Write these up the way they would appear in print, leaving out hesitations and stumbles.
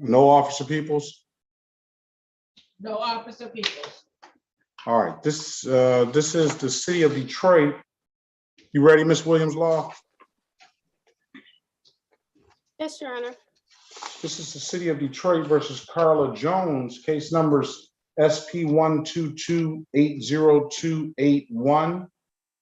No Officer Peoples? No Officer Peoples. All right, this is the city of Detroit. You ready, Ms. Williams-Law? Yes, Your Honor. This is the city of Detroit versus Carla Jones, case numbers SP 122-80281,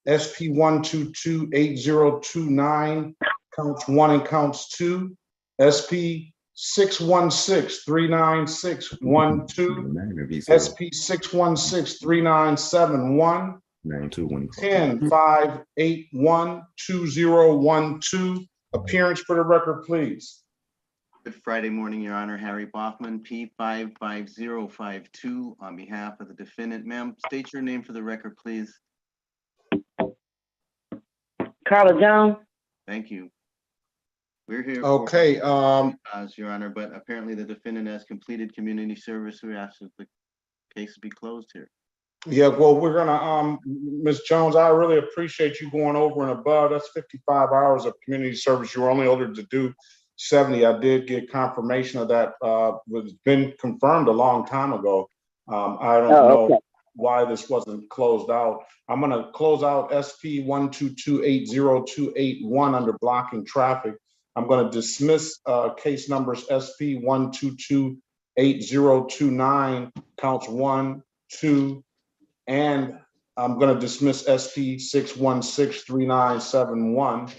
SP 122-8029, counts 1 and counts 2, SP 616-39612, SP 616-39771, 10-581-2012. Appearance for the record, please. Good Friday morning, Your Honor. Harry Boffman, P55052, on behalf of the defendant. Ma'am, state your name for the record, please. Carla Jones. Thank you. We're here. Okay, Your Honor, but apparently the defendant has completed community service. We ask that the case be closed here. yeah, well, we're gonna, Ms. Jones, I really appreciate you going over and above. That's 55 hours of community service. You were only ordered to do 70. I did get confirmation of that. It's been confirmed a long time ago. I don't know why this wasn't closed out. I'm gonna close out SP 122-80281 under blocking traffic. I'm gonna dismiss case numbers SP 122-8029, counts 1, 2, and I'm gonna dismiss SP 616-3971.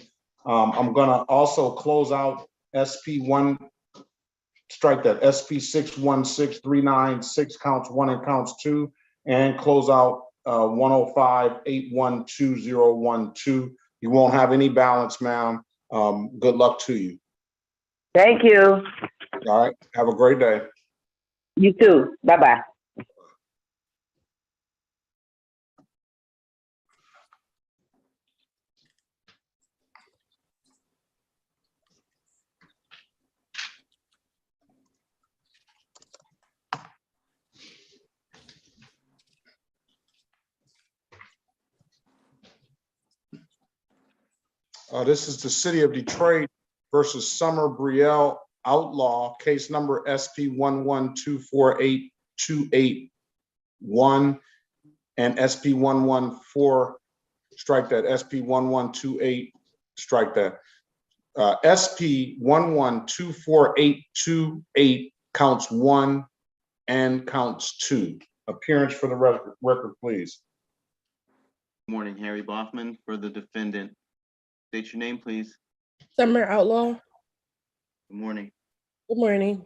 I'm gonna also close out SP 616-396, counts 1 and counts 2, and close out 105-812-012. You won't have any balance, ma'am. Good luck to you. Thank you. All right, have a great day. You too. Bye-bye. This is the city of Detroit versus Summer Brielle Outlaw, case number SP 11248-281 and SP 114, strike that, SP 1128, strike that. SP 1124828, counts 1 and counts 2. Appearance for the record, please. Good morning, Harry Boffman, for the defendant. State your name, please. Summer Outlaw. Good morning. Good morning.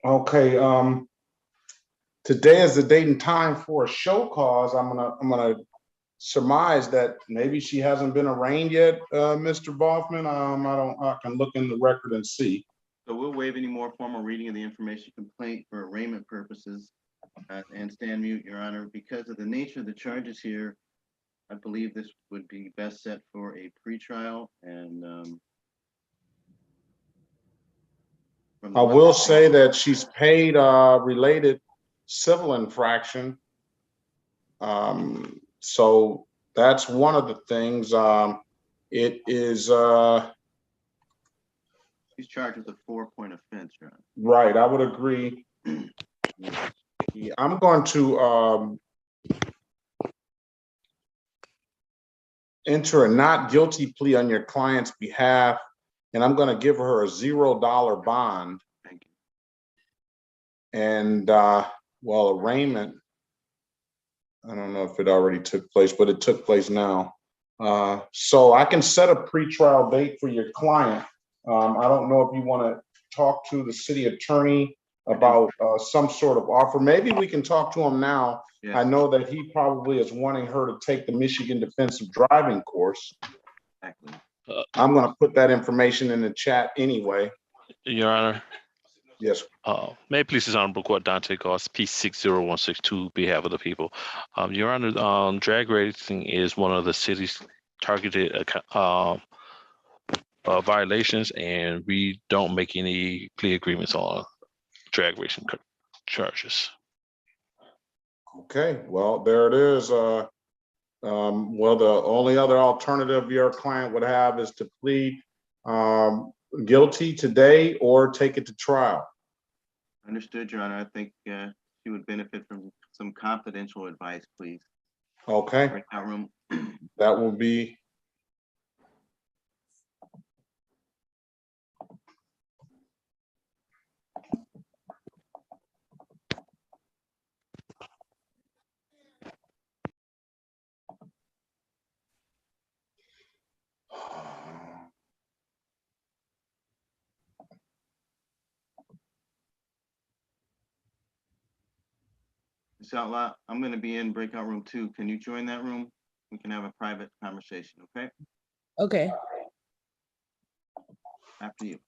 Okay, today is the date and time for a show cause. I'm gonna surmise that maybe she hasn't been arraigned yet, Mr. Boffman. I can look in the record and see. So we'll waive any more formal reading of the information complaint for arraignment purposes and stand mute, Your Honor. Because of the nature of the charges here, I believe this would be best set for a pretrial, and I will say that she's paid related civil infraction. So that's one of the things. It is she's charged with a 4-point offense, Your Honor. Right, I would agree. I'm going to enter a not guilty plea on your client's behalf, and I'm going to give her a $0 bond. Thank you. And well, arraignment, I don't know if it already took place, but it took place now. So I can set a pretrial date for your client. I don't know if you want to talk to the city attorney about some sort of offer. Maybe we can talk to him now. Yeah. I know that he probably is wanting her to take the Michigan Defensive Driving course. Exactly. I'm going to put that information in the chat anyway. Your Honor. Yes. May it please His Honorable Court, Dante Goss, P60162, behalf of the people. Your Honor, drag racing is one of the city's targeted violations, and we don't make any plea agreements on drag racing charges. Okay, well, there it is. Well, the only other alternative your client would have is to plead guilty today or take it to trial. Understood, Your Honor. I think she would benefit from some confidential advice, please. Okay, Breakout room. that will be. Ms. Outlaw, I'm going to be in breakout room 2. Can you join that room? We can have a private conversation, okay? Okay. After you.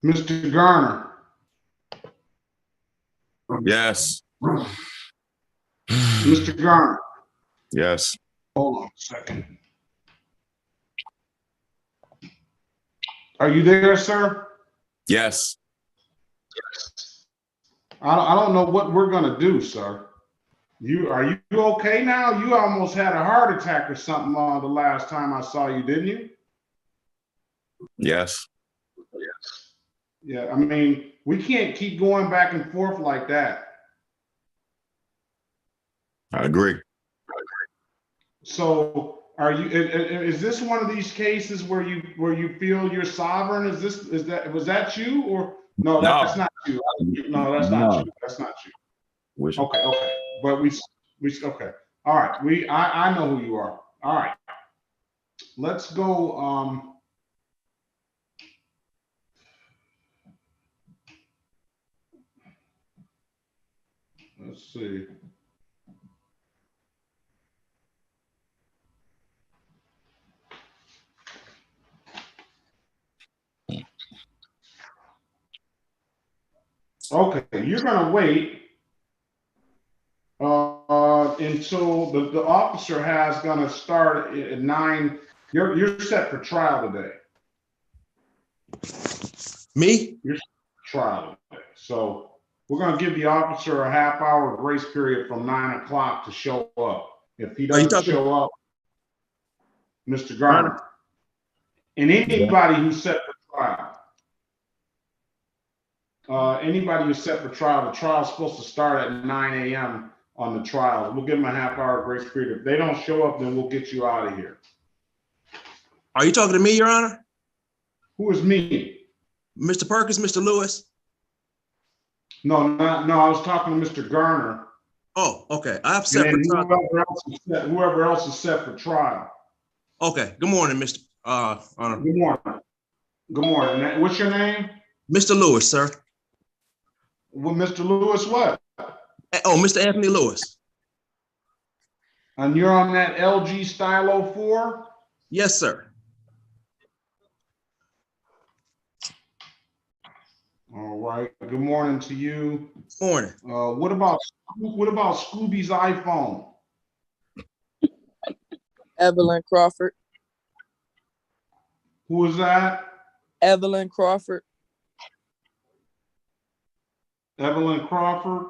Mr. Garner. Yes. Mr. Garner. Yes. Hold on a second. Are you there, sir? Yes. I don't know what we're gonna do, sir. Are you okay now? You almost had a heart attack or something the last time I saw you, didn't you? Yes. Yeah, I mean, we can't keep going back and forth like that. I agree. So is this one of these cases where you feel you're sovereign? Was that you or no, that's No. not you. No, that's not No. you. That's not you. Which, Okay. But we okay. All right. I know who you are. All right. Let's go. Let's see. Okay, you're gonna wait until the officer has gonna start at 9. You're set for trial today. Me? You're set for trial today. So we're gonna give the officer a half-hour grace period from 9 o'clock to show up. If he Are you doesn't talking? show up, Mr. Garner, and anybody who's set for trial. Anybody who's set for trial, the trial's supposed to start at 9 a.m. on the trial. We'll give them a half-hour grace period. If they don't show up, then we'll get you out of here. Are you talking to me, Your Honor? Who is me? Mr. Perkins, Mr. Lewis? No, I was talking to Mr. Garner. Oh, okay. I have And separate then trial. whoever else is set for trial. Okay. Good morning, Mr. Honor. Good morning. Good morning. What's your name? Mr. Lewis, sir. Well, Mr. Lewis, what? Oh, Mr. Anthony Lewis. And you're on that LG Stylo 4? Yes, sir. All All right, good morning to you. Morning. What about Scooby's iPhone? Evelyn Crawford. Who is that? Evelyn Crawford. Evelyn Crawford?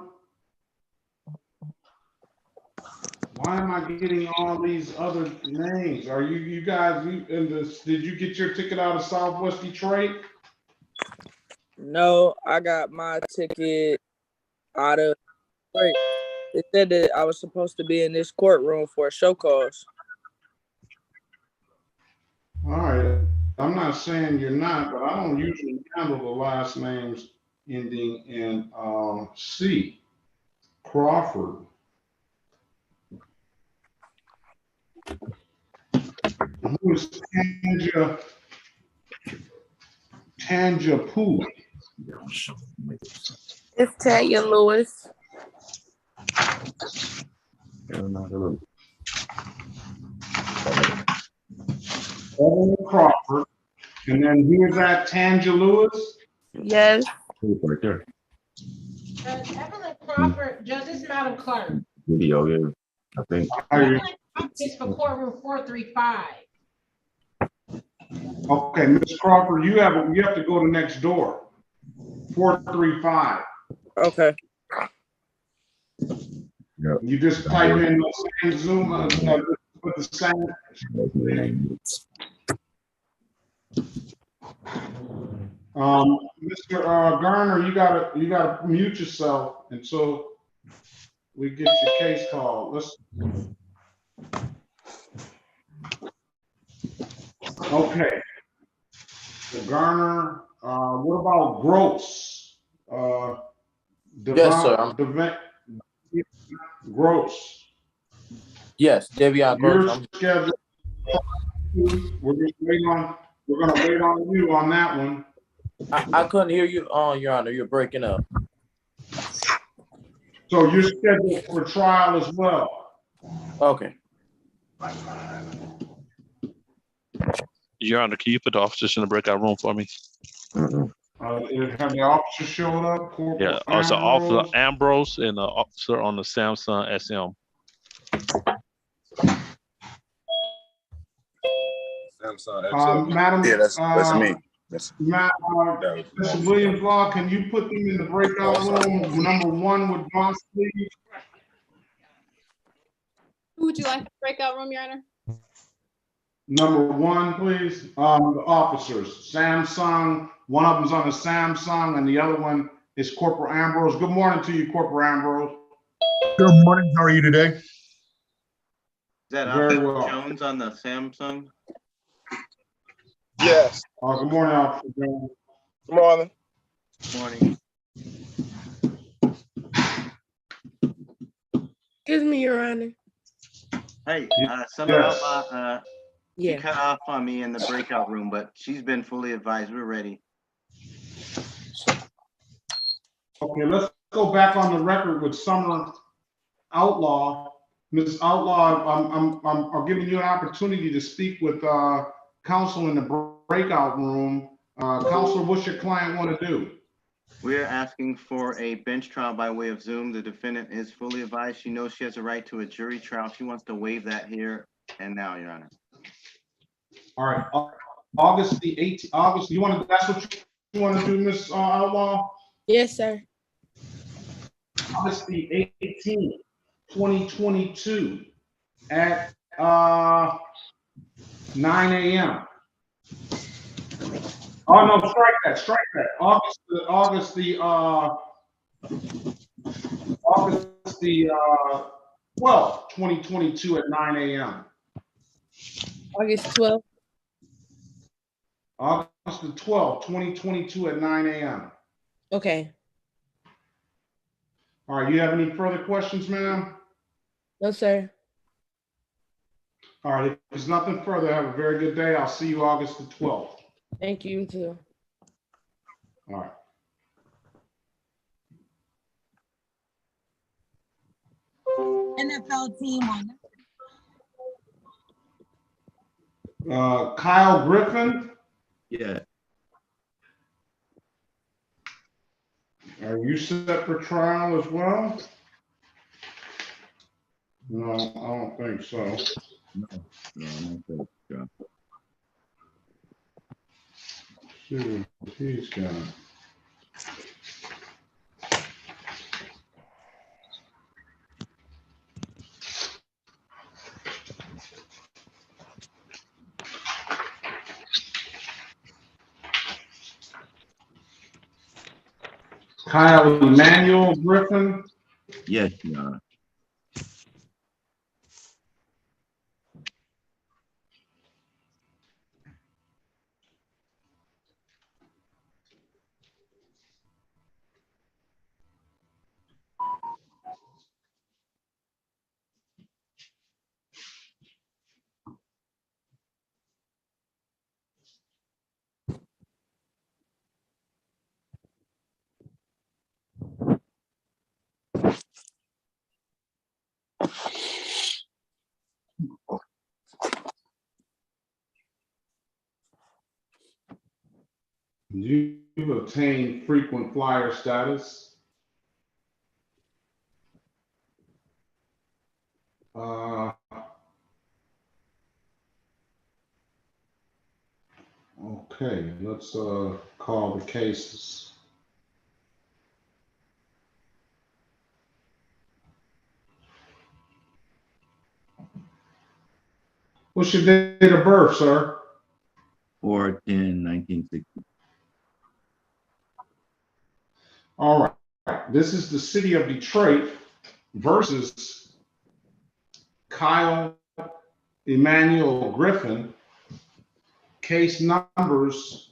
Why am I getting all these other names? Are you guys in this? Did you get your ticket out of Southwest Detroit? No, I got my ticket out of. Wait, it said that I was supposed to be in this courtroom for a show cause. All right, I'm not saying you're not, but I don't usually handle the last names ending in C. Crawford. Who is Tanja Poo? It's Tanya Lewis. Evelyn Crawford. And then who is that? Tanja Lewis? Yes. Right there. Evelyn Crawford, Judge, this is Madam Clerk. Video, yeah. I think. Evelyn Crawford is for courtroom 435. Okay, Ms. Crawford, you have to go to next door. 435. Okay. Yeah. You just type in the same Zoom, with the same. Mr. Garner, you gotta mute yourself until we get your case called. Okay. Garner, what about Gross? Yes, sir. Gross. Yes, Devion Gross. You're scheduled. We're gonna wait on you on that one. I couldn't hear you, Your Honor. You're breaking up. So you're scheduled for trial as well. Okay. Your Honor, can you put the officers in the breakout room for me? Have the officer showed up? Corporal Yeah, also Officer Ambrose? Ambrose and the officer on the Samsung SM. Madam, Yeah, that's me. Mr. Williams Law, can you put them in the breakout room, number 1 with Boss, please? Who would you like to break out room, Your Honor? Number 1, please. The officers, Samsung, one of them's on the Samsung and the other one is Corporal Ambrose. Good morning to you, Corporal Ambrose. Good morning. How are you today? Is that Very Officer well. Jones on the Samsung? Yes. Good morning, Officer Jones. Good morning. Morning. Excuse me, Your Honor. Hey, Summer Yes. Outlaw, she Yeah. cut off on me in the breakout room, but she's been fully advised. We're ready. Okay, let's go back on the record with Summer Outlaw. Ms. Outlaw, I'm giving you an opportunity to speak with counsel in the breakout room. Counselor, what's your client want to do? We're asking for a bench trial by way of Zoom. The defendant is fully advised. She knows she has a right to a jury trial. She wants to waive that here and now, Your Honor. All right, August the 18th, that's what you want to do, Ms. Outlaw? Yes, sir. August the 18th, 2022 at 9 a.m. Oh, no, strike that. August the 12th, 2022 at 9 a.m. August 12th. August the 12th, 2022 at 9 a.m. Okay. All right, you have any further questions, ma'am? No, sir. All right, if there's nothing further, have a very good day. I'll see you August the 12th. Thank you, too. All right. NFL team on. Kyle Griffin. Yeah. Are you set for trial as well? No, I don't think so. No, I'm okay. Yeah. See what he's got. Kyle Emmanuel Griffin. Yes, Your Honor. You've obtained frequent flyer status. Okay, let's call the cases. What's your date of birth, sir? 4/10/1960. All right, this is the city of Detroit versus Kyle Emmanuel Griffin. Case numbers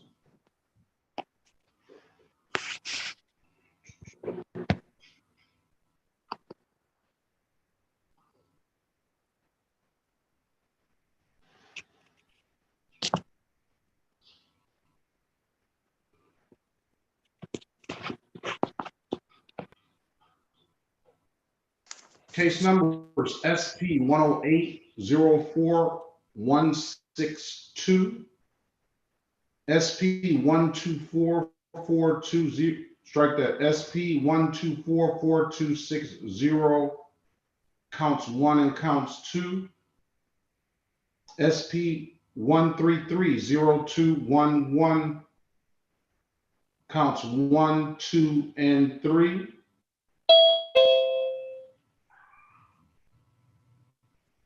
Case numbers SP 108-04162, SP 124-420, strike that, SP 124-4260, counts 1 and counts 2, SP 133-0211, counts 1, 2, and 3.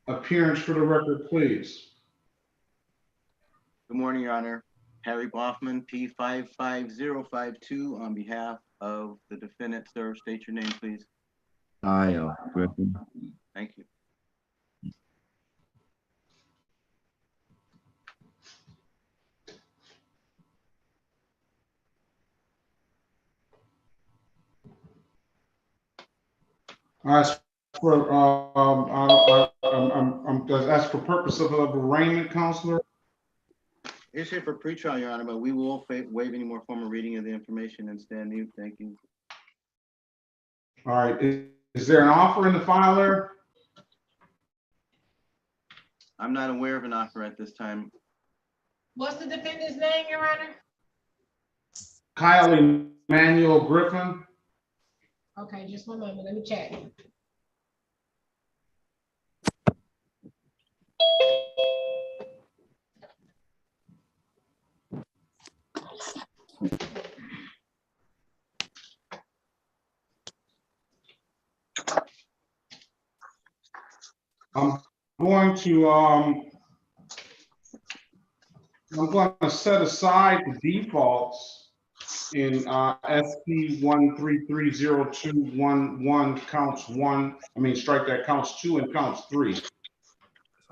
Appearance for the record, please. Good morning, Your Honor. Harry Boffman, P55052, on behalf of the defendant, sir. State your name, please. Kyle Griffin. Thank you. As for as for purpose of arraignment, counselor. It's here for pretrial, Your Honor, but we will waive any more formal reading of the information and stand mute. Thank you. All right. Is there an offer in the file there? I'm not aware of an offer at this time. What's the defendant's name, Your Honor? Kyle Emmanuel Griffin. Okay, just one moment, let me check. I'm going to set aside the defaults in SP 1330211 counts 1. I mean, strike that, counts 2 and counts 3.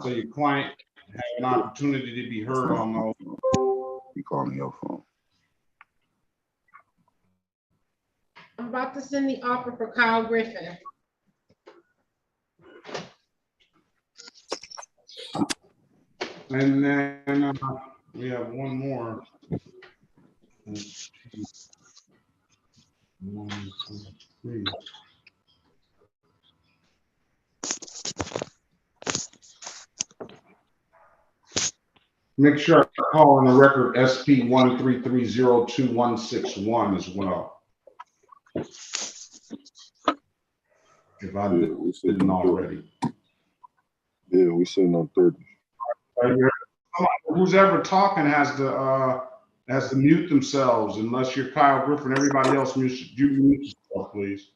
So your client have an opportunity to be heard on those. You calling your phone? I'm about to send the offer for Kyle Griffin. And then we have one more. 1, 2, 3. Make sure I call on the record SP 1330261 as well. If I Yeah, we sitting didn't on 30. already. Yeah, we sitting on 30. Who's ever talking has to mute themselves unless you're Kyle Griffin. Everybody else mute yourself, please.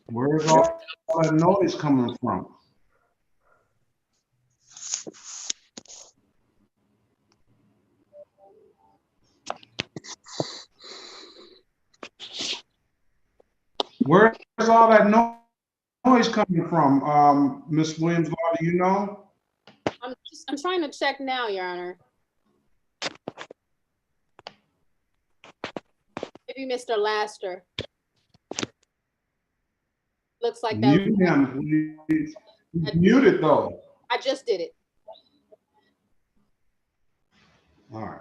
Where's all that noise coming from? Where's all that noise coming from? Miss Williams, Law, do you know? I'm trying to check now, Your Honor. Maybe Mr. Laster. Looks like that. Mute him. He's muted though. I just did it. All right.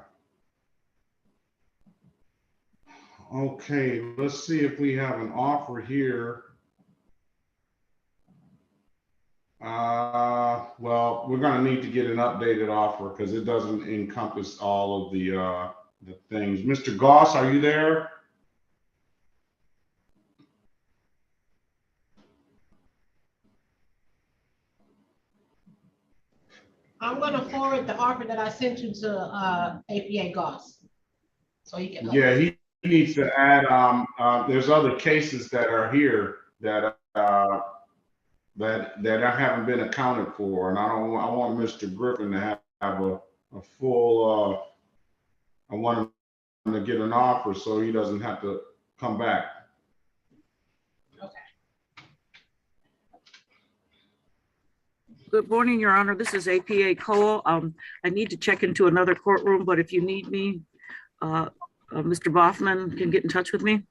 Okay, let's see if we have an offer here. Well, we're gonna need to get an updated offer because it doesn't encompass all of the things. Mr. Goss, are you there? I'm gonna forward the offer that I sent you to APA Goss. So you can. Yeah, he needs to add, there's other cases that are here that haven't been accounted for, and I want Mr. Griffin to have a full, I want him to get an offer so he doesn't have to come back. Good morning, Your Honor. This is APA Cole. I need to check into another courtroom, but if you need me, Mr. Boffman can get in touch with me.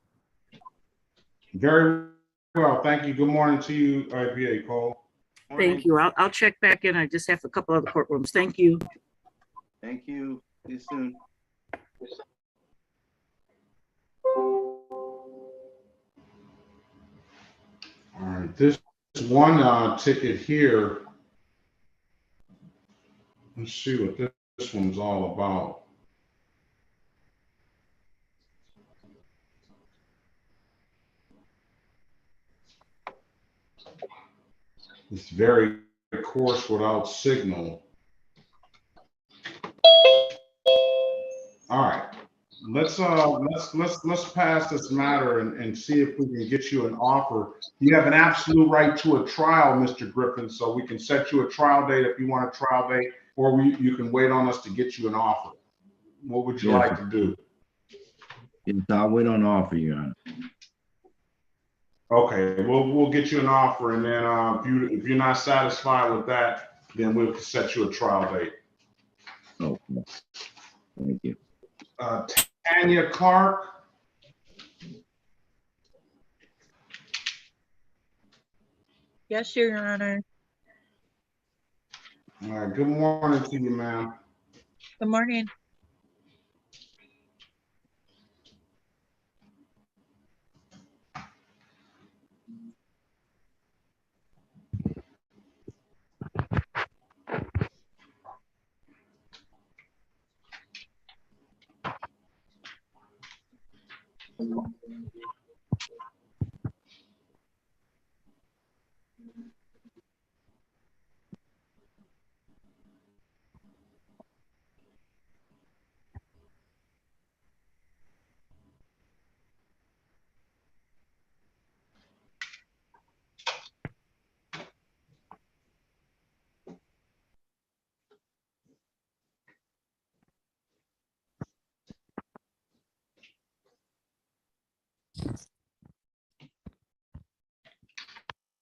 Very well, thank you. Good morning to you, APA Cole. Thank you. I'll check back in. I just have a couple other courtrooms. Thank you. Thank you. See you soon. All right, this one ticket here. Let's see what this one's all about. It's very coarse without signal. All right, let's pass this matter and see if we can get you an offer. You have an absolute right to a trial, Mr. Griffin, so we can set you a trial date if you want a trial date, or you can wait on us to get you an offer. What would you like to do? Yes, I'll wait on offer, Your Honor. Okay, we'll get you an offer, and then if you're not satisfied with that, then we'll set you a trial date. Okay. Thank you. Tanya Clark. Yes, Your Honor. All right, good morning to you, ma'am. Good morning.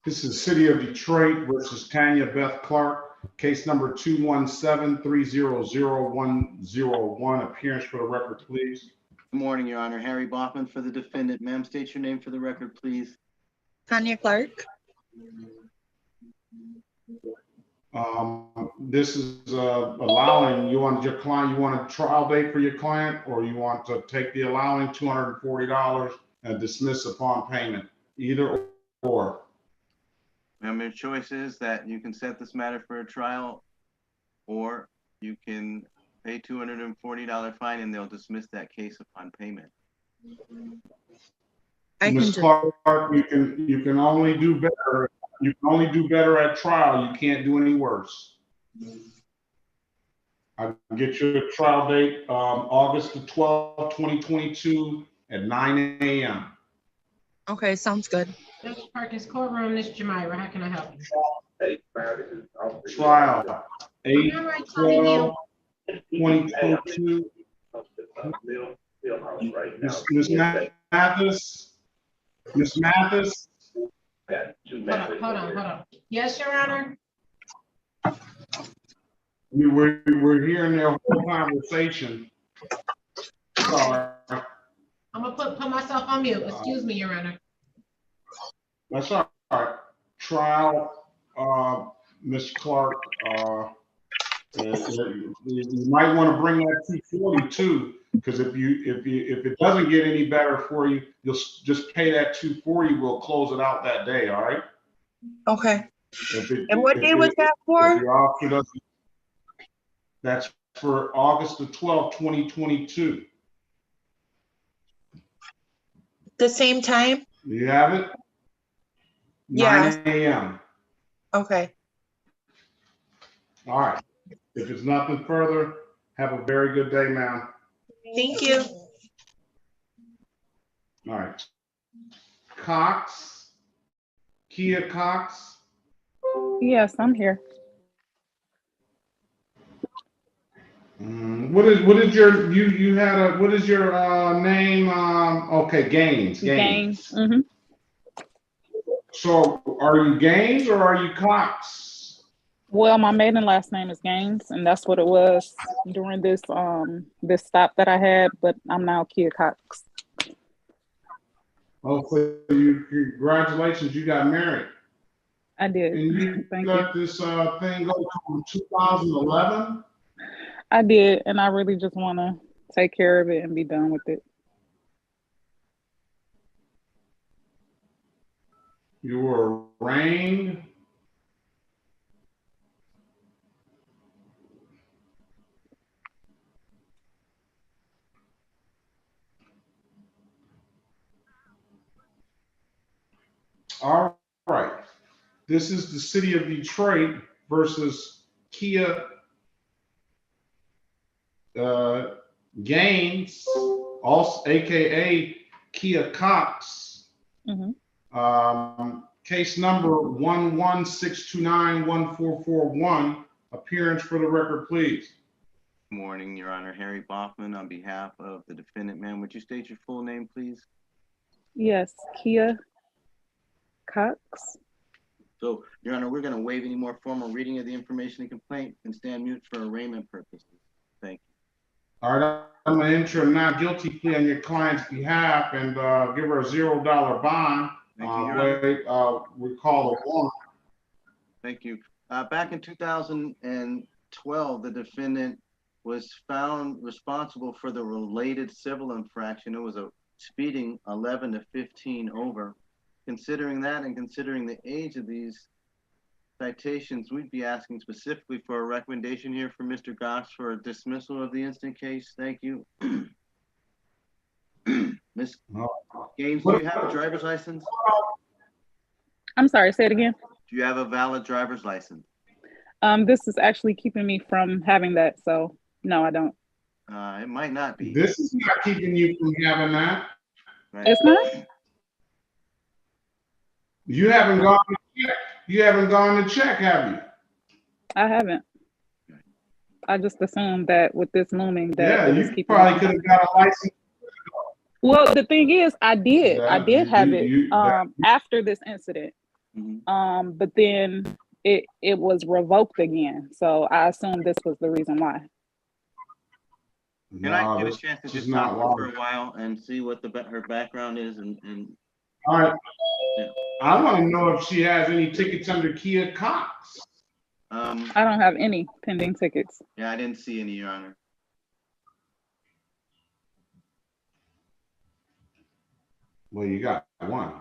This is City of Detroit versus Tanya Beth Clark, case number 217-300-101. Appearance for the record, please. Good morning, Your Honor. Harry Boffman for the defendant. Ma'am, state your name for the record, please. Tanya Clark. This is allowing, you want your client, you want a trial date for your client, or you want to take the allowing $240 and dismiss upon payment, either or. Your choice is that you can set this matter for a trial, or you can pay $240 fine and they'll dismiss that case upon payment. Ms. Clark, you can only do better. You can only do better at trial. You can't do any worse. I can get you a trial date, August the 12th, 2022 at 9 a.m. Okay, sounds good. Judge Perkins Courtroom, this is Jamira. How can I help you? Trial, 8/12/2022. Ms. Mathis? Ms. Mathis? Hold on. Yes, Your Honor? We're hearing their whole conversation. Sorry. I'm gonna put myself on mute. Excuse me, Your Honor. That's all right. Trial, Ms. Clark, you might want to bring that 240 too, because if it doesn't get any better for you, you'll just pay that 240. We'll close it out that day. All right. Okay. And what day was that for? If your officer doesn't, that's for August the 12th, 2022. The same time? You have it? Yeah. 9 a.m. Okay. All right. If it's nothing further, have a very good day, ma'am. Thank you. All right. Cox, Kia Cox. Yes, I'm here. What is your you had a what is your name? Okay, Gaines. Mm-hmm. So are you Gaines or are you Cox? Well, my maiden last name is Gaines, and that's what it was during this this stop that I had. But I'm now Kia Cox. Hopefully, congratulations, you got married. I did. And you Thank let you. this thing go from 2011. I did, and I really just want to take care of it and be done with it. You were arraigned. All right. This is the city of Detroit versus Kia Gaines, also AKA Kia Cox. Mm-hmm. Case number 116291441. Appearance for the record, please. Good morning, Your Honor. Harry Boffman on behalf of the defendant. Ma'am, would you state your full name, please? Yes, Kia Cox. So, Your Honor, we're going to waive any more formal reading of the information and complaint and stand mute for arraignment purposes. Thank you. All right, I'm going to enter a not guilty plea on your client's behalf and give her a $0 bond. Thank you, Your Honor. We call a warrant. Thank you. Back in 2012, the defendant was found responsible for the related civil infraction. It was a speeding 11 to 15 over. Considering that and considering the age of these citations, we'd be asking specifically for a recommendation here for Mr. Goss for a dismissal of the instant case. Thank you. Ms. Gaines, do you have a driver's license? I'm sorry, say it again. Do you have a valid driver's license? This is actually keeping me from having that, so no, I don't. It might not be. This is not keeping you from having that. Right. It's not? You haven't gone to check. You haven't gone to check, have you? I haven't. I just assumed that with this looming that Yeah, it was you keeping probably me could from. have got a license. Well, the thing is, I did have it that- after this incident. But then it was revoked again. So I assumed this was the reason why. Can I get a this chance to is just not talk to her for wrong. a while and see what her background is and All right. yeah. I want to know if she has any tickets under Kia Cox. I don't have any pending tickets. Yeah, I didn't see any, Your Honor. Well, you got one,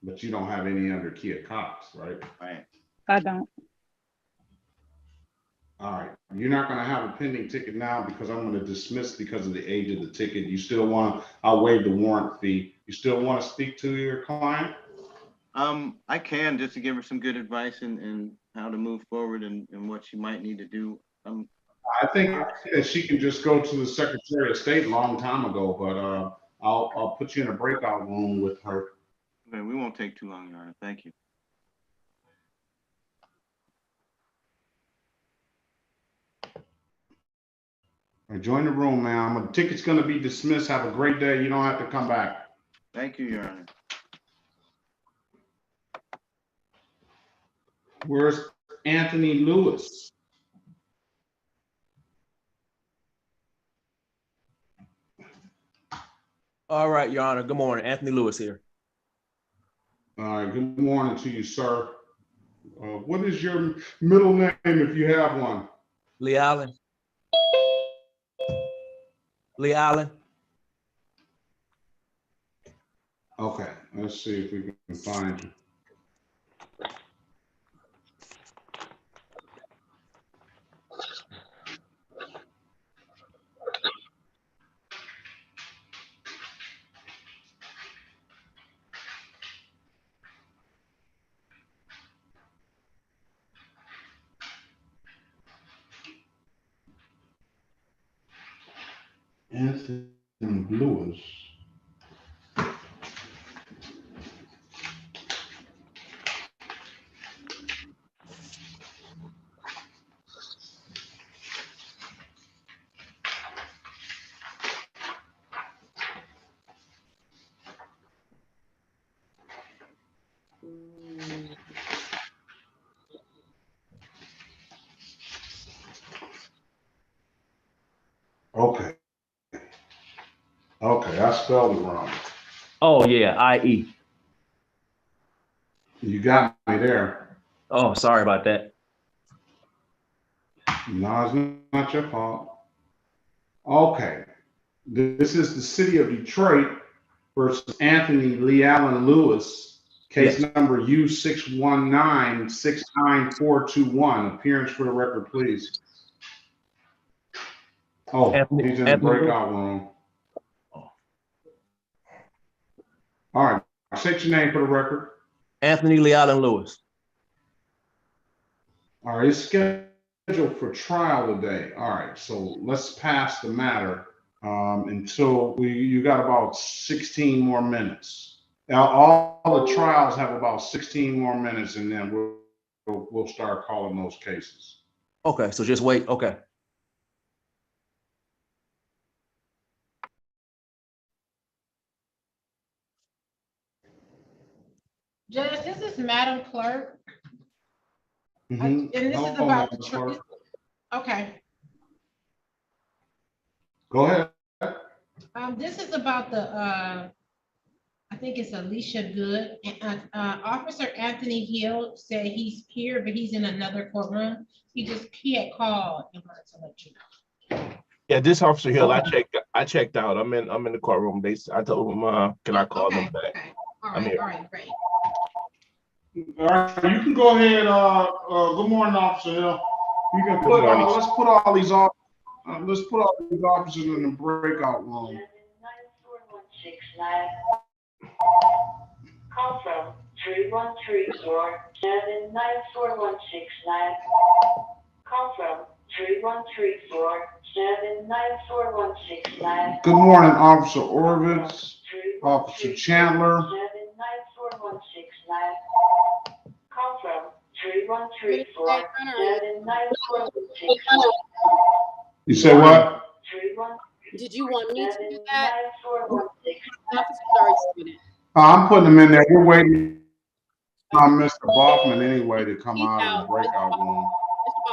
but you don't have any under Kia Cox, right? Right. I don't. All right, you're not gonna have a pending ticket now because I'm gonna dismiss because of the age of the ticket. You still wanna, I'll waive the warrant fee. You still wanna speak to your client? I can, just to give her some good advice and how to move forward and what she might need to do. I think that she can just go to the Secretary of State a long time ago, but I'll put you in a breakout room with her. Okay, we won't take too long, Your Honor. Thank you. Join the room, ma'am. The ticket's gonna be dismissed. Have a great day. You don't have to come back. Thank you, Your Honor. Where's Anthony Lewis? All right, Your Honor. Good morning. Anthony Lewis here. All right, good morning to you, sir. What is your middle name if you have one? Lee Allen. Lee Allen. Okay, let's see if we can find you. Anthony Lewis. Okay. Okay, I spelled it wrong. Oh yeah, IE. You got me there. Oh, sorry about that. No, it's not your fault. Okay. This is the city of Detroit versus Anthony Lee Allen Lewis, case Yes. number U619-69421. Appearance for the record, please. Oh, he's in the breakout room. All right, state your name for the record. Anthony Lee Allen Lewis. All right, it's scheduled for trial today. All right, so let's pass the matter until you got about 16 more minutes. Now, all the trials have about 16 more minutes, and then we'll start calling those cases. Okay, so just wait. Okay. Judge, this is Madam Clerk. Mm-hmm. And this is about the trial. Okay. Go ahead. This is about the, I think it's Alicia Good. Officer Anthony Hill said he's here, but he's in another courtroom. He had called and wanted to let you know. Yeah, this Officer Hill, I checked out. I'm in the courtroom. I told him, can I call them back? Okay. All right, great. All right, you can go ahead. Good morning, Officer Hill. You can put let's put all these officers in the breakout room. Call from 3134-794-169. Call from 3134-794-169. Good morning, Officer Orvitz, Officer Chandler. 794-169. Call from 3134-794-169. You say what? Did you want me to do that? I'm putting them in there. We're waiting on Mr. Baughman anyway to come out of the breakout room.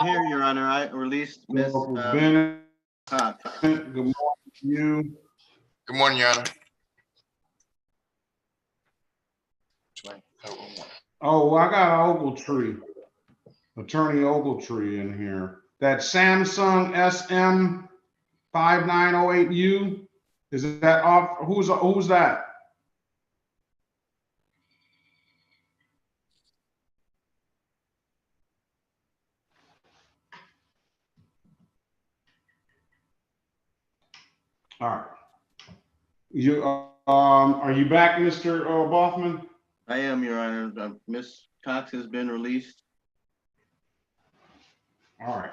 Here, Your Honor, I released Miss Bennett. Cox. Good morning to you. Good morning, Your Honor. Oh, I got an Ogletree. Attorney Ogletree in here. That Samsung SM5908U, is that off? Who's that? All right. Are you back, Mr. Boffman? I am, Your Honor. Miss Cox has been released. All right.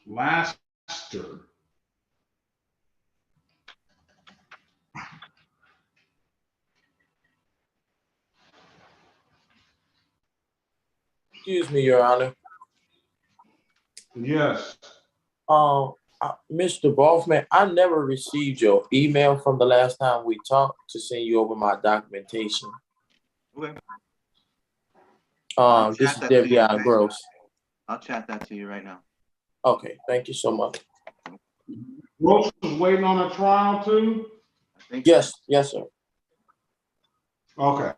Laster. Excuse me, Your Honor. Yes. Mr. Boffman, I never received your email from the last time we talked to send you over my documentation. Okay. This is Devion Gross. I'll chat that to you right now. Okay, thank you so much. Gross is waiting on a trial too? Yes, yes, sir. Okay.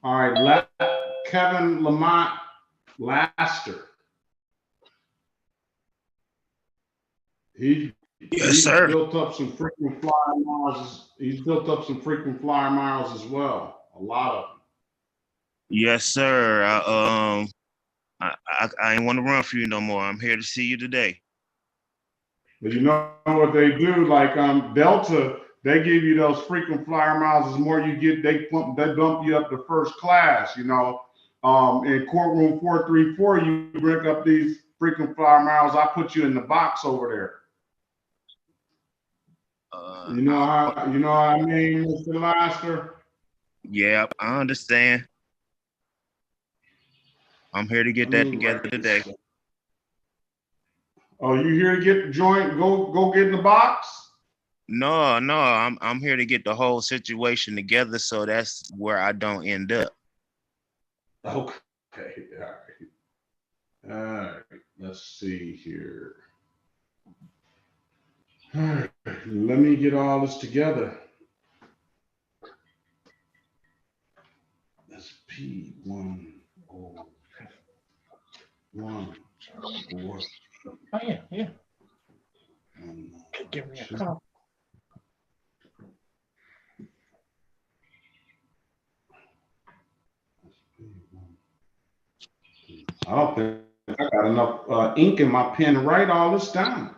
All right. Kevin Lamont Laster. He's sir. built up some frequent flyer miles. He's built up some frequent flyer miles as well. A lot of them. Yes, sir. I ain't want to run for you no more. I'm here to see you today. But you know what they do? Like Delta, they give you those frequent flyer miles. As more you get, they bump you up to first class. You know, in courtroom 434, you bring up these frequent flyer miles. I put you in the box over there. You know how I mean, Mr. Laster? Yeah, I understand. I'm here to get that together today. Oh, you here to get the joint? Go get in the box? No, I'm here to get the whole situation together so that's where I don't end up. Okay. All right. Let's see here. All right. Let me get all this together. That's P101. Oh yeah. Give me a call. I don't think I got enough ink in my pen to write all this down.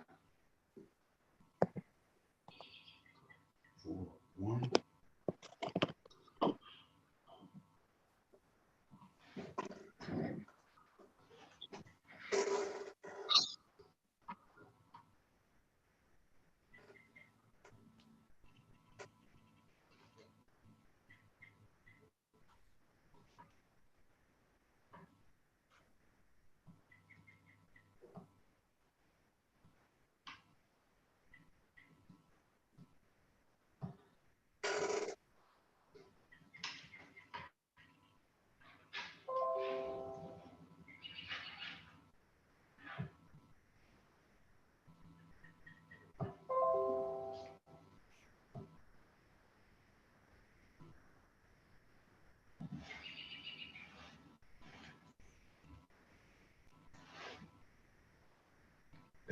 4-1.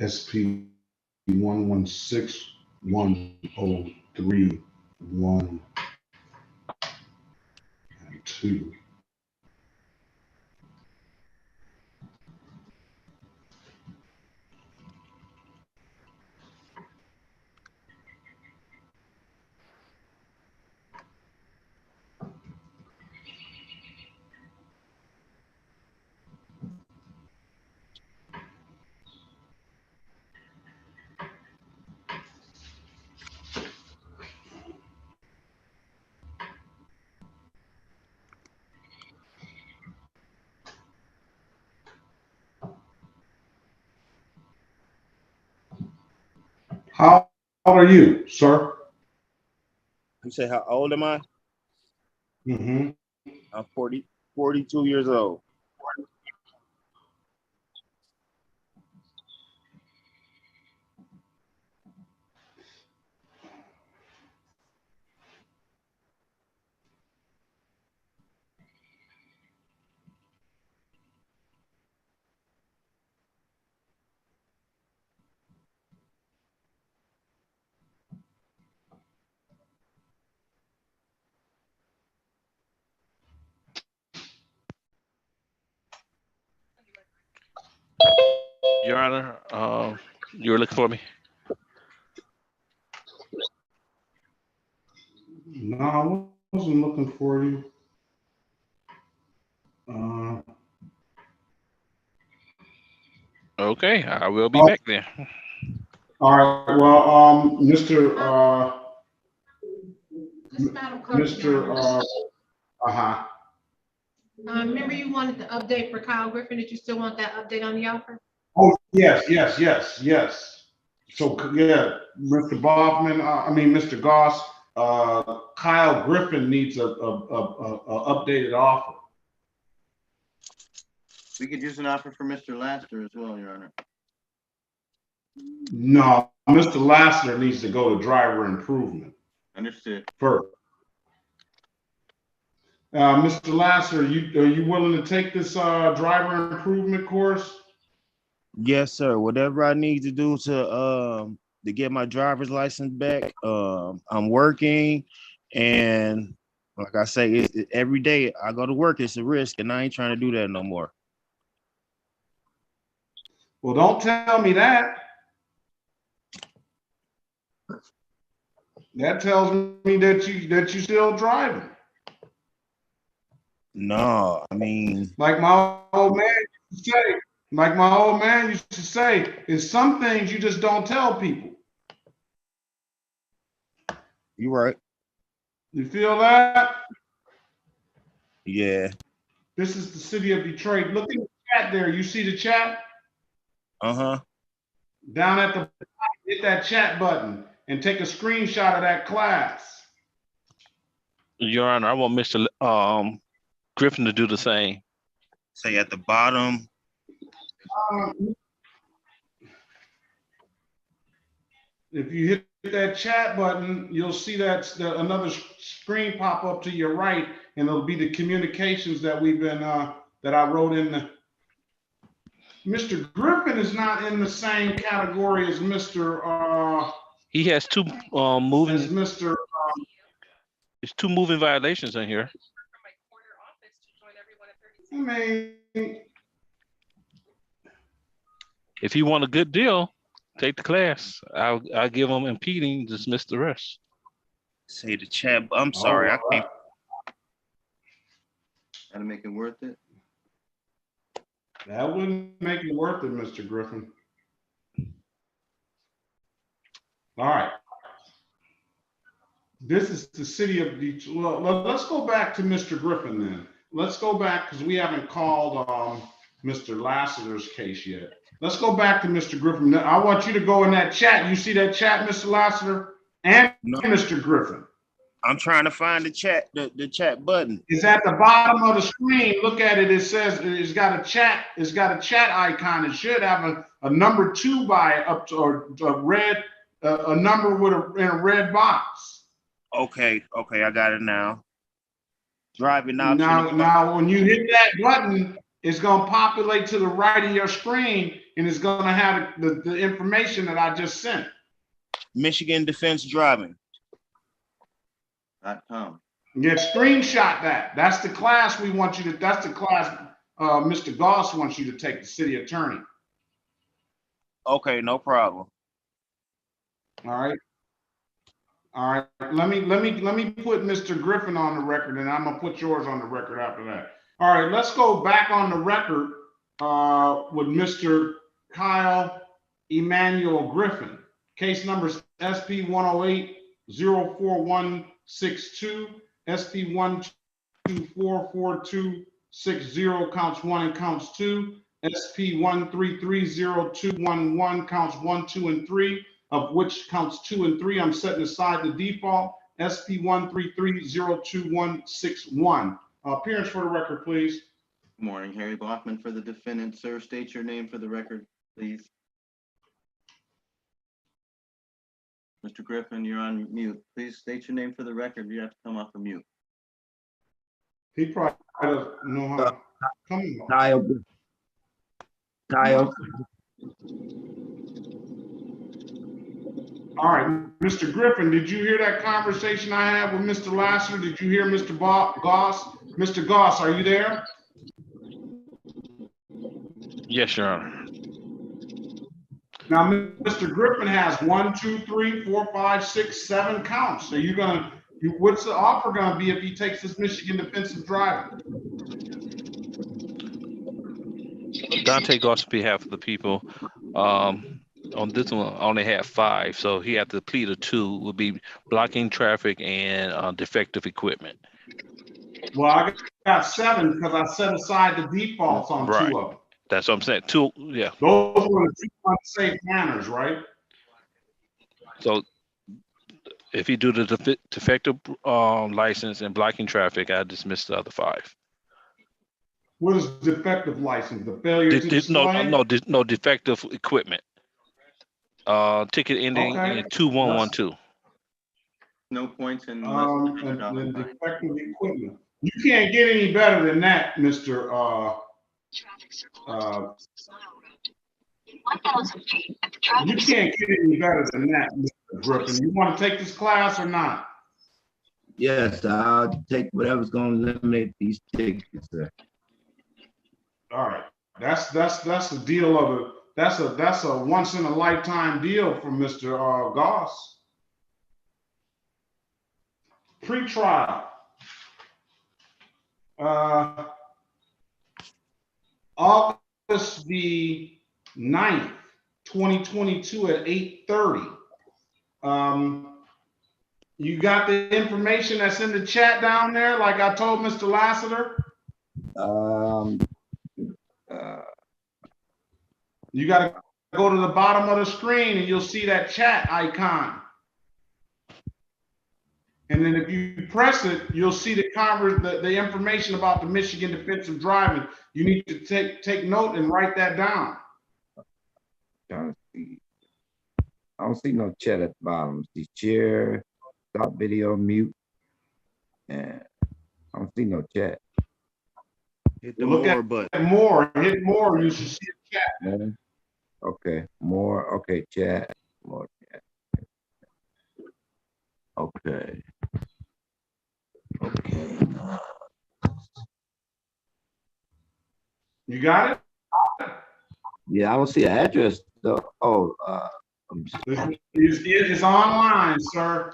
SP 1161031 and 2. How old are you, sir? You say how old am I? Mm-hmm. I'm 42 years old. Your Honor, you were looking for me? No, I wasn't looking for you. Okay, I will be back then. All right. Well, Mr. Madam Clerk, Mr. Uh-huh. remember you wanted the update for Kyle Griffin. Did you still want that update on the offer? Oh, yes. So, yeah, Mr. Boffman, Mr. Goss, Kyle Griffin needs a updated offer. We could use an offer for Mr. Laster as well, Your Honor. No, Mr. Lassiter needs to go to driver improvement Understood. first. Mr. Lassiter, are you willing to take this driver improvement course? Yes, sir. Whatever I need to do to get my driver's license back, I'm working, and like I say, every day I go to work, it's a risk, and I ain't trying to do that no more. Well, don't tell me that. That tells me that you still driving. No, I mean, like my old man used to say, is some things you just don't tell people. You're right. You feel that? Yeah. This is the city of Detroit. Look at the chat there. You see the chat? Uh-huh. Down at the bottom, hit that chat button and take a screenshot of that class. Your Honor, I want Mr. Griffin to do the same. Say at the bottom. If you hit that chat button, you'll see that another screen pop up to your right, and it'll be the communications that we've been that I wrote in the. Mr. Griffin is not in the same category as Mr. He has two moving. As Mr. There's two moving violations in here. I mean, if he want a good deal, take the class. I'll give him impeding, dismiss the rest. Say the chat. I'm sorry, I can't. Gotta make it worth it. That wouldn't make it worth it, Mr. Griffin. All right. This is the city of Detroit. Well, let's go back to Mr. Griffin then. Let's go back because we haven't called Mr. Lassiter's case yet. Let's go back to Mr. Griffin. I want you to go in that chat. You see that chat, Mr. Lassiter and Mr. Griffin? I'm trying to find the chat button. It's at the bottom of the screen. Look at it. It says it's got a chat. It's got a chat icon. It should have a number 2 by it up to or a red a number with in a red box. Okay, I got it now. Driving now. Now, when you hit that button, it's gonna populate to the right of your screen, and it's gonna have the information that I just sent. Michigan Defense Driving. .com. Yeah, screenshot that. That's the class we want you to. That's the class Mr. Goss wants you to take, the city attorney. Okay, no problem. All right. Let me put Mr. Griffin on the record, and I'm gonna put yours on the record after that. All right, let's go back on the record with Mr. Kyle Emmanuel Griffin. Case numbers SP 108-04162, SP 1244260, counts 1 and counts 2, SP 1330211, counts 1, 2, and 3. Of which counts 2 and 3, I'm setting aside the default, SP 133-02161. Appearance for the record, please. Good morning, Harry Blockman for the defendant. Sir, state your name for the record, please. Mr. Griffin, you're on mute. Please state your name for the record. You have to come off of mute. He probably doesn't know how to come on. Kyle. All right, Mr. Griffin, did you hear that conversation I had with Mr. Lassiter? Did you hear Mr. Goss? Mr. Goss, are you there? Yes, Your Honor. Now, Mr. Griffin has 1, 2, 3, 4, 5, 6, 7 counts. So what's the offer gonna be if he takes this Michigan defensive driver? Dante Goss, on behalf of the people, on this one, I only have 5, so he had to plead a 2, would be blocking traffic and defective equipment. Well, I got 7 because I set aside the defaults on Right. 2 of them. That's what I'm saying. 2, yeah. Those were the 2 unsafe manners, right? So if you do the defective license and blocking traffic, I dismiss the other 5. What is defective license? The failure to display? No, defective equipment. Ticket ending in 2112. No points in and defective equipment. You can't get any better than that, Mr. You can't get any better than that, Mr. Griffin. You want to take this class or not? Yes, I'll take whatever's gonna eliminate these tickets, sir. All right. That's a deal of that's a once in a lifetime deal from Mr. Goss. Pre-trial. August the 9th, 2022 at 8:30. You got the information that's in the chat down there, like I told Mr. Lassiter? You got to go to the bottom of the screen and you'll see that chat icon. And then if you press it, you'll see the information about the Michigan defensive driving. You need to take note and write that down. I don't see no chat at the bottom. See share, stop video, mute, and I don't see no chat. Hit the Look more at button. more, hit more, you should see the chat. Yeah. Okay, more. Okay, chat. More chat. Okay. Okay. You got it? Yeah, I don't see an address though. Oh, It's online, sir.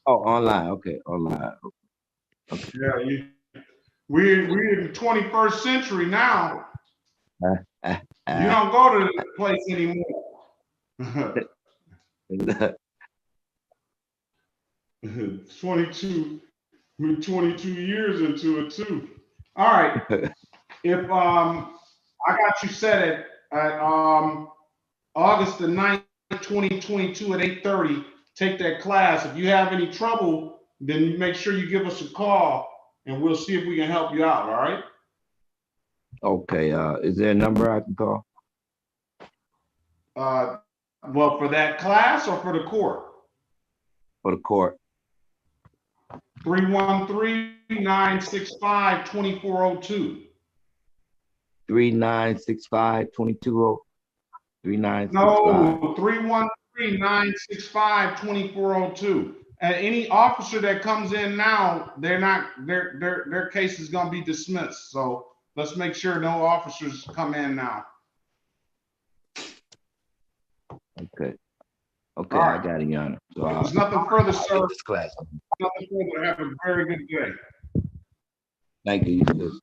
Oh, online. Okay, online. Okay. Yeah, we're in the 21st century now. You don't go to the place anymore. we're 22 years into it too. All right. If I got you set at August the 9th, 2022 at 8:30, take that class. If you have any trouble, then make sure you give us a call and we'll see if we can help you out, all right? Okay, is there a number I can call? Well, for that class or for the court? For the court. 313-965-2402. 3965-22. 3965. No, 313-965-2402. Any officer that comes in now, their case is gonna be dismissed. So let's make sure no officers come in now. Okay. Okay, All I right. got it, Your Honor. So There's nothing further, sir. This class. Nothing further. Have a very good day. Thank you. You too.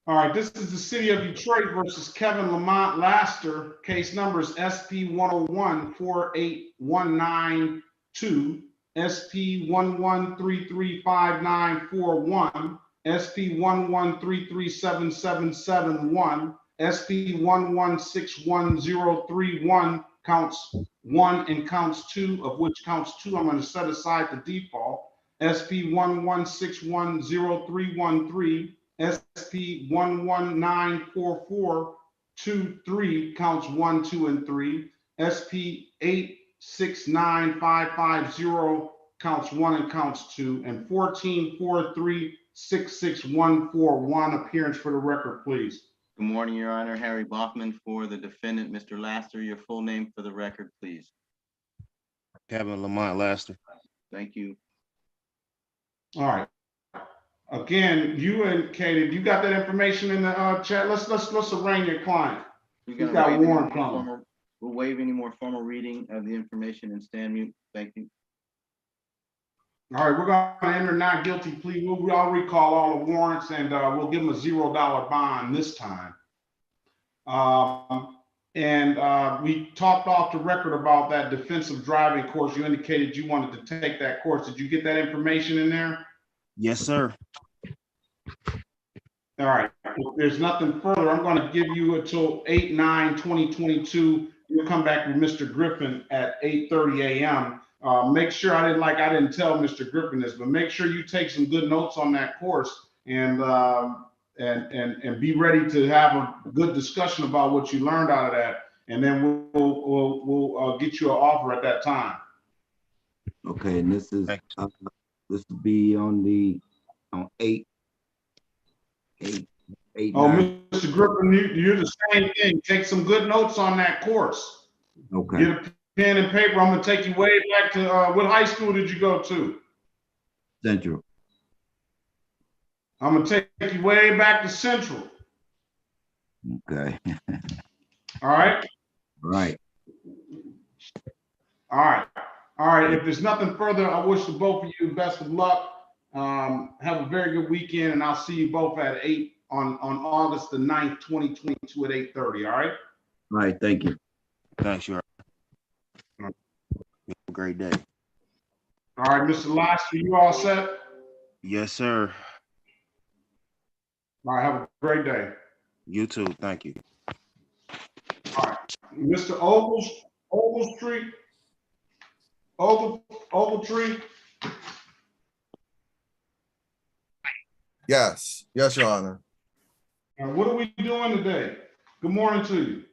All right, this is the city of Detroit versus Kevin Lamont Laster. Case numbers SP 101-48192, SP 11335941, SP 11337771, SP 11613031, counts 1 and counts 2, of which counts 2 I'm going to set aside the default. SP 11610313, SP 1194423, counts 1, 2, and 3. SP 869550, counts 1 and counts 2. And 144366141, appearance for the record, please. Good morning, Your Honor. Harry Bachman for the defendant, Mr. Laster. Your full name for the record, please. Kevin Lamont Laster. Thank you. All right. Again, you and Katie, you got that information in the chat. Let's arraign your client. We're He's gonna got waive any warrant more coming. formal- We'll waive any more formal reading of the information and stand mute. Thank you. All right, we're gonna enter not guilty plea. I'll recall all the warrants and we'll give him a $0 bond this time. We talked off the record about that defensive driving course. You indicated you wanted to take that course. Did you get that information in there? Yes, sir. All right, if there's nothing further, I'm gonna give you until 8/9/2022. You'll come back with Mr. Griffin at 8:30 a.m. Make sure I didn't tell Mr. Griffin this, but make sure you take some good notes on that course and be ready to have a good discussion about what you learned out of that. And then we'll get you an offer at that time. Okay, and this will be on 8. Oh, 9. Mr. Griffin, you're the same thing. Take some good notes on that course. Okay. Get a pen and paper. I'm gonna take you way back to what high school did you go to? Central. I'm gonna take you way back to Central. Okay. All right. Right. All right. All right. If there's nothing further, I wish the both of you best of luck. Have a very good weekend, and I'll see you both at 8 on August the 9th, 2022 at 8:30. All right. All right. Thank you. Thanks, Your Honor. Have a great day. All right, Mr. Lashley, you all set? Yes, sir. All right. Have a great day. You too. Thank you. All right. Mr. Ogletree. Ogletree. Yes, Your Honor. What are we doing today? Good morning to you.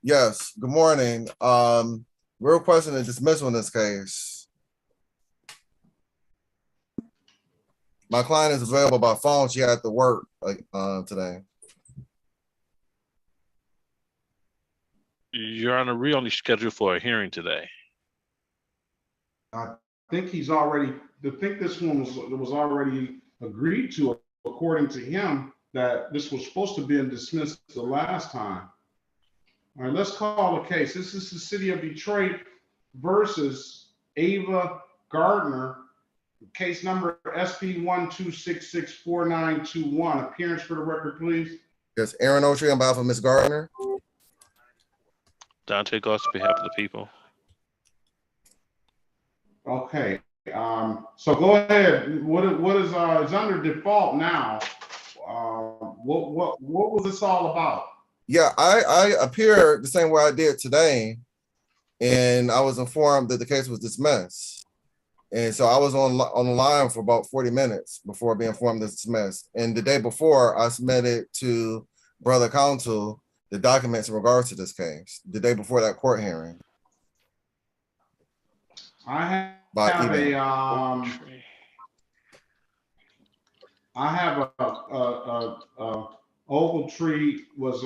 Yes, good morning. We're requesting a dismissal in this case. My client is available by phone. She had to work today. Your Honor, we only scheduled for a hearing today. I think this one was already agreed to, according to him, that this was supposed to be dismissed the last time. All right, let's call the case. This is the City of Detroit versus Ava Gardner, case number SP1266491. Appearance for the record, please. Yes, Aaron Oshie on behalf of Ms. Gardner. Dante Goss on behalf of the people. Okay, so go ahead. What is it's under default now? What was this all about? Yeah, I appeared the same way I did today, and I was informed that the case was dismissed. And so I was on the line for about 40 minutes before being informed it's dismissed. And the day before, I submitted to Brother Counsel the documents in regards to this case, the day before that court hearing. I have Ogletree was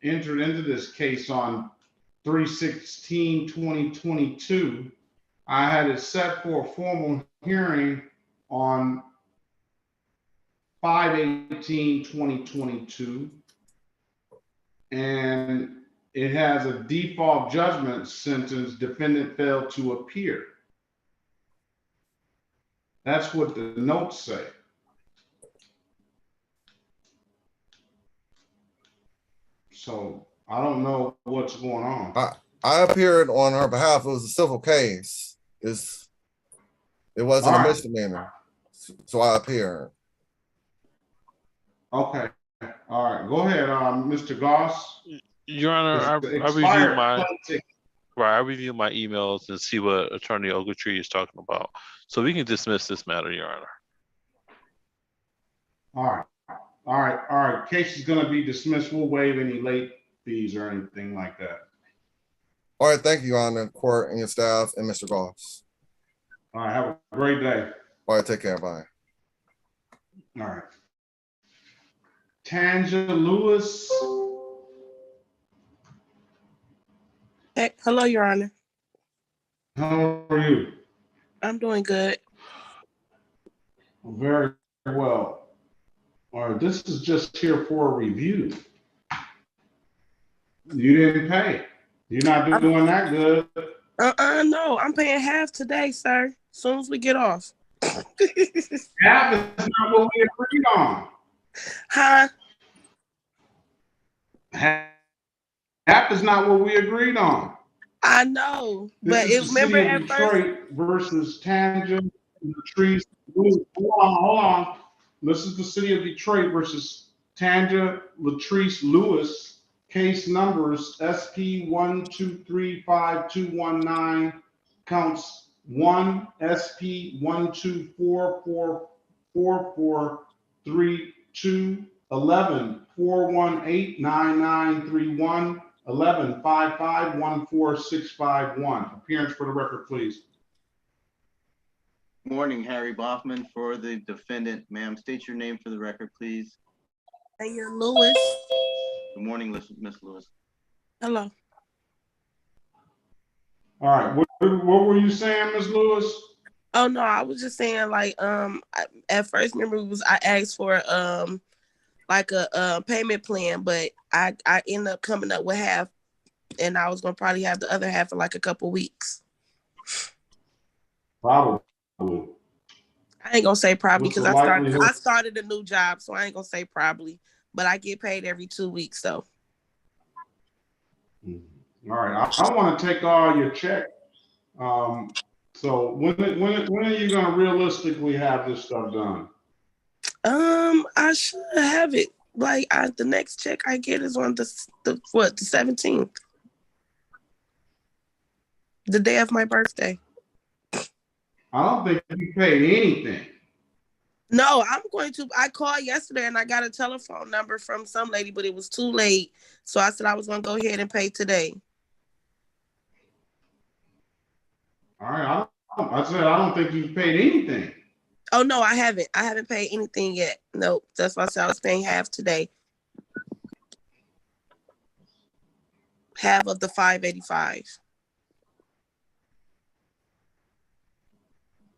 entered into this case on 3/16/2022. I had it set for a formal hearing on 5/18/2022, and it has a default judgment sentence. Defendant failed to appear. That's what the notes say. So I don't know what's going on. I appeared on her behalf. It was a civil case. It wasn't a misdemeanor. So I appeared. Okay. All right. Go ahead, Mr. Goss. Your Honor, I review my emails and see what Attorney Ogletree is talking about. So we can dismiss this matter, Your Honor. All right. Case is going to be dismissed. We'll waive any late fees or anything like that. All right. Thank you, Your Honor, court and your staff and Mr. Goss. All right. Have a great day. All right. Take care. Bye. All right. Tanja Lewis. Hey, hello, Your Honor. How are you? I'm doing good. Very well. All right, this is just here for a review. You didn't pay. You're not doing that good. No, I'm paying half today, sir. As soon as we get off. Half is not what we agreed on. Huh? Half is not what we agreed on. I know, This but is the remember city of at first. Detroit versus Tangent, Latrice. Hold on. This is the city of Detroit versus Tanja Latrice Lewis. Case numbers SP 1235219, counts 1, SP 1244442, 11 4189931, 11 5514651. Appearance for the record, please. Morning, Harry Boffman for the defendant. Ma'am, state your name for the record, please. Hey, you're Lewis. Good morning, Miss Lewis. Hello. All right, what were you saying, Ms. Lewis? Oh no, I was just saying at first remember I asked for like a payment plan, but I ended up coming up with half, and I was gonna probably have the other half in like a couple weeks. Probably. I ain't gonna say probably What's because the likelihood? I started a new job, so I ain't gonna say probably, but I get paid every 2 weeks though. All right, I want to take all your check. So when are you going to realistically have this stuff done? I should have it. Like the next check I get is on the 17th, the day of my birthday. I don't think you paid anything. No, I called yesterday and I got a telephone number from some lady, but it was too late. So I said I was gonna go ahead and pay today. All right, I said I don't think you paid anything. Oh no, I haven't. I haven't paid anything yet. Nope. That's why I said I was paying half today. Half of the $585.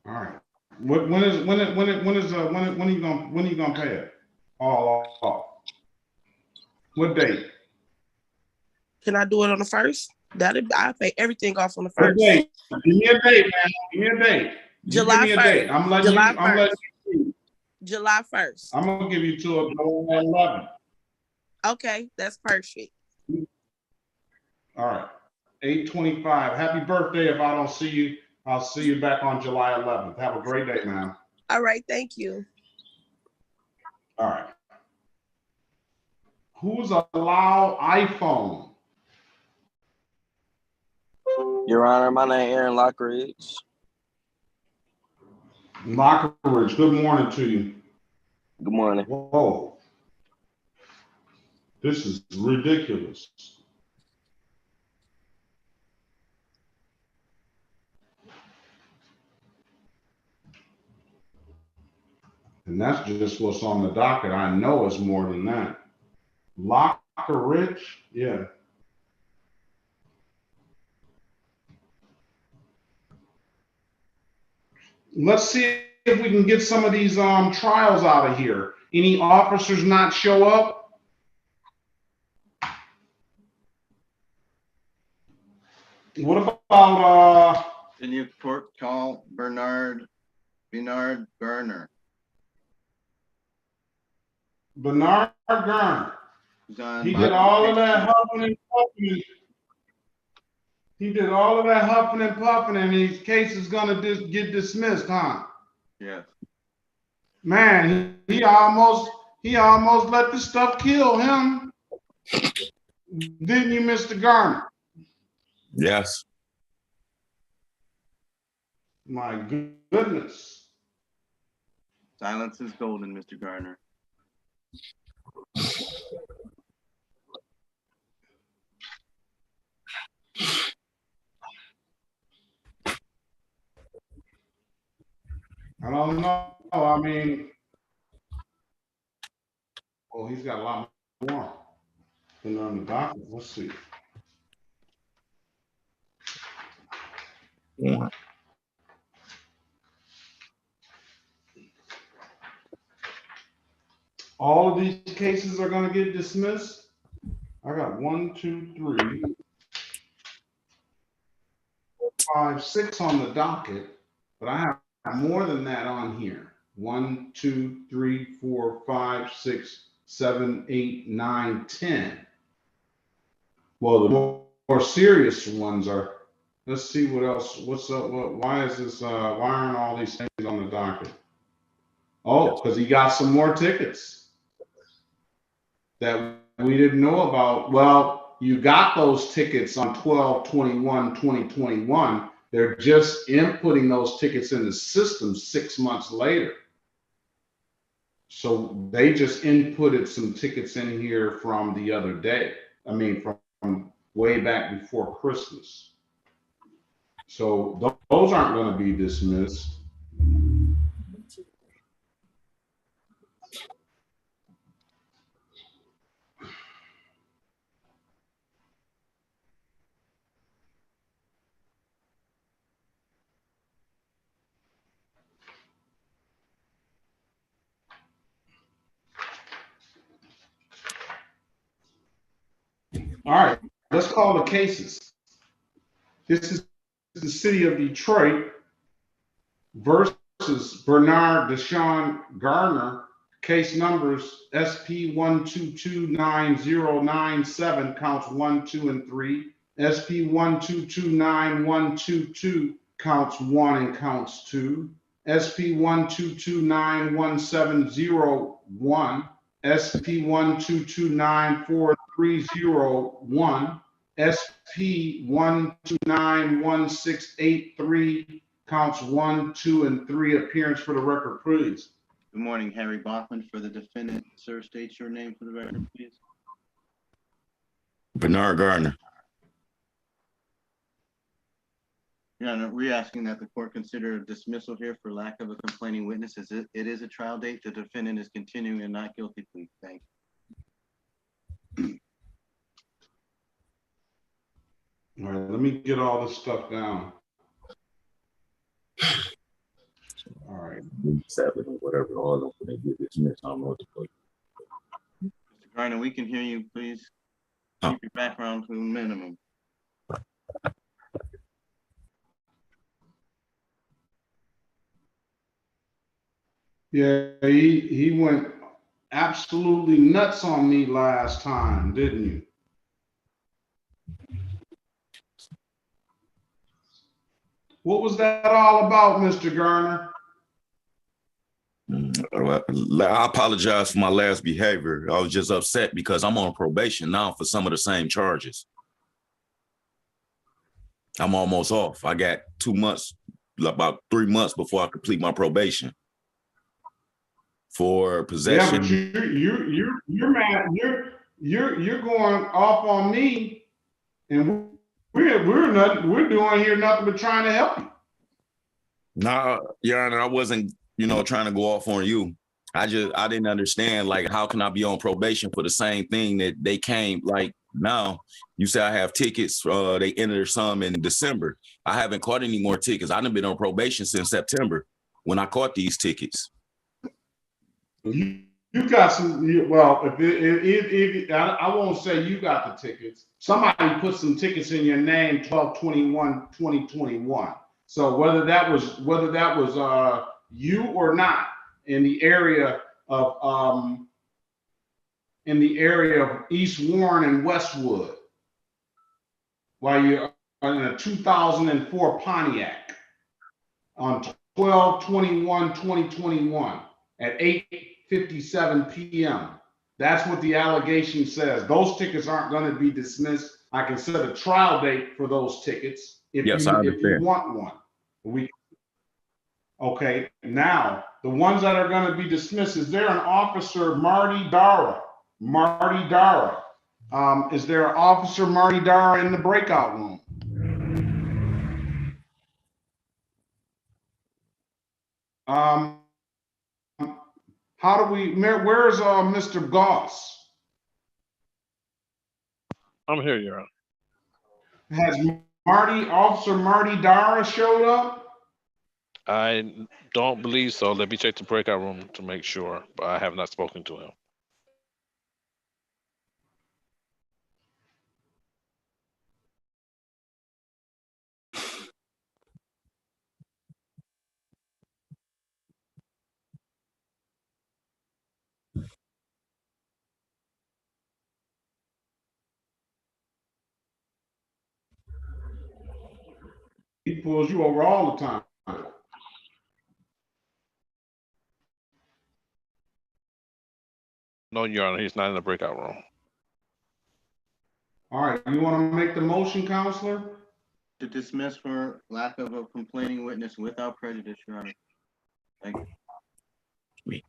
All right. When are you gonna pay it? All off. What date? Can I do it on the 1st? I pay everything off on the What 1st. date? Give me a date, man. Give me a date. July Give me a 1st. date. I'm letting July you. I'm 1st. letting you. July 1st. I'm gonna give you till July 11. Okay, that's perfect. All right. 8/25. Happy birthday. If I don't see you, I'll see you back on July 11th. Have a great day, man. All right, thank you. All right. Who's allowed iPhone? Your Honor, my name is Aaron Lockridge. Lockridge, good morning to you. Good morning. Whoa. This is ridiculous. And that's just what's on the docket. I know it's more than that. Lockridge, yeah. Let's see if we can get some of these trials out of here. Any officers not show up? What about Can you call Bernard Garner? Bernard Garner? He He did all of that huffing and puffing. He did all of that huffing and puffing, and his case is gonna get dismissed, huh? Yes. Man, he almost let the stuff kill him. Didn't you, Mr. Garner? Yes. My goodness. Silence is golden, Mr. Garner. I don't know. I mean, well, he's got a lot more than on the docket. Let's see. Yeah. All of these cases are gonna get dismissed? I got 1, 2, 3, 4, 5, 6 on the docket, but I have more than that on here. 1, 2, 3, 4, 5, 6, 7, 8, 9, 10. Well, the more serious ones are, let's see what else, what's up, why is this, why aren't all these things on the docket? Oh, because he got some more tickets that we didn't know about. Well, you got those tickets on 12/21/2021. They're just inputting those tickets in the system 6 months later. So they just inputted some tickets in here from the other day. I mean, from way back before Christmas. So those aren't going to be dismissed. All right, let's call the cases. This is the city of Detroit versus Bernard Deshaun Gardner. Case numbers SP 1229097, counts 1, 2, and 3. SP 1229122, counts 1 and counts 2. SP 122917001. SP 122943001. SP 1291683, counts 1, 2, and 3. Appearance for the record, please. Good morning, Harry Bachman for the defendant. Sir, state your name for the record, please. Bernard Gardner. Your Honor, we're asking that the court consider a dismissal here for lack of a complaining witness. It is a trial date. The defendant is continuing a not guilty plea. Thank you. All right, let me get all this stuff down. All right. 7 or whatever, all of them, when they get dismissed, I don't know what to put. Mr. Gardner, we can hear you. Please keep your background to a minimum. Yeah, he went absolutely nuts on me last time, didn't you? What was that all about, Mr. Garner? I apologize for my last behavior. I was just upset because I'm on probation now for some of the same charges. I'm almost off. I got 2 months, about 3 months before I complete my probation for possession. Yeah, but you're mad. You're going off on me, and we're doing here nothing but trying to help you. Nah, Your Honor, I wasn't, trying to go off on you. I didn't understand, like, how can I be on probation for the same thing that they came, like, now you say I have tickets, they entered some in December. I haven't caught any more tickets. I've been on probation since September when I caught these tickets. You got some, well, if I won't say you got the tickets. Somebody put some tickets in your name 12/21/2021. So whether that was you or not, in the area of East Warren and Westwood, while you're in a 2004 Pontiac on 12/21/2021 at 8:57 p.m. That's what the allegation says. Those tickets aren't going to be dismissed. I can set a trial date for those tickets if you want one. Okay, now the ones that are going to be dismissed, is there an officer, Marty Dara? Marty Dara. Is there an officer, Marty Dara, in the breakout room? Where's Mr. Goss? I'm here, Your Honor. Has Officer Marty Dara showed up? I don't believe so. Let me check the breakout room to make sure, but I have not spoken to him. he pulls you over all the time. No, Your Honor, he's not in the breakout room. All right, you want to make the motion, Counselor? To dismiss for lack of a complaining witness without prejudice, Your Honor. Thank you.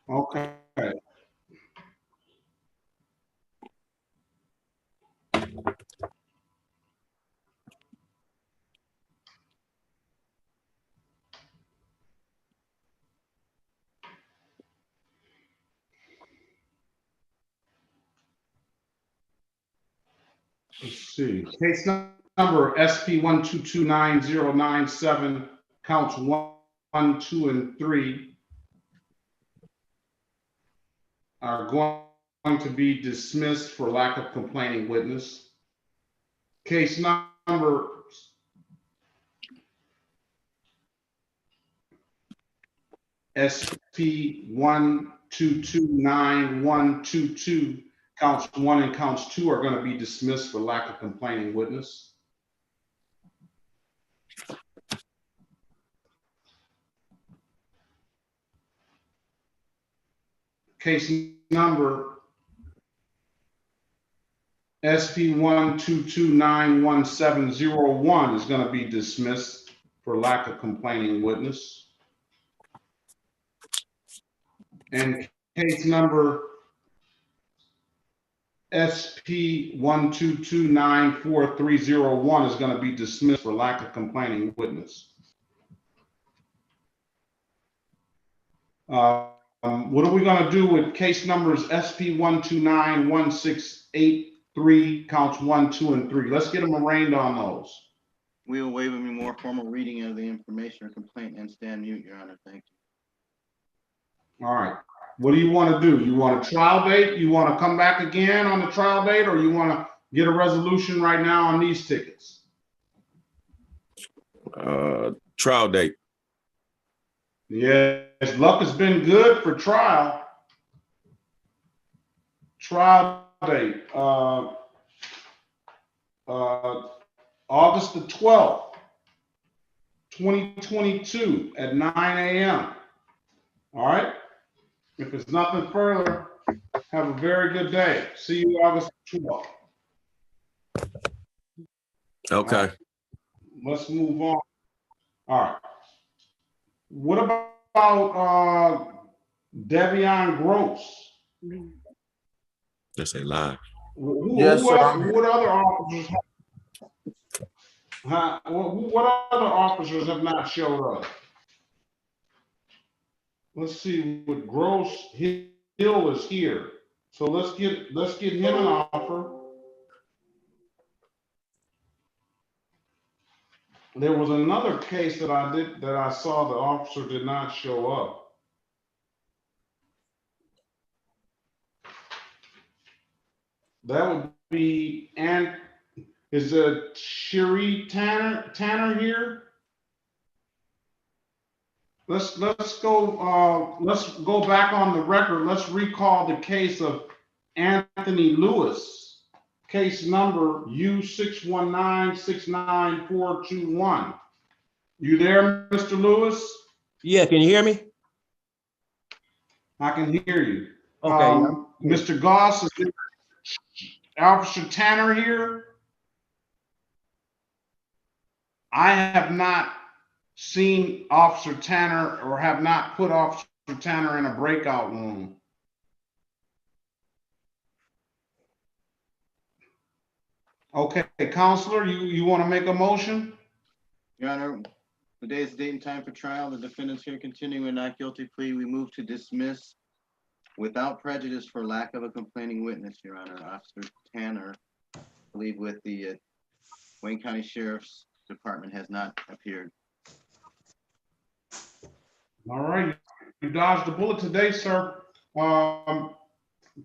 Okay. Let's see. Case number SP 1229097, counts 1, 2, and 3 are going to be dismissed for lack of complaining witness. Case number SP 1229122, counts 1 and counts 2 are going to be dismissed for lack of complaining witness. Case number SP 122911701 is going to be dismissed for lack of complaining witness. And case number SP 1229431 is going to be dismissed for lack of complaining witness. What are we going to do with case numbers SP 1291683, counts 1, 2, and 3? Let's get them arraigned on those. We will waive any more formal reading of the information or complaint and stand mute, Your Honor. Thank you. All right. What do you want to do? You want a trial date? You want to come back again on the trial date, or you want to get a resolution right now on these tickets? Trial date. Yes, luck has been good for trial. Trial date, August the 12th, 2022 at 9 a.m. All right. If it's nothing further, have a very good day. See you August 12th. Okay. Right. Let's move on. All right. What about Devion Gross? Just say live. Yes, sir. What other officers? What other officers have not showed up? Let's see. What Gross Hill is here, so let's get him an offer. There was another case that I saw the officer did not show up. That would be, and is it Cherie Tanner here? Let's go back on the record. Let's recall the case of Anthony Lewis, case number U61969421. You there, Mr. Lewis? Yeah, can you hear me? I can hear you. Okay. Mr. Goss, is Officer Tanner here? I have not seen Officer Tanner, or have not put Officer Tanner in a breakout room. Okay, Counselor, you want to make a motion? Your Honor, today is the date and time for trial. The defendants here continuing a not guilty plea. We move to dismiss without prejudice for lack of a complaining witness, Your Honor. Officer Tanner, I believe with the Wayne County Sheriff's Department, has not appeared. All right, you dodged the bullet today, sir.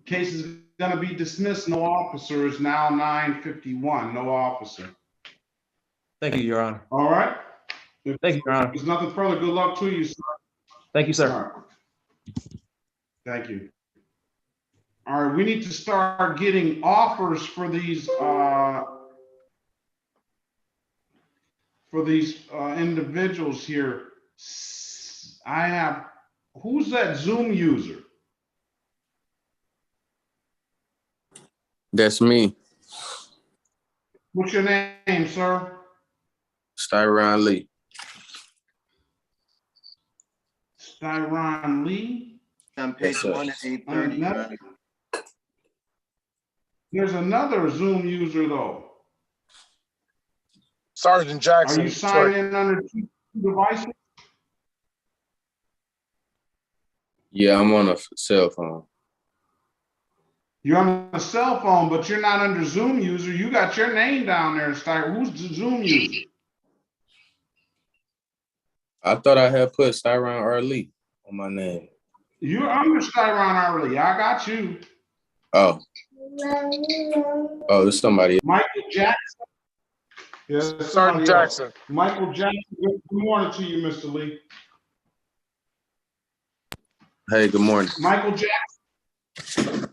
Case is going to be dismissed. No officer. Is now 9:51. No officer. Thank you, Your Honor. All right. Thank you, Your Honor. There's nothing further. Good luck to you, sir. Thank you, sir. All right. Thank you. All right, we need to start getting offers for these for these individuals here. I have, who's that Zoom user? That's me, What's your name, sir? Styron Lee. Styron Lee. On page Yes, sir. 1 at 830, Your Honor. There's another Zoom user though. Sergeant Are Jackson, you Detroit. signing in under two devices? Yeah, I'm on a cell phone. You're on a cell phone, but you're not under Zoom user. You got your name down there, Styron. Who's the Zoom user? I thought I had put Styron R. Lee on my name. You're under Styron Early. I got you. Oh. Oh, there's somebody else. Michael Jackson. Yes, Sergeant Jackson. Michael Jackson. Good morning to you, Mr. Lee. Hey, good morning. Michael Jackson.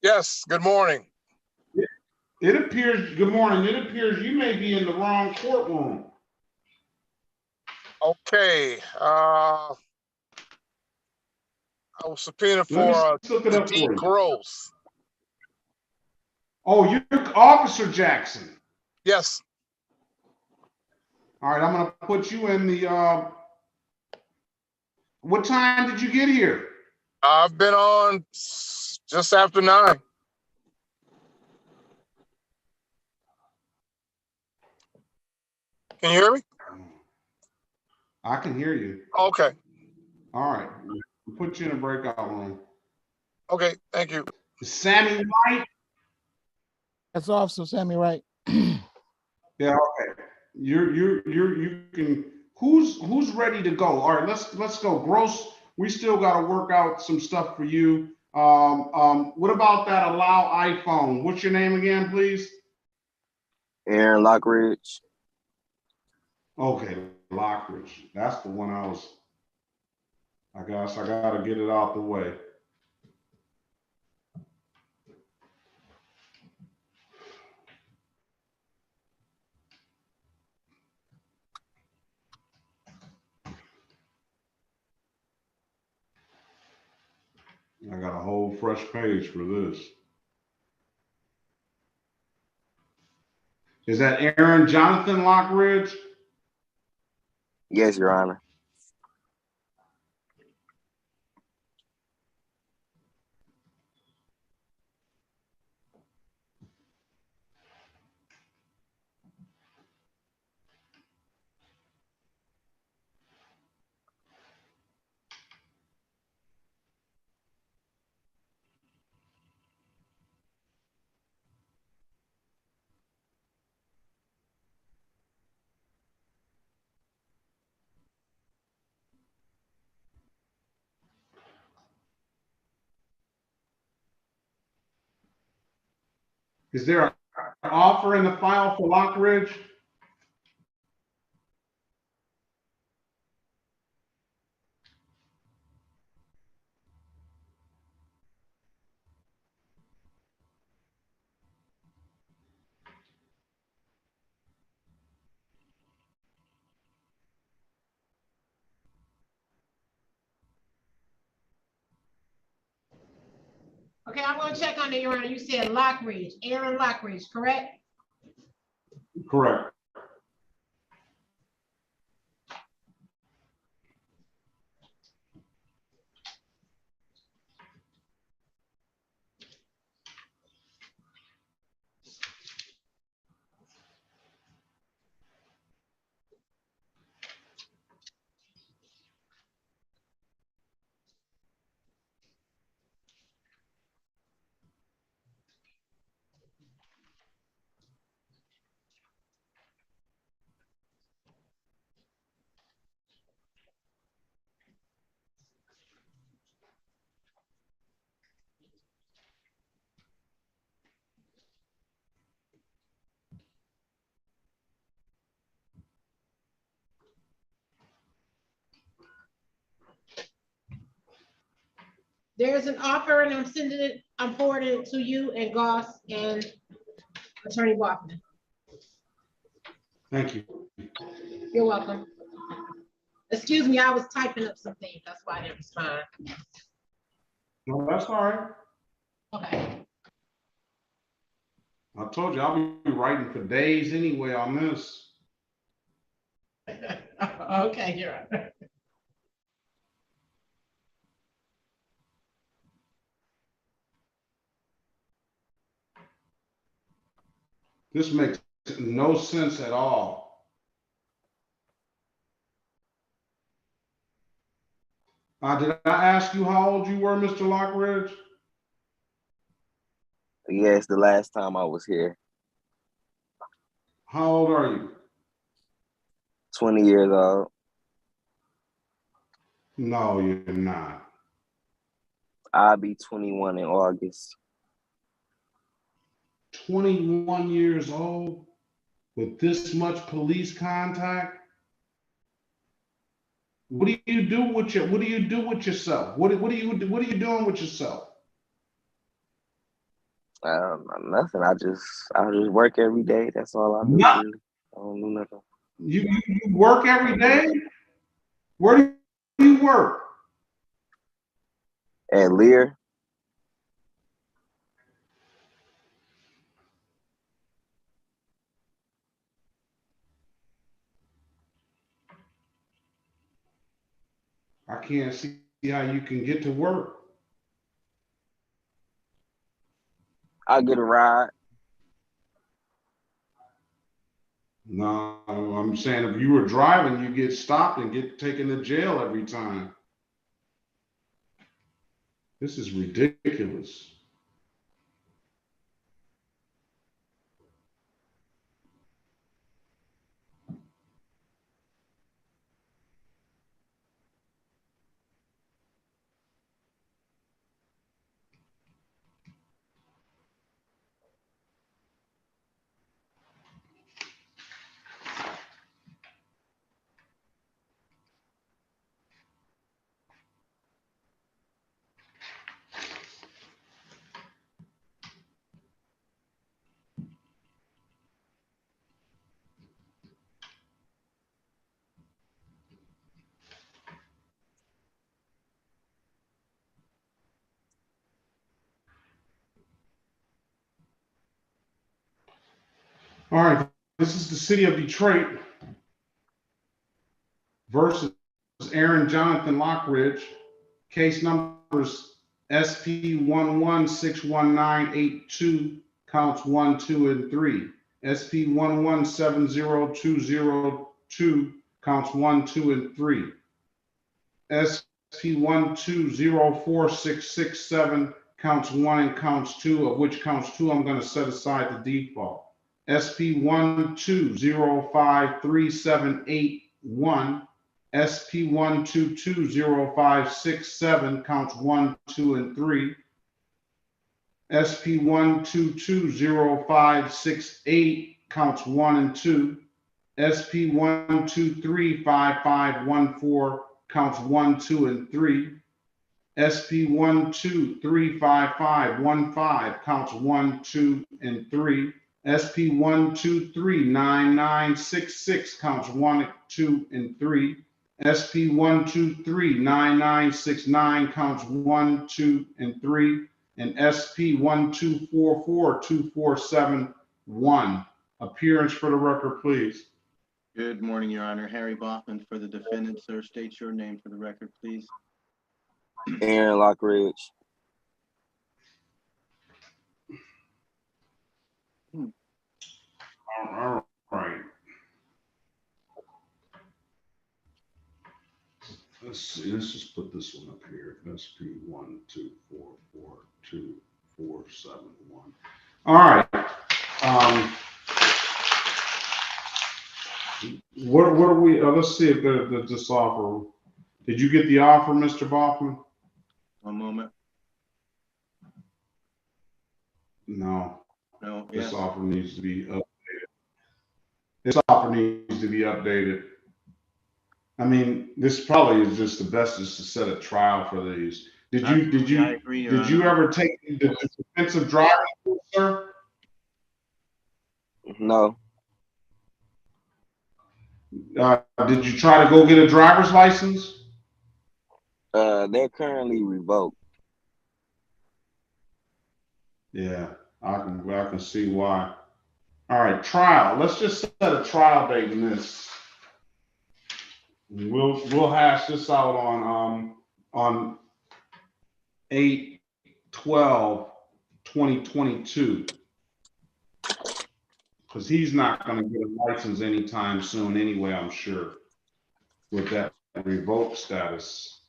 Yes, good morning. It appears, good morning. It appears you may be in the wrong courtroom. Okay. I was subpoenaed for deep growth. Oh, you're Officer Jackson. Yes. All right, I'm gonna put you in the, what time did you get here? I've been on just after 9. Can you hear me? I can hear you. Okay. All right, we'll put you in a breakout room. Okay, thank you. Sammy Wright. That's Officer Sammy Wright. Yeah, okay. You can, who's ready to go? All right, let's go. Gross, we still got to work out some stuff for you. What about that allow iPhone? What's your name again, please? Aaron Lockridge. Okay, Lockridge. That's the one I guess I gotta get it out the way. I got a whole fresh page for this. Is that Aaron Jonathan Lockridge? Yes, Your Honor. Is there an offer in the file for Lockridge? Okay, I'm gonna check on it, Your Honor. You said Lockridge, Aaron Lockridge, correct? Correct. There's an offer and I'm forwarding it to you and Goss and Attorney Bachman. Thank you. You're welcome. Excuse me, I was typing up some things. That's why I didn't respond. No, that's all right. Okay. I told you I'll be writing for days anyway on this. Okay, you're right. This makes no sense at all. Did I ask you how old you were, Mr. Lockridge? Yes, the last time I was here. How old are you? 20 years old. No, you're not. I'll be 21 in August. 21 years old with this much police contact? What do you do with yourself? What are you doing with yourself? Nothing. I just work every day. That's all I do. Nothing. Really. I don't do nothing. You work every day? Where do you work? At Lear. I can't see how you can get to work. I get a ride. No, I'm saying if you were driving, you get stopped and get taken to jail every time. This is ridiculous. All right, this is the city of Detroit versus Aaron Jonathan Lockridge. Case numbers SP 11619882, counts 1, 2, and 3. SP 11700202, counts 1, 2, and 3. SP 1204667, counts 1 and counts 2, of which counts 2 I'm going to set aside the default. SP 1205378 SP 1220567, counts 1, 2, and 3. SP 1220568, counts 1 and 2. SP 1235514, counts 1, 2, and 3. SP 1235515, counts 1, 2, and 3. SP 1239966, counts 1, 2, and 3. SP 1239969, counts 1, 2, and 3. And SP 1244247-1. Appearance for the record, please. Good morning, Your Honor. Harry Boffman for the defendant. Sir, state your name for the record, please. Aaron Lockridge. All right. Let's see. Let's just put this one up here. SP 1244247-1. All right. What are we? Let's see if there's this offer. Did you get the offer, Mr. Boffman? One moment. No. No. This Yes. offer needs to be updated. This offer needs to be updated. I mean, this probably is just the best is to set a trial for these. Did I agree, Your you Honor. ever take the defensive driving course, sir? No. Did you try to go get a driver's license? They're currently revoked. Yeah, I can see why. All right, trial. Let's just set a trial date in this. We'll hash this out on 8/12/2022. Because he's not going to get a license anytime soon anyway, I'm sure, with that revoked status.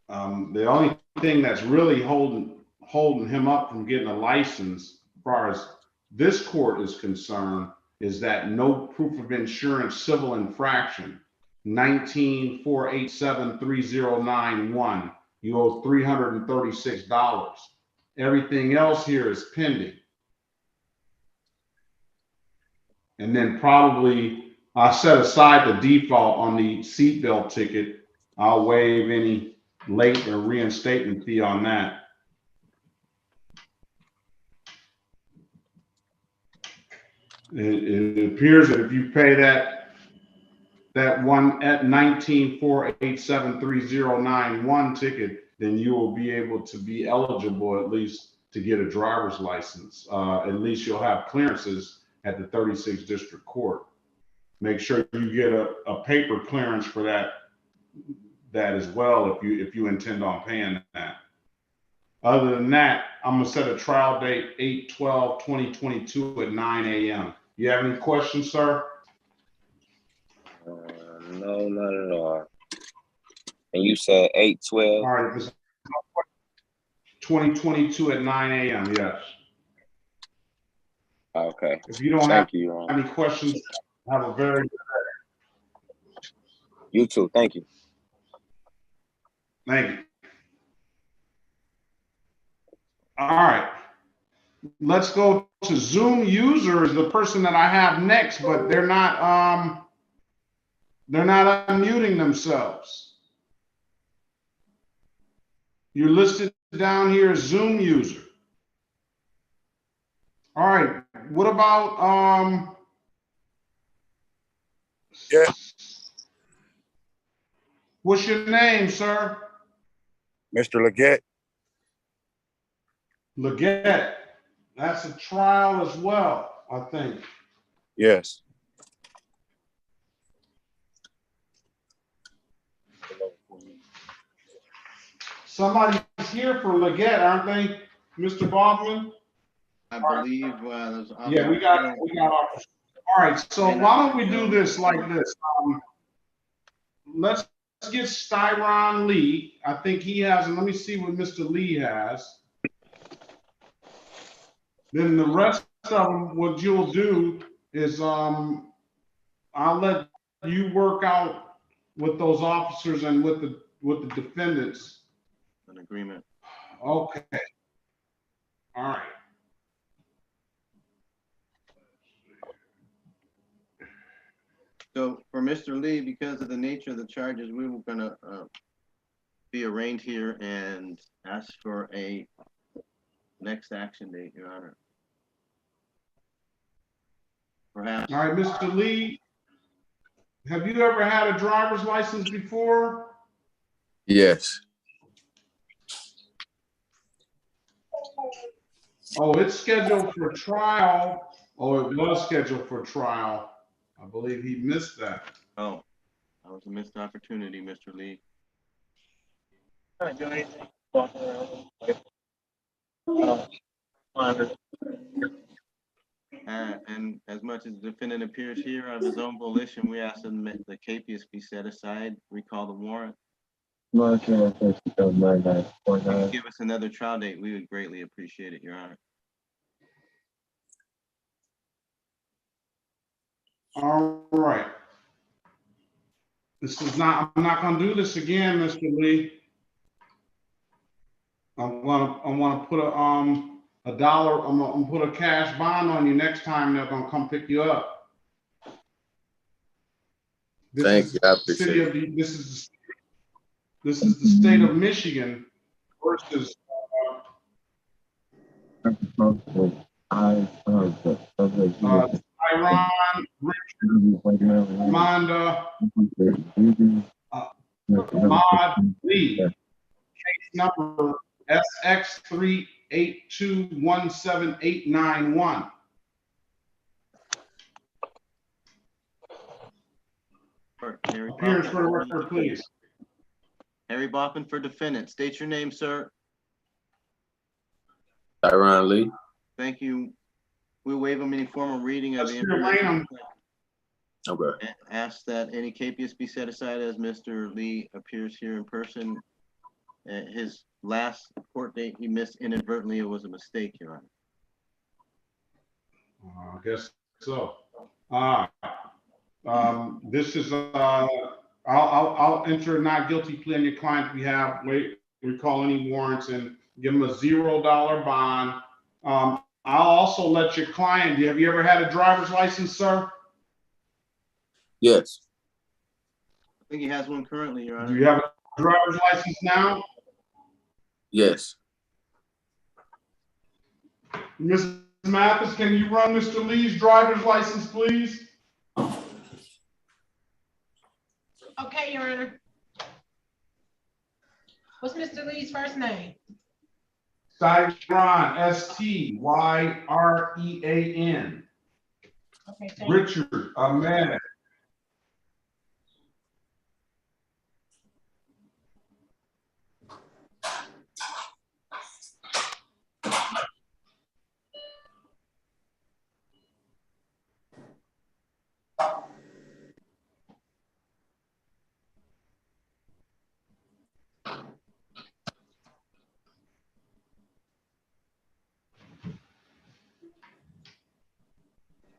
The only thing that's really holding him up from getting a license, as far as this court is concerned, is that no proof of insurance civil infraction, 19-487-3091. You owe $336. Everything else here is pending. And then probably I'll set aside the default on the seatbelt ticket. I'll waive any late or reinstatement fee on that. It appears that if you pay that one at 19-487-3091 ticket, then you will be able to be eligible at least to get a driver's license. At least you'll have clearances at the 36th District Court. Make sure you get a paper clearance for that as well if you intend on paying that. Other than that, I'm gonna set a trial date 8/12/2022 at 9 a.m. You have any questions, sir? No, not at all. And you said 8/12? All right, 2022 at 9 a.m. Yes. Okay. If you don't have any questions, have a very good day. You too. Thank you. Thank you. All right. Let's go to Zoom user is the person that I have next, but they're not unmuting themselves. You're listed down here as Zoom user. All right. What about Yeah. what's your name, sir? Mr. Leggett. Leggett. That's a trial as well, I think. Yes. Somebody's here for Leggett, aren't they, Mr. Baldwin? I believe there's. Yeah, we got our. All right, so why don't we do this like this? Let's get Styron Lee. I think he has, and let me see what Mr. Lee has. Then the rest of them, what you'll do is I'll let you work out with those officers and with the defendants. An agreement. Okay. All right. So for Mr. Lee, because of the nature of the charges, we were gonna be arraigned here and ask for a next action date, Your Honor. Perhaps. All right, Mr. Lee, have you ever had a driver's license before? Yes. Oh, it's scheduled for trial. Oh, it was scheduled for trial. I believe he missed that. Oh, that was a missed opportunity, Mr. Lee. And as much as the defendant appears here of his own volition, we ask that the capias be set aside, recall the warrant. If you could give us another trial date, we would greatly appreciate it, Your Honor. All right. I'm not gonna do this again, Mr. Lee. I'm gonna put a dollar, I'm gonna put a cash bond on you next time they're gonna come pick you up. Thank you. I appreciate it. This is the state of Michigan versus Iran, Richard, 438217891. Harry Appearance Boffin for the record, please. Harry Boffin for defendant. State your name, sir. Tyron Lee. Thank you. We'll waive any formal reading of the Let's hear information. Okay. And ask that any capias be set aside as Mr. Lee appears here in person. His last court date he missed inadvertently. It was a mistake, Your Honor. I guess so. This is I'll enter a not guilty plea on your client. We have recall any warrants and give him a $0 bond. I'll also let your client. Have you ever had a driver's license, sir? Yes. I think he has one currently, Your Honor. Do you have a driver's license now? Yes. Mrs. Mathis, can you run Mr. Lee's driver's license, please? Okay, Your Honor. What's Mr. Lee's first name? Styron, S-T-Y-R-E-A-N. Okay, thank you. Richard Ahmed.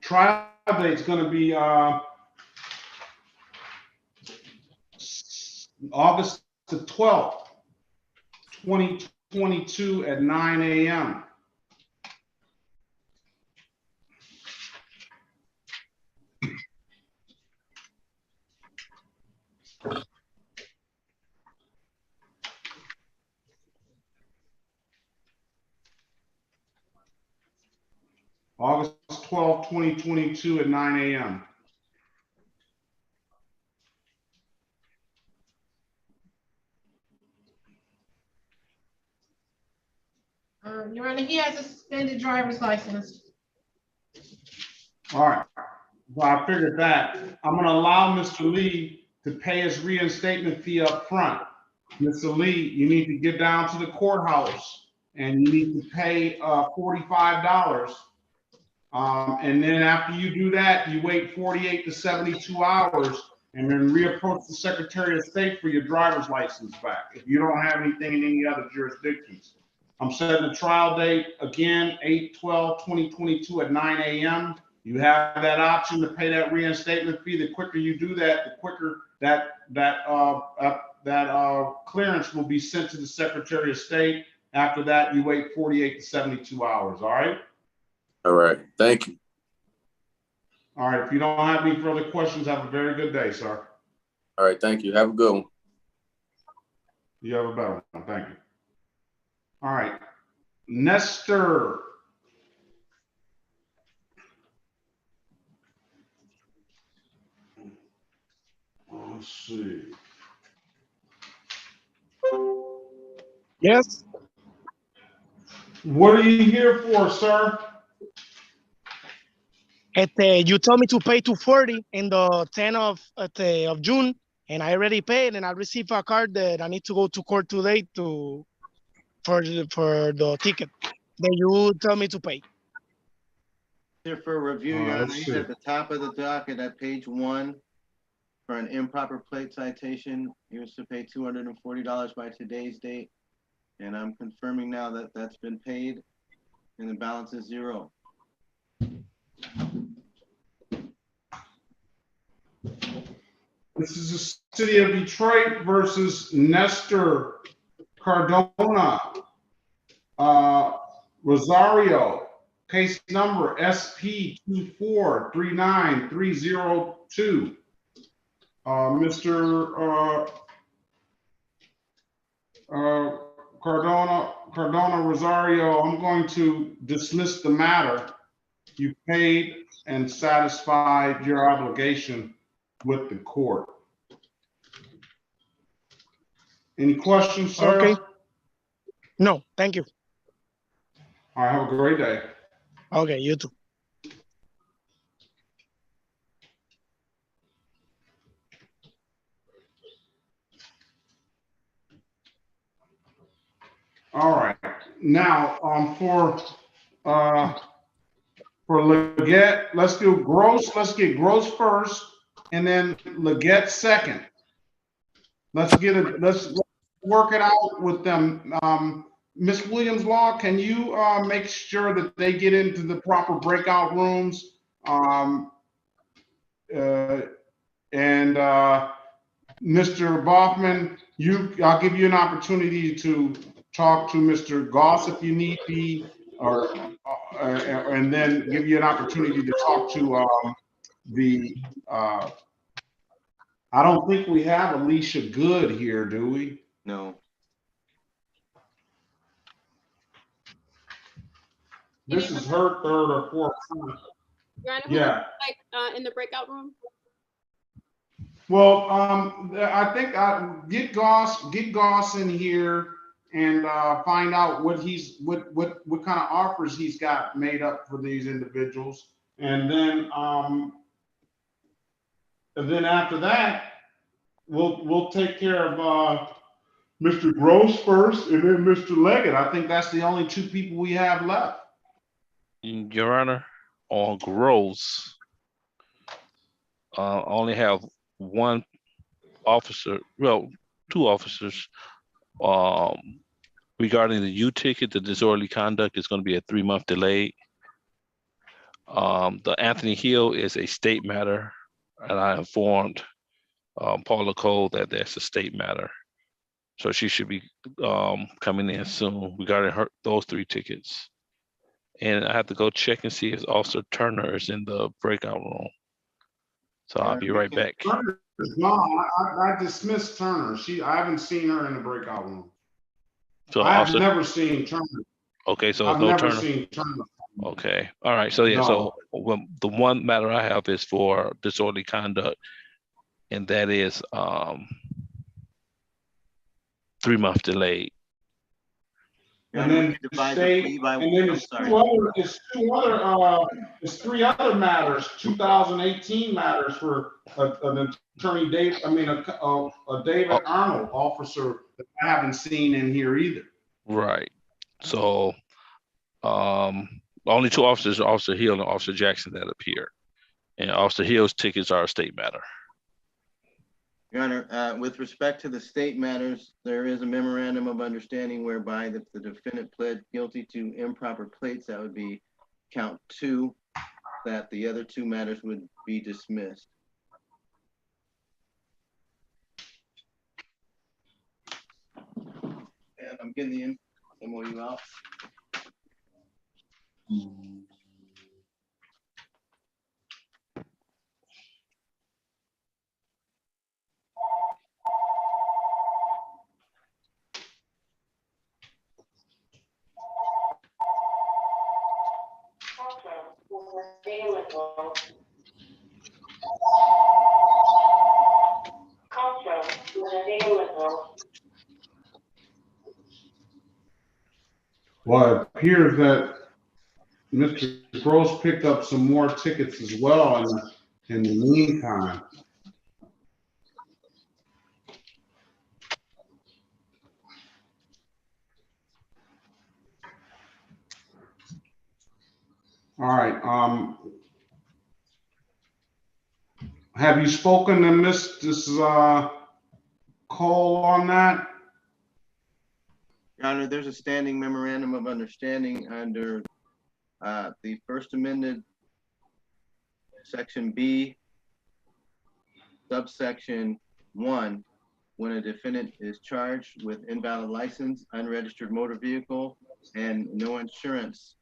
Trial date's going to be August the 12th, 2022 at 9 a.m. August 12th, 2022 at 9 a.m. Your Honor, he has a suspended driver's license. All right. Well, I figured that. I'm going to allow Mr. Lee to pay his reinstatement fee up front. Mr. Lee, you need to get down to the courthouse and you need to pay $45. And then after you do that, you wait 48 to 72 hours and then reapproach the Secretary of State for your driver's license back if you don't have anything in any other jurisdictions. I'm setting the trial date again, 8/12/2022 at 9 a.m. You have that option to pay that reinstatement fee. The quicker you do that, the quicker that clearance will be sent to the Secretary of State. After that, you wait 48 to 72 hours. All right. All right. Thank you. All right. If you don't have any further questions, have a very good day, sir. All right. Thank you. Have a good one. You have a better one. Thank you. All right. Nestor. Let's see. Yes. What are you here for, sir? You told me to pay $240 in the 10th of June, and I already paid, and I received a card that I need to go to court today for the ticket that you tell me to pay. Here for review, Your Honor. He's at the top of the docket at page 1 for an improper plate citation. He was to pay $240 by today's date. And I'm confirming now that that's been paid and the balance is $0. This is the City of Detroit versus Nestor Cardona Rosario. Case number SP2439302. Mr. Cardona Rosario, I'm going to dismiss the matter. You paid and satisfied your obligation with the court. Any questions, sir? Okay. No, thank you. All right, have a great day. Okay, you too. All right, now, for Leggett, let's do Gross, let's get Gross first, and then Leggett second. Let's work it out with them. Miss Williams Law, can you, make sure that they get into the proper breakout rooms? And Mr. Baughman, I'll give you an opportunity to talk to Mr. Goss if you need be, and then give you an opportunity to talk to I don't think we have Alicia Good here, do we? No. This is her third or fourth time. Your Honor, who Yeah. like in the breakout room? Well, I think get Goss in here and find out what kind of offers he's got made up for these individuals, and then after that, we'll take care of Mr. Gross first, and then Mr. Leggett. I think that's the only two people we have left. Your Honor, on Gross, only have one officer, well, two officers. Regarding the U ticket, the disorderly conduct is going to be a 3-month delay. The Anthony Hill is a state matter, and I informed Paula Cole that that's a state matter. So she should be coming in soon regarding those 3 tickets. And I have to go check and see if Officer Turner is in the breakout room. So I'll be right back. No, I dismissed Turner. I haven't seen her in the breakout room. So I've never seen Turner. Okay, so I've no never Turner. seen Turner. Okay, all right. So yeah, No. so the one matter I have is for disorderly conduct, and that is 3-month delayed. And then state, and then it's 3 other matters, 2018 matters for an attorney David Arnold officer that I haven't seen in here either. Right. So only 2 officers, Officer Hill and Officer Jackson, that appear. And Officer Hill's tickets are a state matter. Your Honor, with respect to the state matters, there is a memorandum of understanding whereby if the defendant pled guilty to improper plates, that would be count 2, that the other 2 matters would be dismissed. And I'm getting the MOU out. Well, it appears that Mr. Gross picked up some more tickets as well in the meantime. All right. Have you spoken to Mrs. Cole on that? Your Honor, there's a standing memorandum of understanding under the First Amendment, Section B, subsection 1, when a defendant is charged with invalid license, unregistered motor vehicle, and no insurance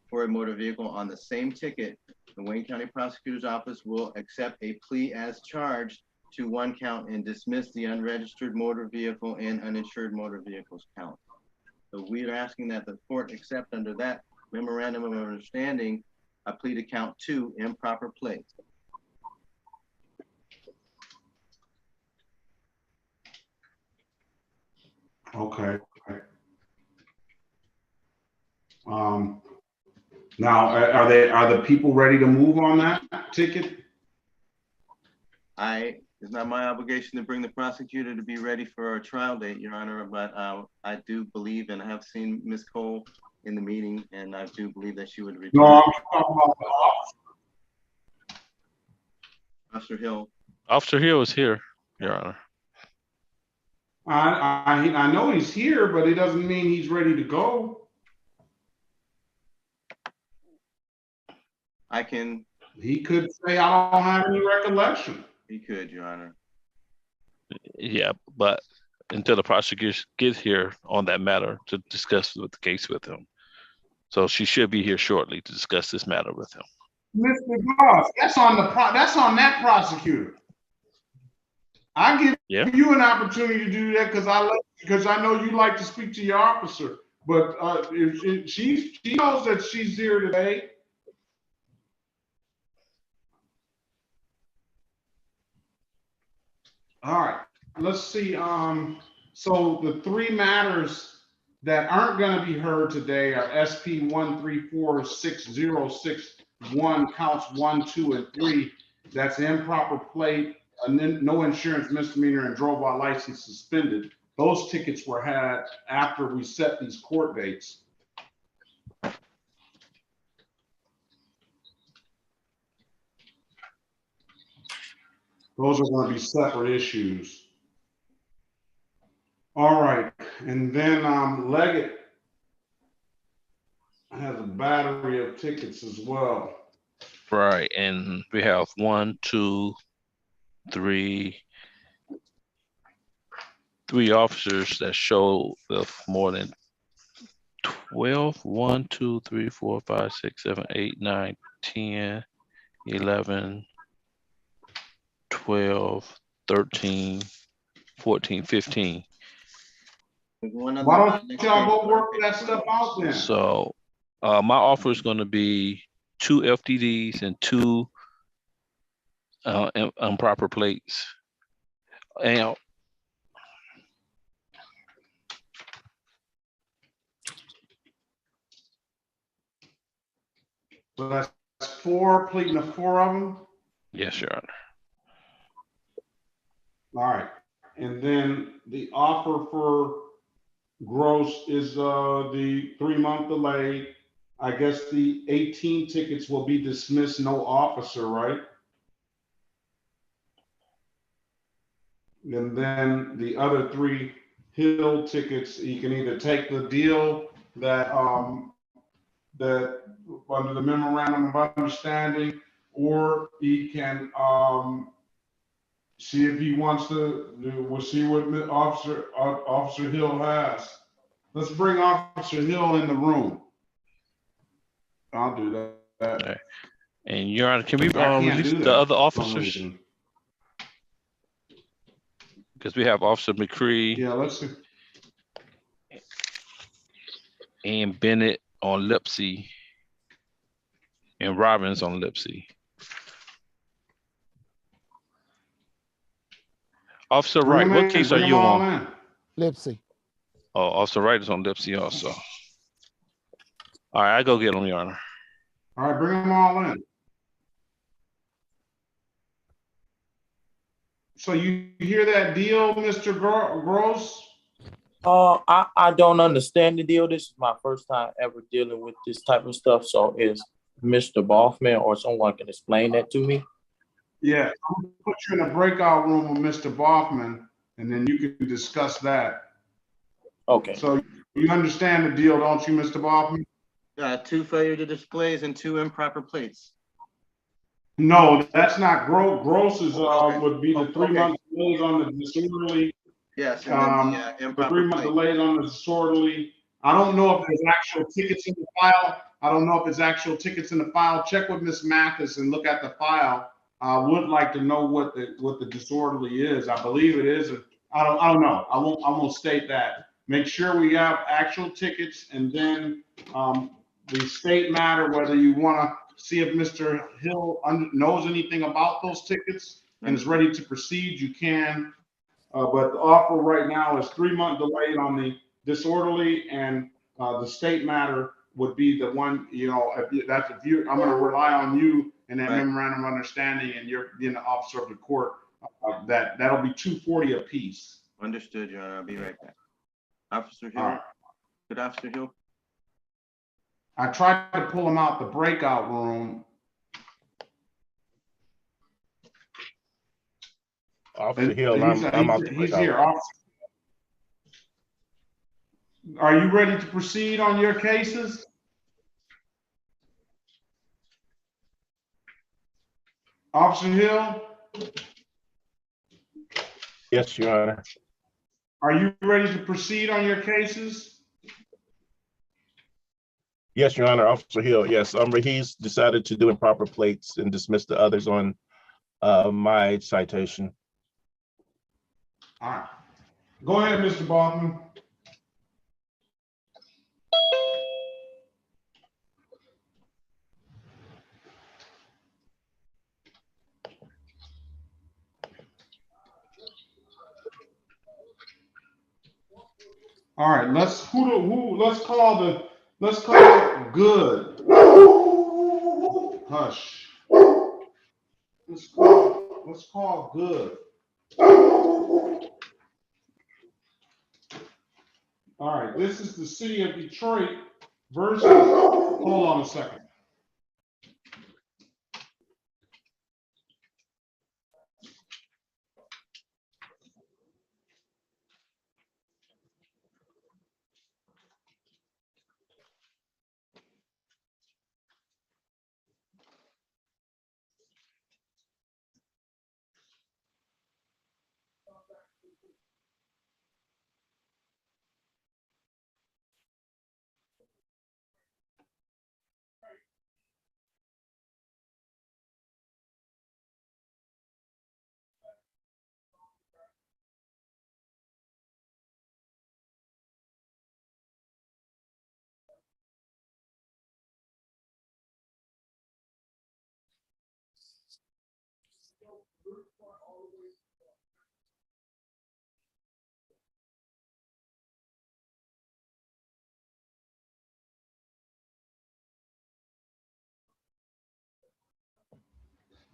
for a motor vehicle on the same ticket, the Wayne County Prosecutor's Office will accept a plea as charged to 1 count and dismiss the unregistered motor vehicle and uninsured motor vehicles count. So we are asking that the court accept under that memorandum of understanding a plea to count 2 improper plates. Okay. Now, are the people ready to move on that ticket? It's not my obligation to bring the prosecutor to be ready for our trial date, Your Honor, but I do believe and I have seen Ms. Cole in the meeting, and I do believe that she would return. No, I'm talking about the Officer Hill. Officer Hill is here, Your Honor. I know he's here, but it doesn't mean he's ready to go. He could say, I don't have any recollection. He could, Your Honor. Yeah, but until the prosecutor gets here on that matter to discuss the case with him. So she should be here shortly to discuss this matter with him. Mr. Goss, that's on that prosecutor. I give you an opportunity to do that because I know you like to speak to your officer. But if she knows that she's here today. All right, let's see. So the three matters that aren't going to be heard today are SP 1346061 counts 1, 2, and 3. That's improper plate, no insurance misdemeanor, and drove while license suspended. Those tickets were had after we set these court dates. Those are going to be separate issues. All right, and then Leggett has a battery of tickets as well. Right, and we have 1, 2, 3 officers that show with more than 12. 1, 2, 3, 4, 5, 6, 7, 8, 9, 10, 11, 12, 13, 14, 15. Why don't y'all go work that stuff out then? So my offer is going to be 2 FTDs and 2 improper plates. And so that's 4, pleading the 4 of them? Yes, Your Honor. All right, and then the offer for gross is the 3-month delay. I guess the 18 tickets will be dismissed, no officer, right? And then the other 3 Hill tickets, you can either take the deal that that under the memorandum of understanding, or he can see if he wants to. We'll see what Officer Hill has. Let's bring Officer Hill in the room. I'll do that. Okay. And Your Honor, can we I can't release do the that other for some officers? reason. Because we have Officer McCree. Yeah, let's see. And Bennett on Lipsy. And Robbins on Lipsy. Officer Wright, what case are you on? Lipsy. Oh, Officer Wright is on Lipsy also. All right, I go get him, Your Honor. All right, bring them all in. So you hear that deal, Mr. Gross? I don't understand the deal. This is my first time ever dealing with this type of stuff. So is Mr. Boffman or someone can explain that to me? Yeah, I'm gonna put you in a breakout room with Mr. Boffman, and then you can discuss that. Okay. So you understand the deal, don't you, Mr. Boffman? 2 failure to displays and 2 improper plates. No, that's not gross. Gross is would be the 3-month delays on the disorderly. Yes, and then the The improper 3-month plate. delays on the disorderly. I don't know if there's actual tickets in the file. I don't know if there's actual tickets in the file. Check with Ms. Mathis and look at the file. I would like to know what the disorderly is. I believe it is. I don't know. I won't state that. Make sure we have actual tickets, and then the state matter, whether you want to see if Mr. Hill knows anything about those tickets and is ready to proceed, you can. But the offer right now is 3-month delay on the disorderly, and the state matter would be the one, I'm gonna rely on you and that Right. memorandum of understanding, and you're being the officer of the court, that'll be $240 a piece. Understood, Your Honor. I'll be right back. Officer Hill? All right. Good, Officer Hill? I tried to pull him out the breakout room. Officer Hill, I'm out the He's breakout. here. Are you ready to proceed on your cases? Officer Hill? Yes, Your Honor. Are you ready to proceed on your cases? Yes, Your Honor. Officer Hill, yes. He's decided to do improper plates and dismiss the others on my citation. All right. Go ahead, Mr. Baughman. All right, let's call Good. Hush. Let's call Good. All right, this is the city of Detroit versus, hold on a second.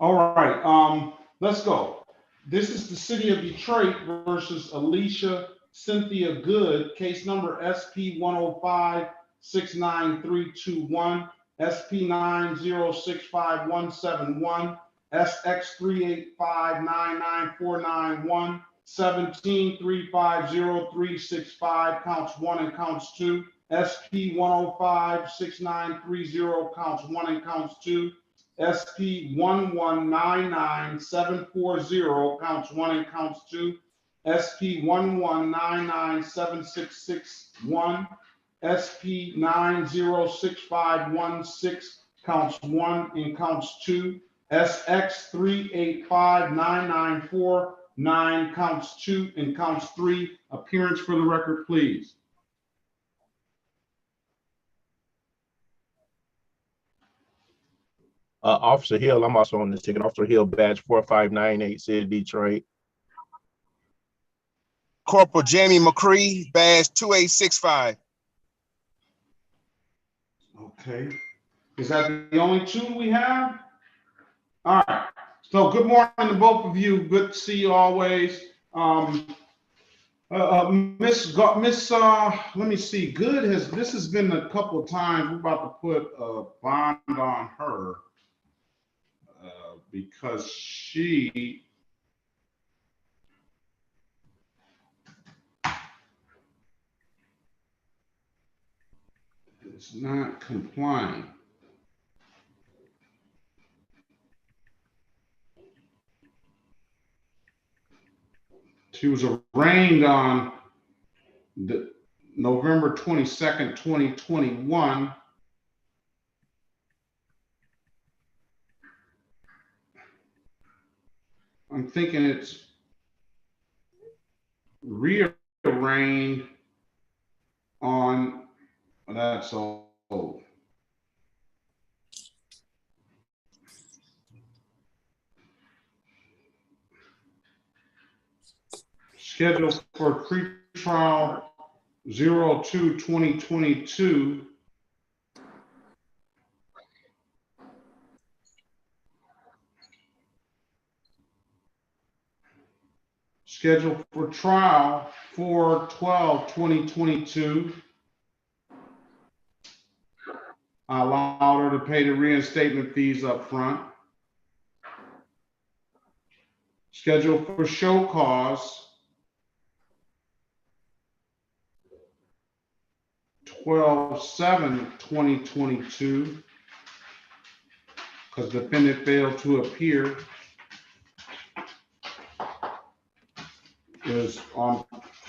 All right, let's go. This is the city of Detroit versus Alicia Cynthia Good, case number SP 105-69321, SP 9065171, SX 385994991, 17350365, counts 1 and counts 2, SP 105-6930, counts 1 and counts 2, SP 1199740, counts 1 and counts 2, SP 119976661, SP 906516, counts 1 and counts 2, SX 3859949, counts 2 and counts 3. Appearance for the record, please. Officer Hill, I'm also on this ticket. Officer Hill, badge 4598, City of Detroit. Corporal Jamie McCree, badge 2865. Okay. Is that the only two we have? All right. So good morning to both of you. Good to see you always. Let me see. This has been a couple of times. We're about to put a bond on her because she is not complying. She was arraigned on November 22nd, 2021. I'm thinking it's rearranged on, that's old. Scheduled for pretrial 02/2022. scheduled for trial 4/12/2022. I allowed her to pay the reinstatement fees up front. Scheduled for show cause 12/7/2022, because defendant failed to appear. Is on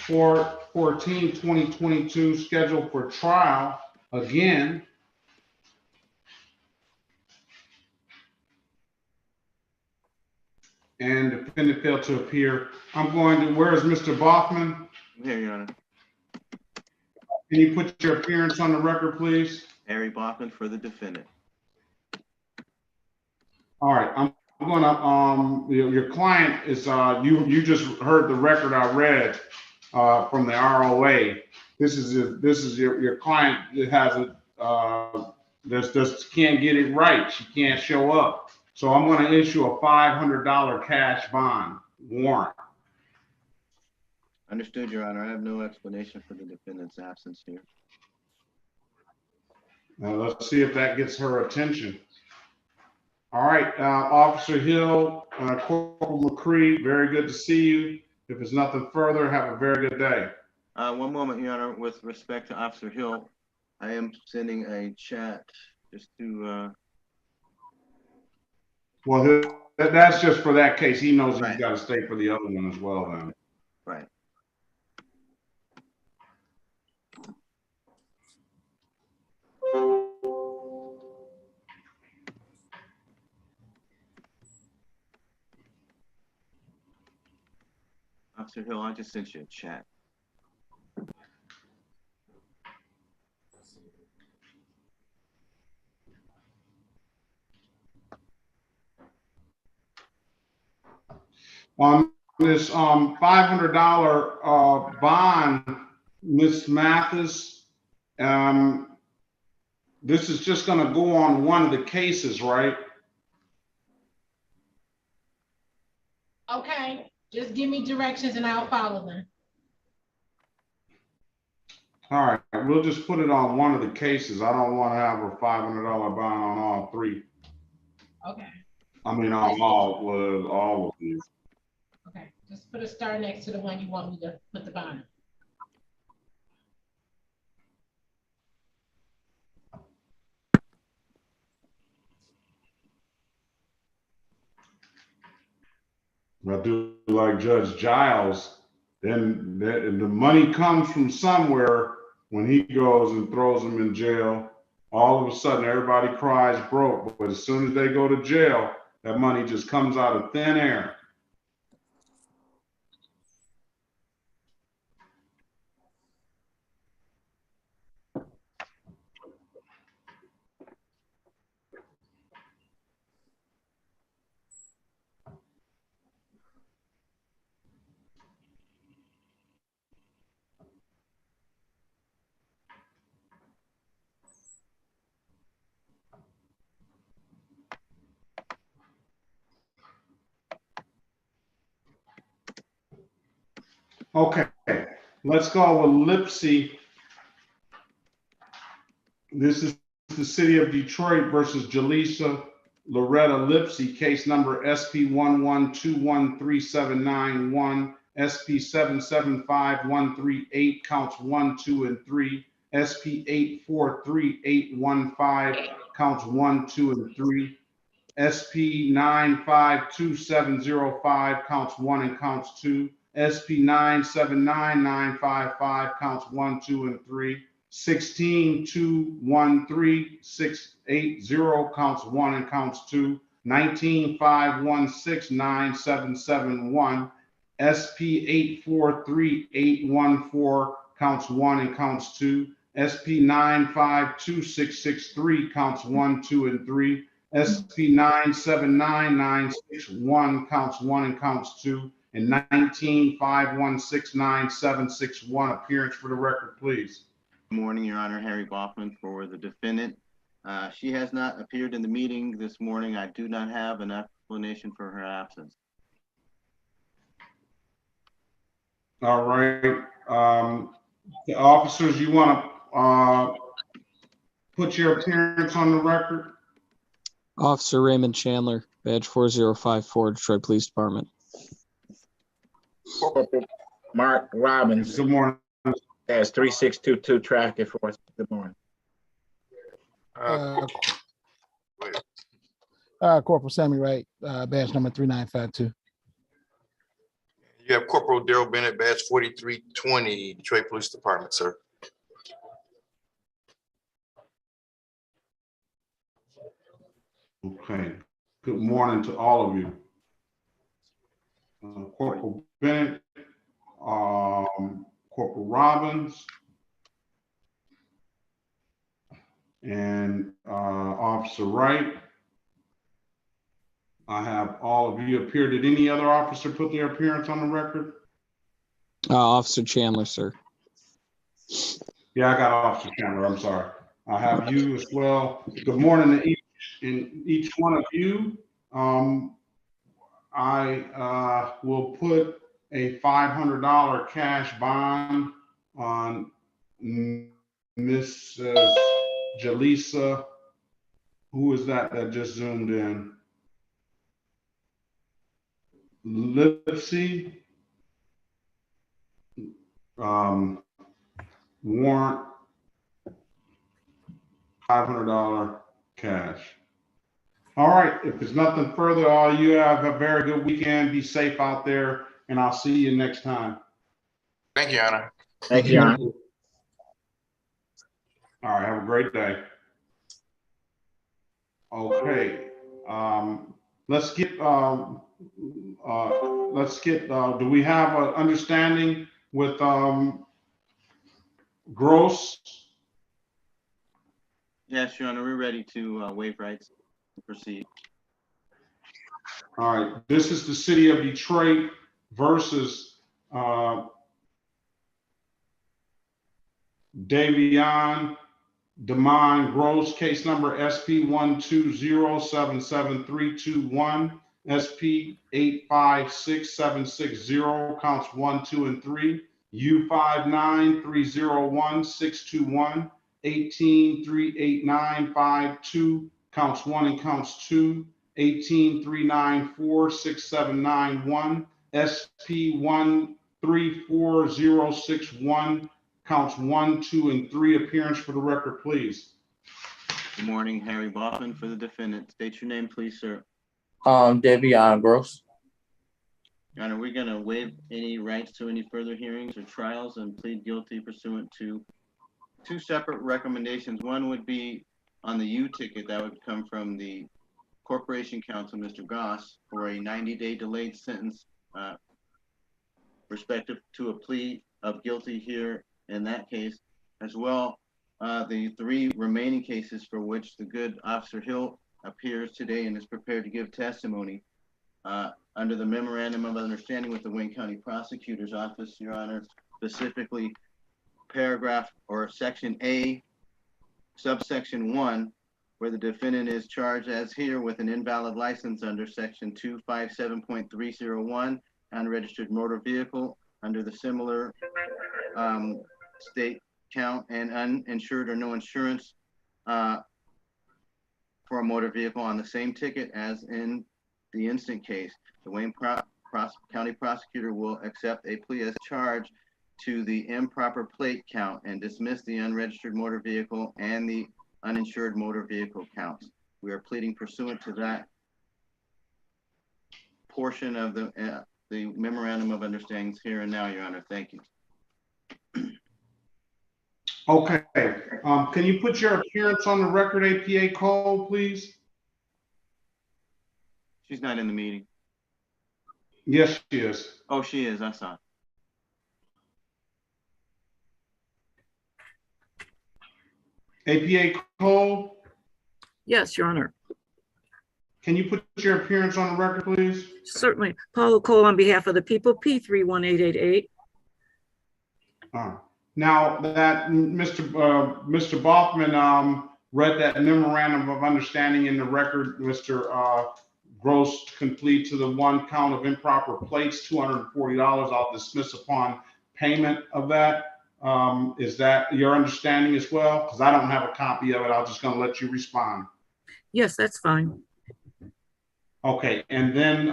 4/14/2022, scheduled for trial again. And defendant failed to appear. I'm going to, where is Mr. Boffman? I'm here, Your Honor. Can you put your appearance on the record, please? Harry Baughman for the defendant. All right, I'm gonna, your client is, you just heard the record I read from the ROA. This is your client that has a, just can't get it right. She can't show up. So I'm gonna issue a $500 cash bond warrant. Understood, Your Honor. I have no explanation for the defendant's absence here. Now let's see if that gets her attention. All right, Officer Hill, Corporal McCree, very good to see you. If there's nothing further, have a very good day. One moment, Your Honor. With respect to Officer Hill, I am sending a chat just to. Well, that's just for that case. He knows he's got to stay for the other one as well then. Right. Officer Hill, I just sent you a chat. On this $500 bond, Ms. Mathis, this is just going to go on one of the cases, right? Okay, just give me directions and I'll follow them. All right, we'll just put it on one of the cases. I don't want to have a $500 bond on all three. Okay. I mean, on all of these. Okay, just put a star next to the one you want me to put the bond. I do like Judge Giles, then the money comes from somewhere when he goes and throws them in jail. All of a sudden, everybody cries broke, but as soon as they go to jail, that money just comes out of thin air. Okay, let's go with Lipsy. This is the city of Detroit versus Jaleesa Loretta Lipsy, case number SP11213791, SP775138, counts 1, 2, and 3, SP843815, counts 1, 2, and 3, SP952705, counts 1 and counts 2, SP979955, counts 1, 2, and 3, 16213680, counts 1 and counts 2, 19516971, SP843814, counts 1 and counts 2, SP952663, counts 1, 2, and 3, SP979961, counts 1 and counts 2, and 19516971. Appearance for the record, please. Good morning, Your Honor. Harry Baughman for the defendant. She has not appeared in the meeting this morning. I do not have an explanation for her absence. All right. The officers, you want to put your appearance on the record? Officer Raymond Chandler, badge 4054, Detroit Police Department. Corporal Mark Robbins. Good morning. That's 3622 traffic enforcement. Good morning. Corporal Sammy Wright, badge number 3952. You have Corporal Daryl Bennett, badge 4320, Detroit Police Department, sir. Okay. Good morning to all of you. Corporal Bennett, Corporal Robbins, and Officer Wright. I have all of you appear. Did any other officer put their appearance on the record? Officer Chandler, sir. Yeah, I got Officer Chandler. I'm sorry. I have you as well. Good morning to each one of you. I will put a $500 cash bond on Mrs. Jaleesa. Who is that just zoomed in? Lipsy. Warrant $500 cash. All right, if there's nothing further, all you have a very good weekend. Be safe out there, and I'll see you next time. Thank you, Your Honor. Thank you, Your Honor. All right, have a great day. Okay, let's get, do we have an understanding with Gross? Yes, Your Honor, we're ready to waive rights and proceed. All right, this is the city of Detroit versus Davion Demond Gross, case number SP 120777321, SP 856760, counts 1, 2, and 3, U59301-621, 18-38952, counts 1 and counts 2, 18-394-6791, SP 134061, counts 1, 2, and 3. Appearance for the record, please. Good morning, Harry Boffman for the defendant. State your name, please, sir. Davion Gross. Your Honor, we're going to waive any rights to any further hearings or trials and plead guilty pursuant to two separate recommendations. One would be on the U ticket that would come from the Corporation Counsel, Mr. Goss, for a 90-day delayed sentence respective to a plea of guilty here in that case, as well the 3 remaining cases for which the good Officer Hill appears today and is prepared to give testimony under the memorandum of understanding with the Wayne County Prosecutor's Office, Your Honor, specifically paragraph or section A, subsection 1, where the defendant is charged as here with an invalid license under section 257.301, unregistered motor vehicle under the similar state count, and uninsured or no insurance for a motor vehicle on the same ticket as in the instant case. The Wayne County Prosecutor will accept a plea as charged to the improper plate count and dismiss the unregistered motor vehicle and the uninsured motor vehicle counts. We are pleading pursuant to that portion of the memorandum of understandings here and now, Your Honor. Thank you. Okay, can you put your appearance on the record, APA Cole, please? She's not in the meeting. Yes, she is. Oh, she is. I saw. APA Cole? Yes, Your Honor. Can you put your appearance on the record, please? Certainly. Paula Cole on behalf of the people, P31888. Now that Mr. Boffman read that memorandum of understanding in the record, Mr. gross can plead to the one count of improper plates, $240. I'll dismiss upon payment of that. Is that your understanding as well? Because I don't have a copy of it. I'm just gonna let you respond. Yes, that's fine. Okay, and then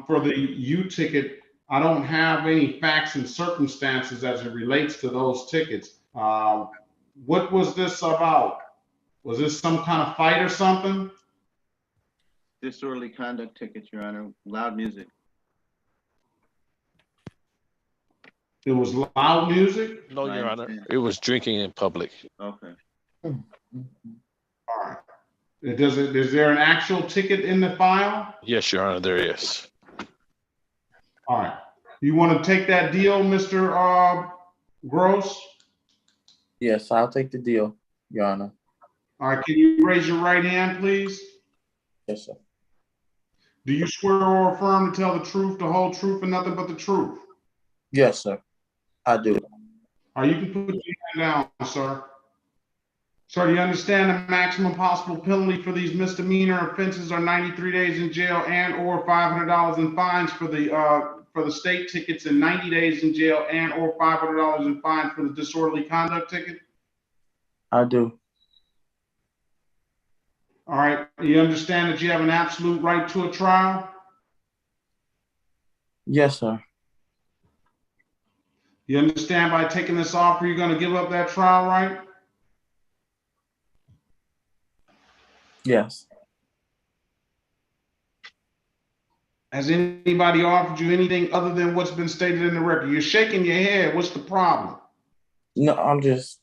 for the U ticket, I don't have any facts and circumstances as it relates to those tickets. What was this about? Was this some kind of fight or something? Disorderly conduct tickets, Your Honor, loud music. It was loud music? No, Your Honor. It was drinking in public. Okay. All right. Is there an actual ticket in the file? Yes, Your Honor, there is. All right. You want to take that deal, Mr. Gross? Yes, I'll take the deal, Your Honor. All right. Can you raise your right hand, please? Yes, sir. Do you swear or affirm to tell the truth, the whole truth, and nothing but the truth? Yes, sir. I do. All right, you can put your hand down, sir. Sir, do you understand the maximum possible penalty for these misdemeanor offenses are 93 days in jail and or $500 in fines for the state tickets and 90 days in jail and or $500 in fines for the disorderly conduct ticket? I do. All right, you understand that you have an absolute right to a trial? Yes, sir. You understand by taking this offer, you're going to give up that trial right? Yes. Has anybody offered you anything other than what's been stated in the record? You're shaking your head. What's the problem? No, this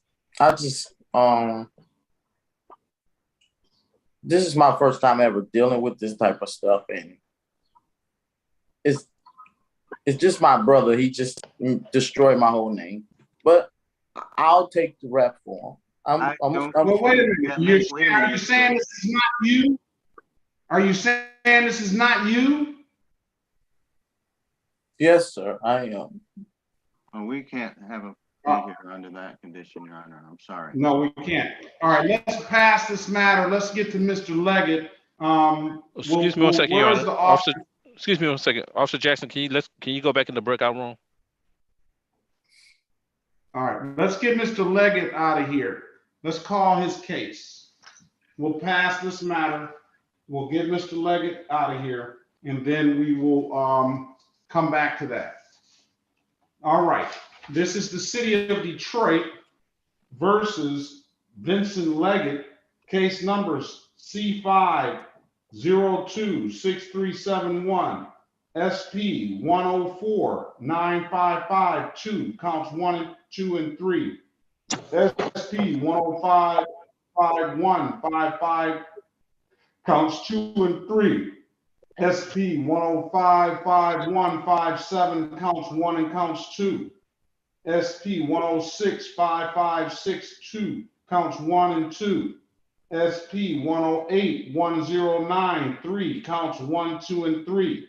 is my first time ever dealing with this type of stuff, and it's just my brother. He just destroyed my whole name, but I'll take the rep for him. Well, wait a minute. Are you saying this is not you? Are you saying this is not you? Yes, sir, I am. Well, we can't have a plea here under that condition, Your Honor. I'm sorry. No, we can't. All right, let's pass this matter. Let's get to Mr. Leggett. Excuse me one second, Your where's Honor. the officer? Excuse me one second. Officer Jackson, can you go back in the breakout room? All right, let's get Mr. Leggett out of here. Let's call his case. We'll pass this matter. We'll get Mr. Leggett out of here, and then we will come back to that. All right, this is the city of Detroit versus Vincent Leggett, case numbers C5026371, SP 1049552, counts 1, 2, and 3. SP 1055155, counts 2 and 3. SP 1055157, counts 1 and counts 2. SP 1065562, counts 1 and 2. SP 1081093, counts 1, 2, and 3.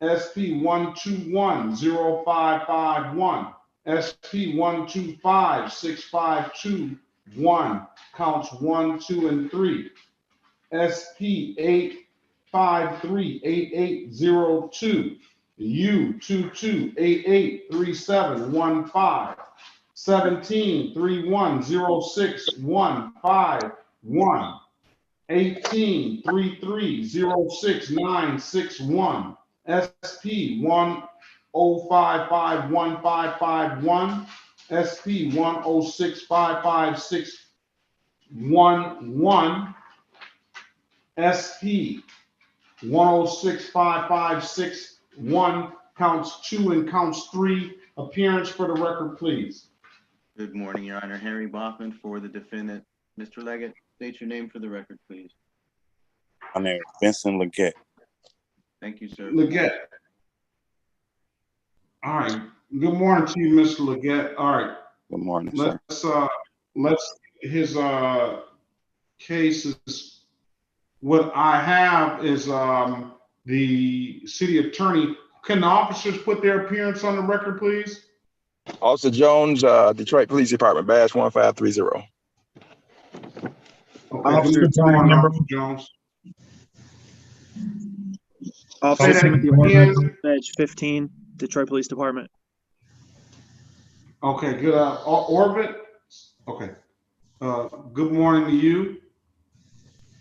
SP 1210551, SP 1256521, counts 1, 2, and 3. SP 8538802, U22883715, 17310615, 1833066961, SP 1055151, SP 1065561, SP 1065561, counts 2 and counts 3. Appearance for the record, please. Good morning, Your Honor. Harry Baughman for the defendant. Mr. Leggett, state your name for the record, please. My name is Vincent Leggett. Thank you, sir. Leggett. All right. Good morning to you, Mr. Leggett. All right. Good morning, sir. Let's his cases. What I have is the city attorney. Can the officers put their appearance on the record, please? Officer Jones, Detroit Police Department, badge 1530. Okay, Officer Jones. Officer that Timothy again. Orman, badge 15, Detroit Police Department. Okay, good. Orbit. Okay. Good morning to you.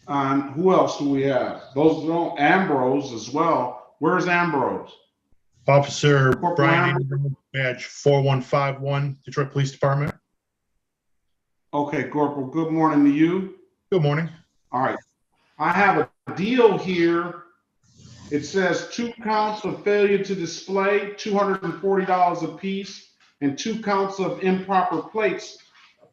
Who else do we have? Those are Ambrose as well. Where's Ambrose? Officer Corporal Brian Ambrose? Ingram, badge 4151, Detroit Police Department. Okay, Corporal, good morning to you. Good morning. All right. I have a deal here. It says 2 counts of failure to display, $240 a piece, and 2 counts of improper plates,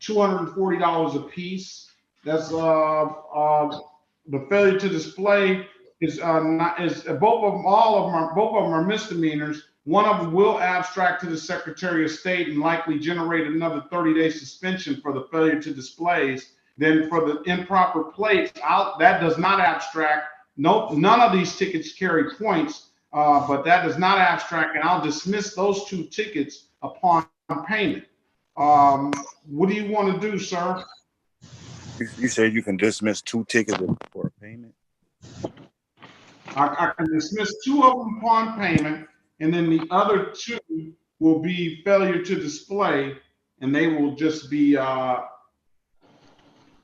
$240 a piece. That's the failure to display is both of them are misdemeanors. One of them will abstract to the Secretary of State and likely generate another 30-day suspension for the failure to displays. Then for the improper plates, that does not abstract. Nope, none of these tickets carry points, but that does not abstract, and I'll dismiss those 2 tickets upon payment. What do you want to do, sir? You said you can dismiss 2 tickets for a payment? I can dismiss 2 of them upon payment, and then the other 2 will be failure to display, and they will just be on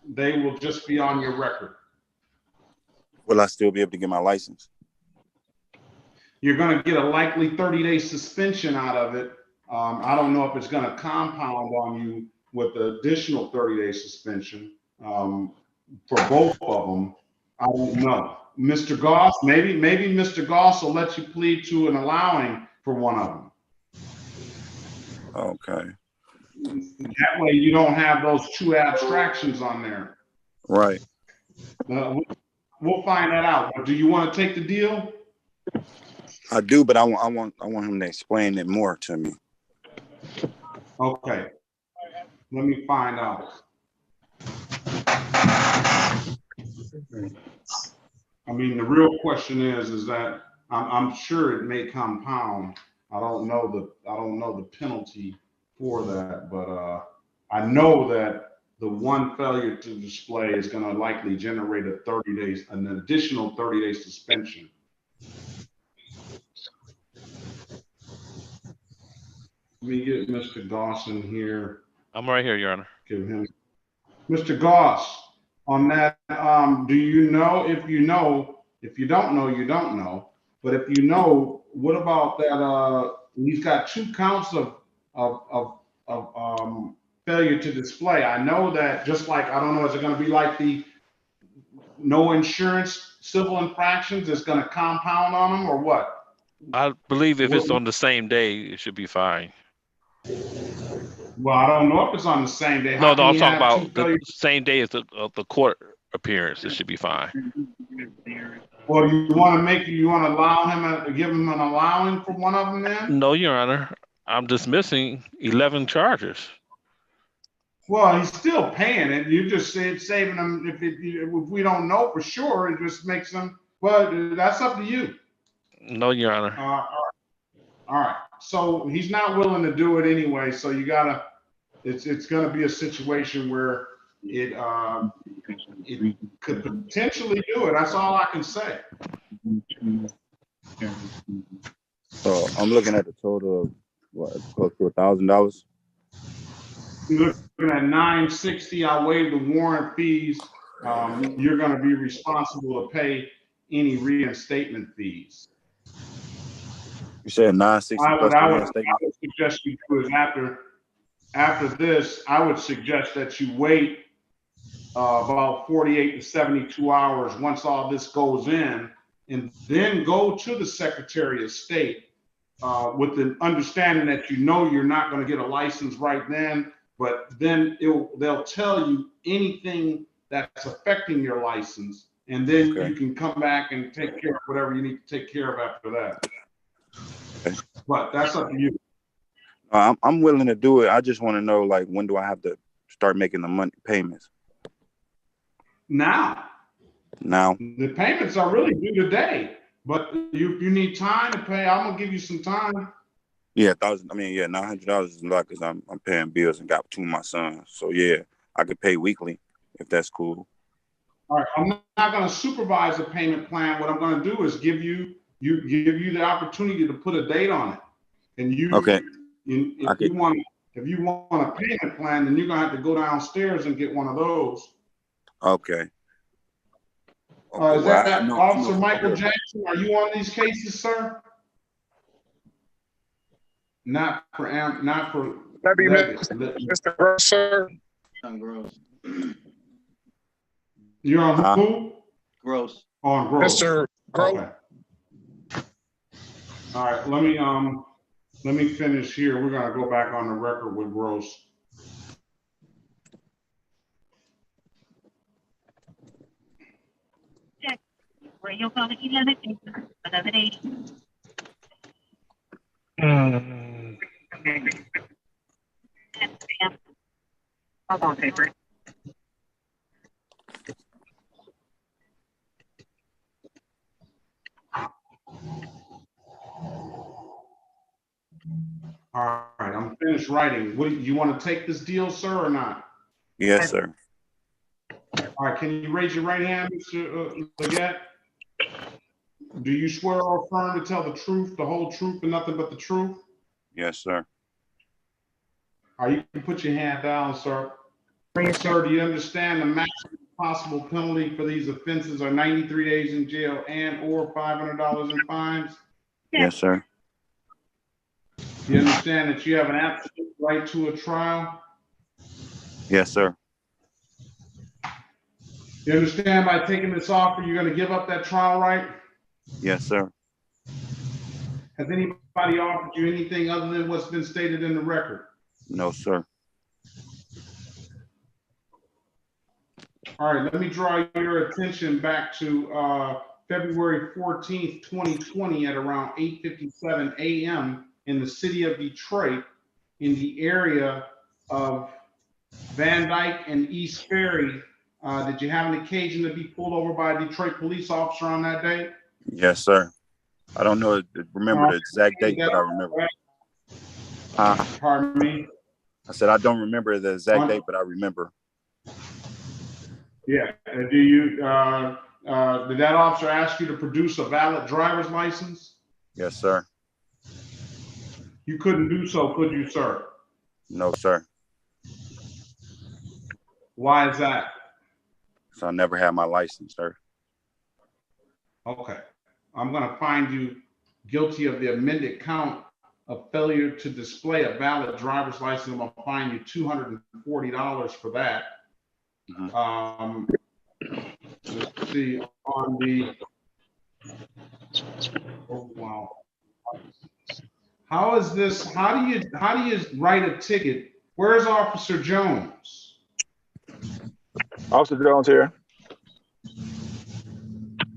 your record. Will I still be able to get my license? You're going to get a likely 30-day suspension out of it. I don't know if it's going to compound on you with the additional 30-day suspension for both of them. I don't know. Mr. Goss, maybe Mr. Goss will let you plead to an allowing for one of them. Okay. That way you don't have those 2 abstractions on there. Right. We'll find that out. But do you want to take the deal? I do, but I want him to explain it more to me. Okay. Let me find out. I mean, the real question is that I'm sure it may compound. I don't know the penalty for that, but I know that the one failure to display is going to likely generate an additional 30-day suspension. Let me get Mr. Dawson here. I'm right here, Your Honor. Give him. Mr. Goss, on that, do you know? If you don't know, you don't know. But if you know, what about that? He's got 2 counts of failure to display. I know that, just like, I don't know, is it going to be like the no insurance civil infractions? It's going to compound on them, or what? I believe if it's on the same day, it should be fine. Well, I don't know if it's on the same day. No, I'm talking about the same day as the court appearance. It should be fine. Well, you want to allow him give him an allowing for one of them then? No, Your Honor. I'm dismissing 11 charges. Well, he's still paying it. You just said saving him. If we don't know for sure, it just makes him. Well, that's up to you. No, Your Honor. All right. So he's not willing to do it anyway. So you gotta. It's gonna be a situation where it could potentially do it. That's all I can say. So I'm looking at a total of what, close to $1,000. You're looking at $960. I'll waive the warrant fees. You're going to be responsible to pay any reinstatement fees. You said $960 plus the reinstatement? I would suggest you do is after this, I would suggest that you wait about 48 to 72 hours once all this goes in, and then go to the Secretary of State with the understanding that you're not going to get a license right then, but then they'll tell you anything that's affecting your license, and then you can come back and take care of whatever you need to take care of after that. Okay. But that's up to you. I'm willing to do it. I just want to know, like, when do I have to start making the money payments? Now. The payments are really due today, but you need time to pay. I'm gonna give you some time. Yeah, $900 is a lot because I'm paying bills and got 2 of my sons. So yeah, I could pay weekly if that's cool. All right, I'm not gonna supervise a payment plan. What I'm gonna do is give you give you the opportunity to put a date on it. And Okay. if you want a payment plan, then you're gonna have to go downstairs and get one of those. Okay. Is Well, that no, Officer Michael Jackson? Are you on these cases, sir? Not for That'd be Leggett. Mr. Gross, sir. Gross. You're on who? Gross. On Gross. Mr. Gross. Okay. All right, let me finish here. We're gonna go back on the record with Gross. Radio code 1180. Hold on, paper. All right, I'm finished writing. You want to take this deal, sir, or not? Yes, sir. All right, can you raise your right hand, Mr. Leggett? Do you swear or affirm to tell the truth, the whole truth, and nothing but the truth? Yes, sir. All right, you can put your hand down, sir. Sir, do you understand the maximum possible penalty for these offenses are 93 days in jail and or $500 in fines? Yes, sir. You understand that you have an absolute right to a trial? Yes, sir. You understand by taking this offer, you're going to give up that trial right? Yes, sir. Has anybody offered you anything other than what's been stated in the record? No, sir. All right, let me draw your attention back to February 14th, 2020 at around 8:57 a.m. in the city of Detroit in the area of Van Dyke and East Ferry. Did you have an occasion to be pulled over by a Detroit police officer on that day? Yes, sir. I don't remember the exact date, but I remember. Pardon me? I said I don't remember the exact date, but I remember. Yeah. Do you, did that officer ask you to produce a valid driver's license? Yes, sir. You couldn't do so, could you, sir? No, sir. Why is that? So I never had my license, sir. Okay. I'm going to find you guilty of the amended count of failure to display a valid driver's license. I'm going to fine you $240 for that. Let's see, on the, oh, wow. How do you write a ticket? Where's Officer Jones? Officer Jones here.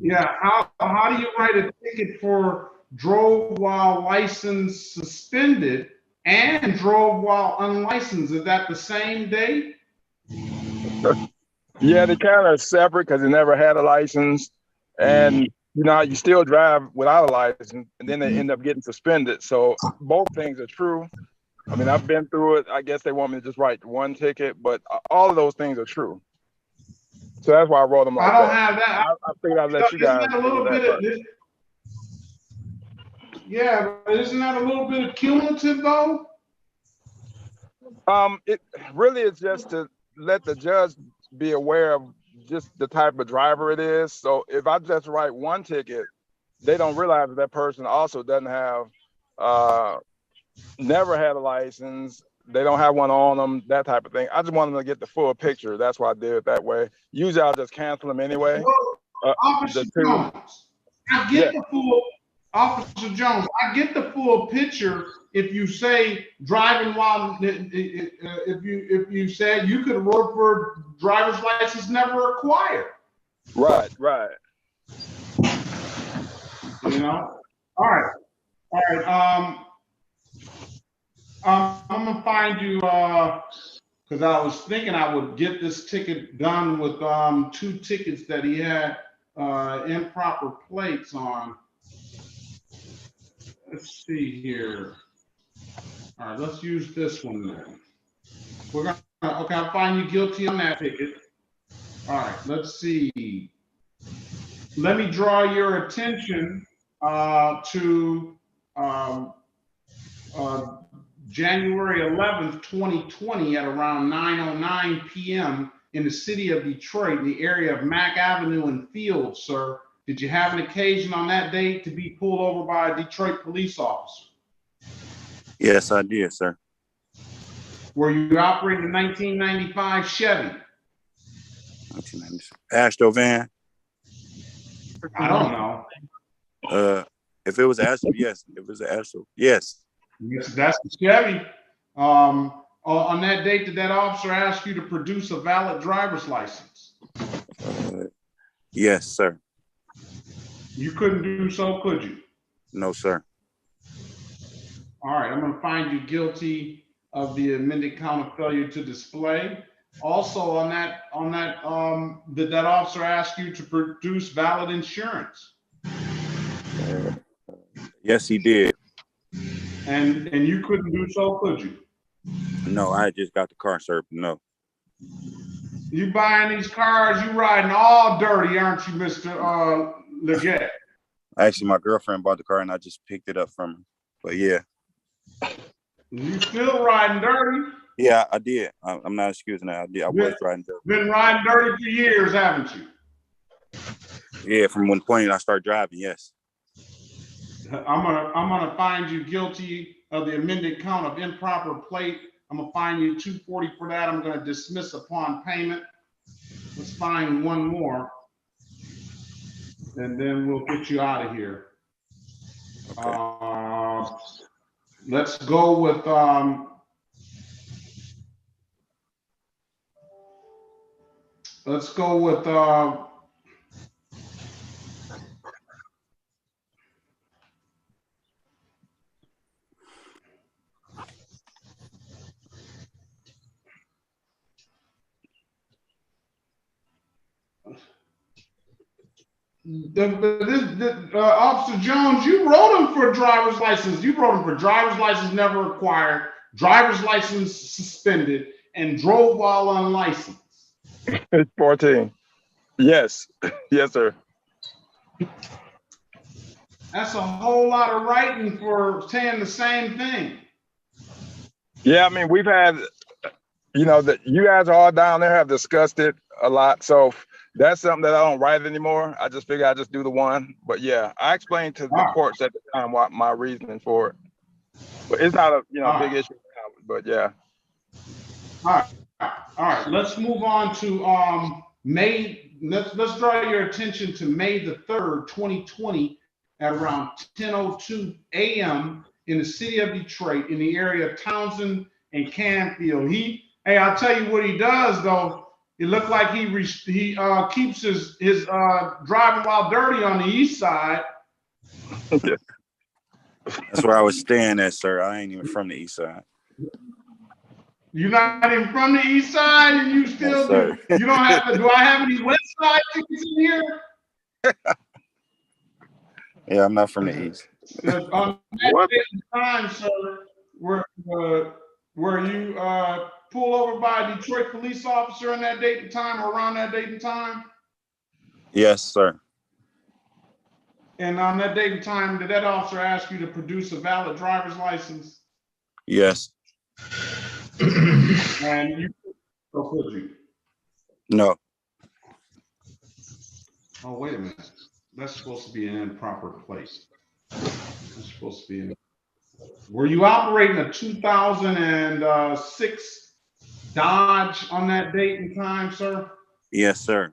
Yeah, how do you write a ticket for drove while license suspended and drove while unlicensed? Is that the same date? Yeah, they kind of separate because they never had a license, and you know you still drive without a license, and then they end up getting suspended. So both things are true. I mean, I've been through it. I guess they want me to just write one ticket, but all of those things are true. So that's why I wrote them like that. I don't have that. I figured I'd let you guys. Isn't that a little bit of this? Yeah, but isn't that a little bit of cumulative though? It really is just to let the judge be aware of just the type of driver it is. So if I just write one ticket, they don't realize that person also doesn't have, never had a license. They don't have one on them, that type of thing. I just want them to get the full picture. That's why I did it that way. Usually I'll just cancel them anyway. Officer Jones, I get the full, Officer Jones, I get the full picture if you say driving while, if you said you could work for driver's license never acquired. Right. You know? All right. I'm gonna find you because I was thinking I would get this ticket done with 2 tickets that he had improper plates on. Let's see here. All right, let's use this one then. We're gonna, okay, I'll find you guilty on that ticket. All right, let's see. Let me draw your attention to January 11th, 2020 at around 9:09 p.m. in the city of Detroit, in the area of Mack Avenue and Fields, sir. Did you have an occasion on that date to be pulled over by a Detroit police officer? Yes, I did, sir. Were you operating a 1995 Chevy? 1996. Astro van. I don't know. If it was Astro, yes. If it was Astro, yes. Yes, that's the Chevy. On that date, did that officer ask you to produce a valid driver's license? Yes, sir. You couldn't do so, could you? No, sir. All right, I'm going to find you guilty of the amended count of failure to display. Also, did that officer ask you to produce valid insurance? Yes, he did. And you couldn't do so, could you? No, I just got the car, sir. No. You buying these cars, you riding all dirty, aren't you, Mr. Leggett? Actually, my girlfriend bought the car and I just picked it up from her. But yeah. You still riding dirty? Yeah, I did. I'm not excusing that. I did. I was riding dirty. Been riding dirty for years, haven't you? Yeah, from one point I started driving, yes. I'm gonna find you guilty of the amended count of improper plate. I'm gonna fine you $240 for that. I'm gonna dismiss upon payment. Let's find one more, and then we'll get you out of here. Okay. Let's go with Officer Jones. You wrote him for a driver's license. You wrote him for driver's license never acquired, driver's license suspended, and drove while unlicensed. It's 14. Yes. Yes, sir. That's a whole lot of writing for saying the same thing. Yeah, I mean, we've had, that you guys all down there have discussed it a lot. So that's something that I don't write anymore. I just figure I just do the one. But yeah, I explained to the courts at the time what my reasoning for it. But it's not a big issue now, but yeah. All right. Let's move on to May. Let's draw your attention to May the 3rd, 2020, at around 10:02 a.m. in the city of Detroit, in the area of Townsend and Canfield. I'll tell you what he does though. It looked like he keeps his driving while dirty on the east side. That's where I was staying at, sir. I ain't even from the east side. You're not even from the east side, and you still do. You don't have to. Do I have any west side tickets in here? Yeah, I'm not from the east. On that date and time, sir, were you pulled over by a Detroit police officer on that date and time, or around that date and time? Yes, sir. And on that date and time, did that officer ask you to produce a valid driver's license? Yes. And you, or could you? No. Oh, wait a minute. That's supposed to be an improper place. That's supposed to be in. Were you operating a 2006 Dodge on that date and time, sir? Yes, sir.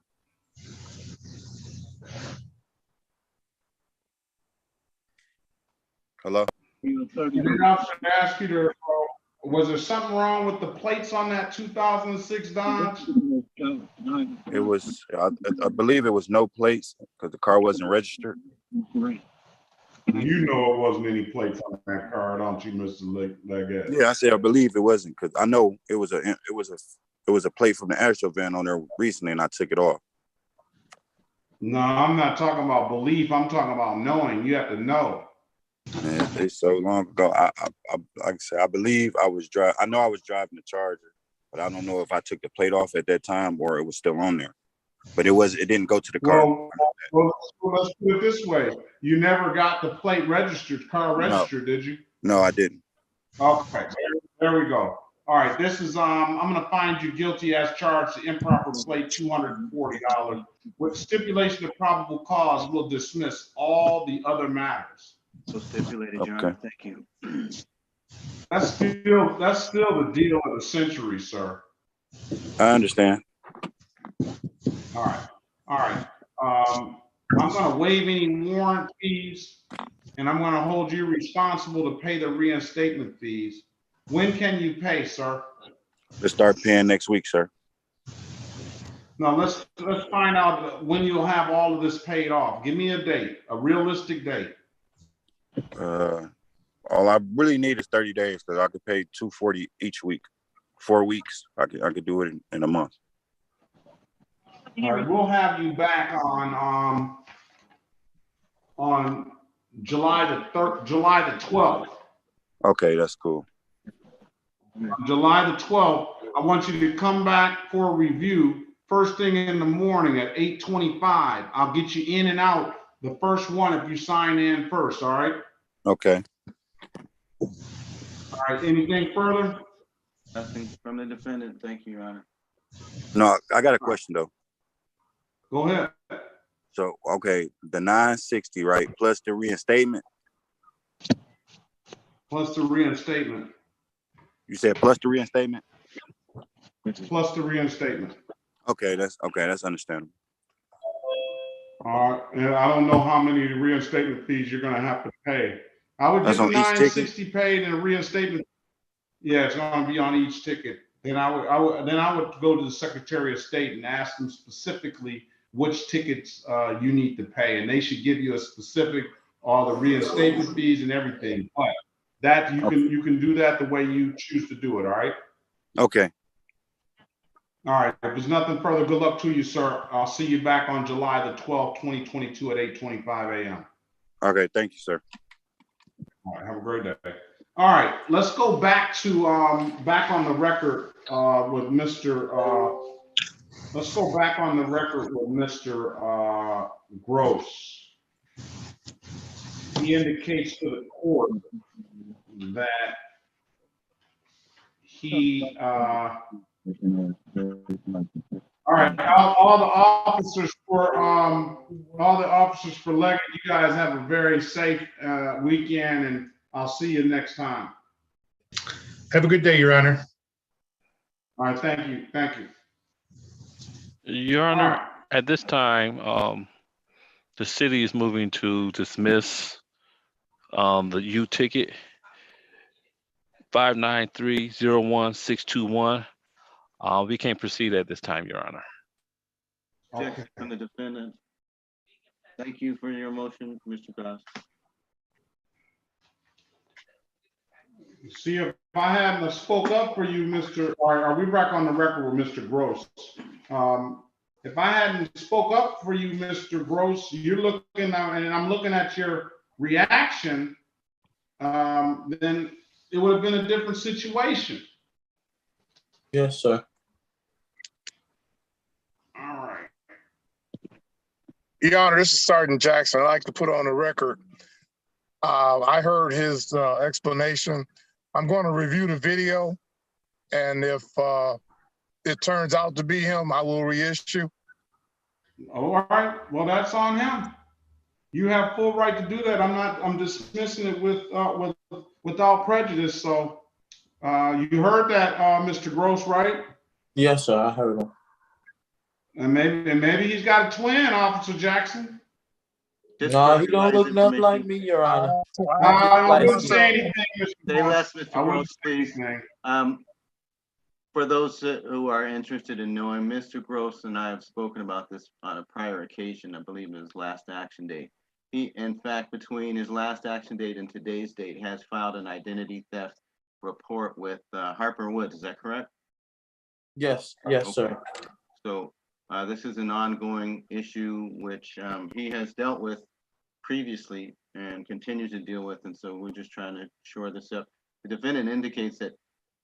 Hello? Did the officer ask you to, was there something wrong with the plates on that 2006 Dodge? It was, I believe it was no plates because the car wasn't registered. You know it wasn't any plates on that car, don't you, Mr. Leggett? Yeah, I said I believe it wasn't because I know it was a plate from the Astro van on there recently, and I took it off. No, I'm not talking about belief. I'm talking about knowing. You have to know. Man, it's so long ago. Like I said, I believe I was driving. I know I was driving the Charger, but I don't know if I took the plate off at that time or it was still on there. but it didn't go to the car. Let's put it this way. You never got the plate registered, car registered, did you? No, I didn't. Okay, there we go. All right, this is, I'm gonna find you guilty as charged to improper plate, $240. With stipulation of probable cause, we'll dismiss all the other matters. So stipulated, Your Honor. Thank you. That's still the deal of the century, sir. I understand. All right. I'm gonna waive any warrant fees, and I'm gonna hold you responsible to pay the reinstatement fees. When can you pay, sir? Let's start paying next week, sir. Now, let's find out when you'll have all of this paid off. Give me a date, a realistic date. All I really need is 30 days because I could pay $240 each week. 4 weeks, I could do it in a month. All right, we'll have you back on July the 12th. Okay, that's cool. On July the 12th, I want you to come back for a review first thing in the morning at 8:25. I'll get you in and out the first one if you sign in first, all right? Okay. All right, anything further? Nothing from the defendant. Thank you, Your Honor. No, I got a question though. Go ahead. So, okay, the 960, right, plus the reinstatement. Plus the reinstatement. You said plus the reinstatement? Plus the reinstatement. Okay, that's understandable. All right, and I don't know how many reinstatement fees you're gonna have to pay. I would That's get the on each ticket? 960 paid and a reinstatement. Yeah, it's gonna be on each ticket. Then I would go to the Secretary of State and ask them specifically which tickets you need to pay, and they should give you a specific, all the reinstatement fees and everything. But that you can do that the way you choose to do it. All right. Okay. All right. If there's nothing further, good luck to you, sir. I'll see you back on July the 12th, 2022 at 8:25 a.m. Okay, thank you, sir. All right, have a great day. All right, let's go back to back on the record with Mr. Let's go back on the record with Mr. Gross. He indicates to the court that he all right, all the officers for Leggett, you guys have a very safe weekend, and I'll see you next time. Have a good day, Your Honor. All right, thank you. Your Honor, at this time, the city is moving to dismiss the U ticket 593-01621. We can't proceed at this time, Your Honor. Objection from the defendant. Thank you for your motion, Mr. Gross. See, if I hadn't spoke up for you, are we back on the record with Mr. Gross? If I hadn't spoke up for you, Mr. Gross, you're looking, and I'm looking at your reaction, then it would have been a different situation. Yes, sir. All right. Your Honor, this is Sergeant Jackson. I'd like to put on the record. I heard his explanation. I'm going to review the video, and if it turns out to be him, I will reissue. All right. Well, that's on him. You have full right to do that. I'm dismissing it without prejudice. So you heard that, Mr. Gross, right? Yes, sir. I heard him. And maybe he's got a twin, Officer Jackson. No, he don't look nothing like me, Your Honor. I wouldn't say anything, Mr. Say less, Gross. Mr. Gross, please. For those who are interested in knowing, Mr. Gross and I have spoken about this on a prior occasion. I believe it was last action date. He, in fact, between his last action date and today's date, has filed an identity theft report with Harper Woods. Is that correct? Yes, sir. So this is an ongoing issue which he has dealt with previously and continues to deal with, and so we're just trying to shore this up. The defendant indicates that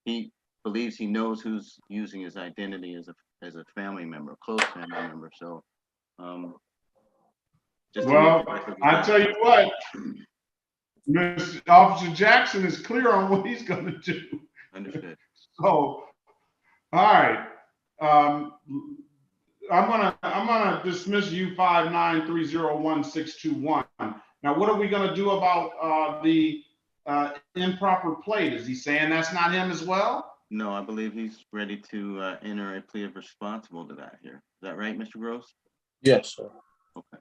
he believes he knows who's using his identity as a family member, close family member. So, just to Well, make the record I tell you what, Mr. Officer Jackson is clear on what he's going to do. Understood. So, all right. I'm gonna dismiss you 593011621. Now, what are we gonna do about the improper plate? Is he saying that's not him as well? No, I believe he's ready to enter a plea of responsible to that here. Is that right, Mr. Gross? Yes, sir. Okay.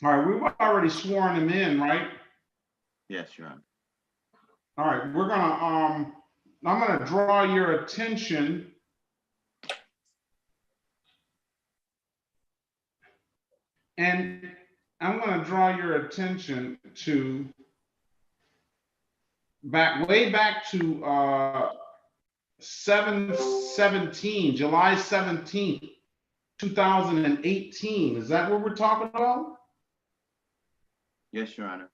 All right, we've already sworn him in, right? Yes, Your Honor. All right, I'm gonna draw your attention and I'm gonna draw your attention to way back to 7/17, July 17th, 2018. Is that what we're talking about? Yes, Your Honor.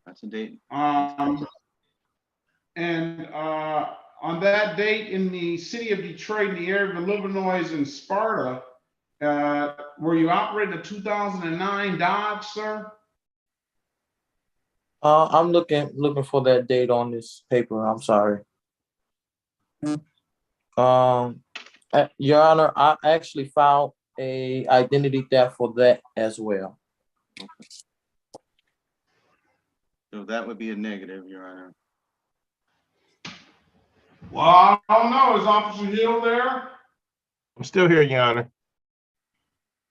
That's a date. And on that date in the city of Detroit, in the area of Illinois and Sparta, were you operating a 2009 Dodge, sir? I'm looking for that date on this paper. I'm sorry. Your Honor, I actually filed a identity theft for that as well. Okay. So that would be a negative, Your Honor. Well, I don't know. Is Officer Hill there? I'm still here, Your Honor.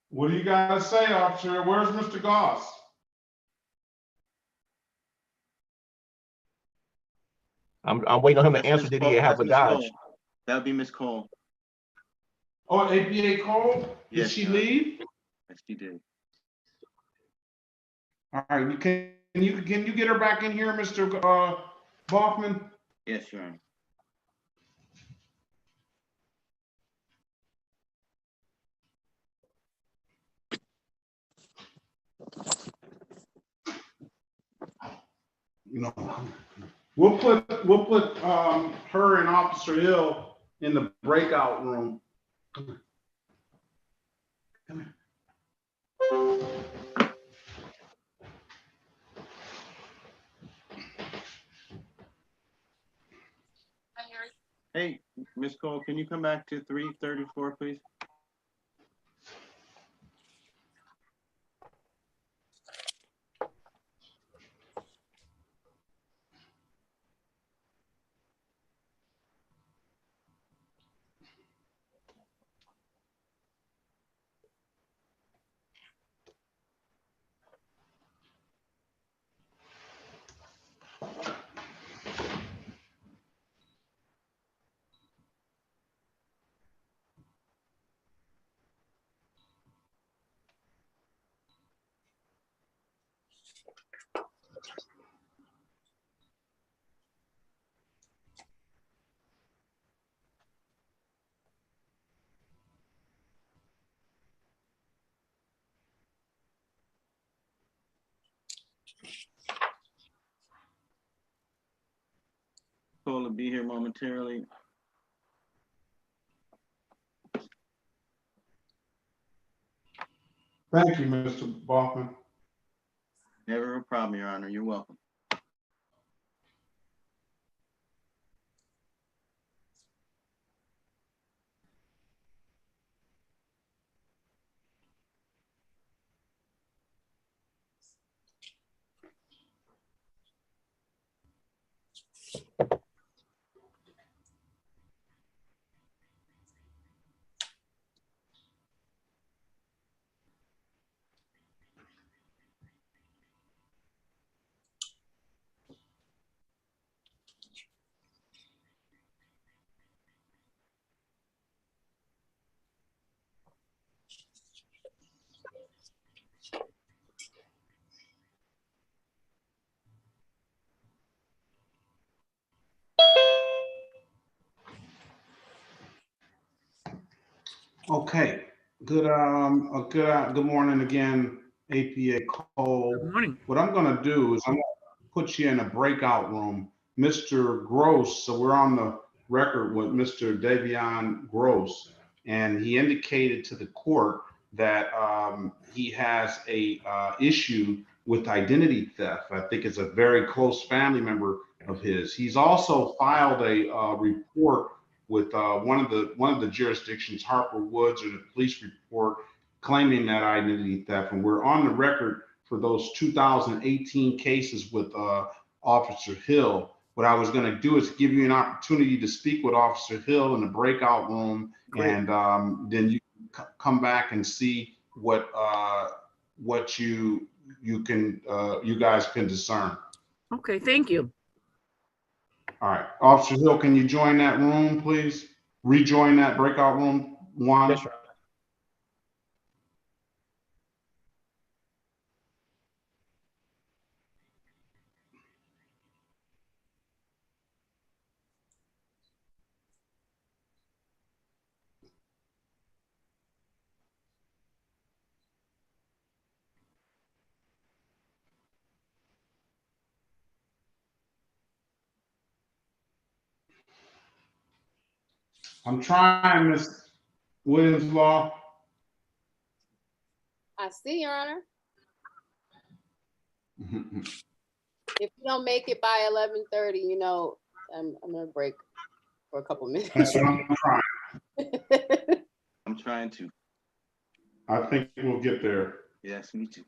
What do you got to say, Officer? Where's Mr. Goss? I'm waiting on him to That's answer. Ms. Did Cole. he have That's a Ms. Dodge? Cole. That would be Ms. Cole. Oh, APA Cole? Did Yes, she Your Honor. leave? Yes, she did. All right. Can you get her back in here, Mr. Baughman? Yes, Your Honor. You know, we'll put her and Officer Hill in the breakout room. Come here. Hey, Ms. Cole, can you come back to 334, please? Cole will be here momentarily. Thank you, Mr. Baughman. Never a problem, Your Honor. You're welcome. Okay. Good morning again, APA Cole. Good morning. What I'm going to do is I'm going to put you in a breakout room, Mr. Gross. So we're on the record with Mr. Davion Gross, and he indicated to the court that he has a issue with identity theft. I think it's a very close family member of his. He's also filed a report with one of the jurisdictions, Harper Woods, or the police report claiming that identity theft. And we're on the record for those 2018 cases with Officer Hill. What I was going to do is give you an opportunity to speak with Officer Hill in the breakout room, Great. and then you come back and see what you guys can discern. Okay, thank you. All right, Officer Hill, can you join that room, please? Rejoin that breakout room one. Yes, sir. I'm trying, Ms. Williams Law. I see, Your Honor. If you don't make it by 11:30, you know, I'm gonna break for a couple minutes. That's what I'm trying. I'm trying to. I think we'll get there. Yes, me too.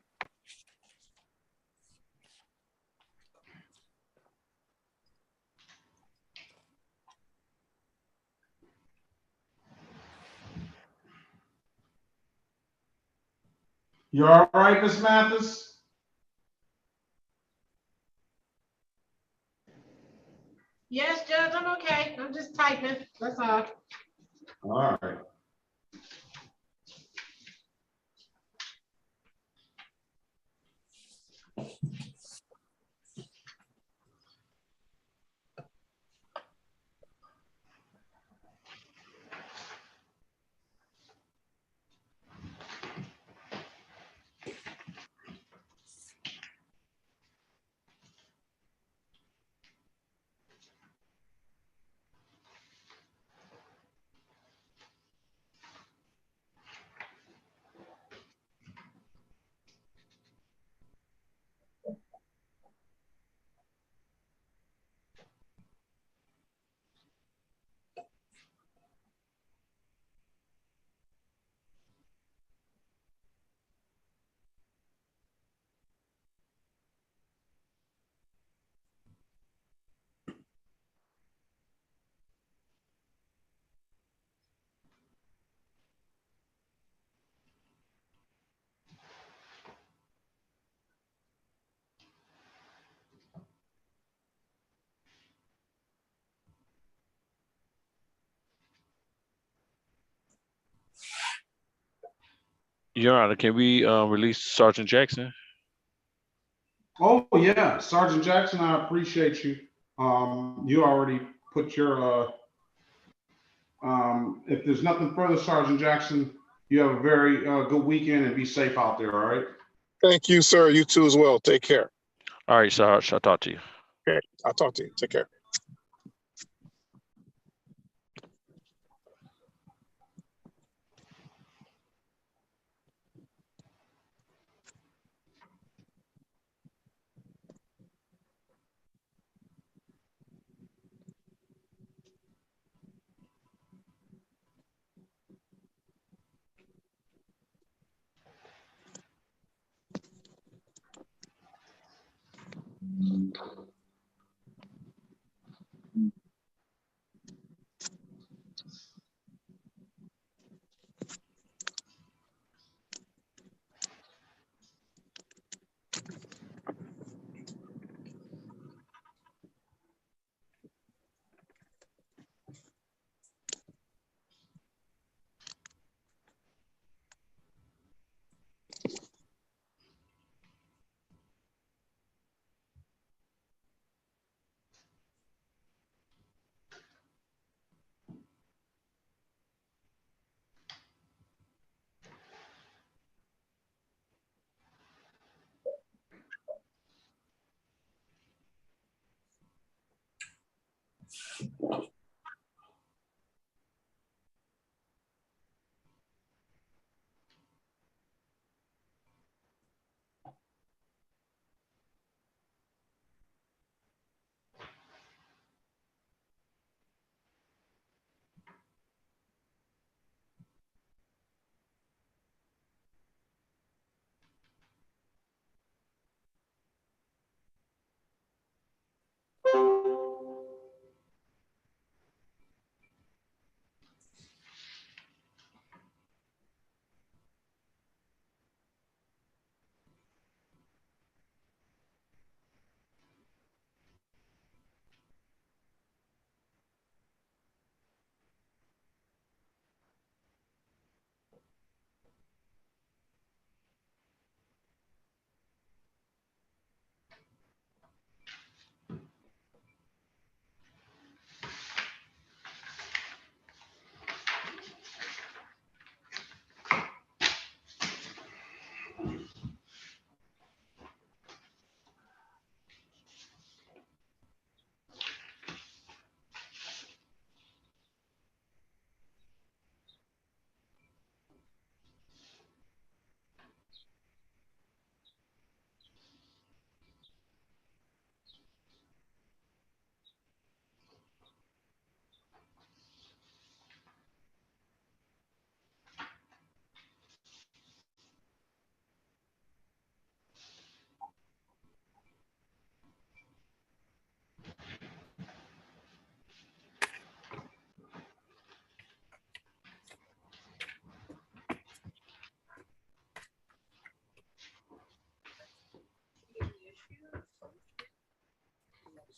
You all right, Ms. Mathis? Yes, Judge, I'm okay. I'm just typing. That's all. All right. Your Honor, can we release Sergeant Jackson? Oh yeah, Sergeant Jackson, I appreciate you. You already put your if there's nothing further, Sergeant Jackson, you have a very good weekend and be safe out there, all right? Thank you, sir. You too as well. Take care. All right, Sarge, I'll talk to you. Okay, I'll talk to you. Take care.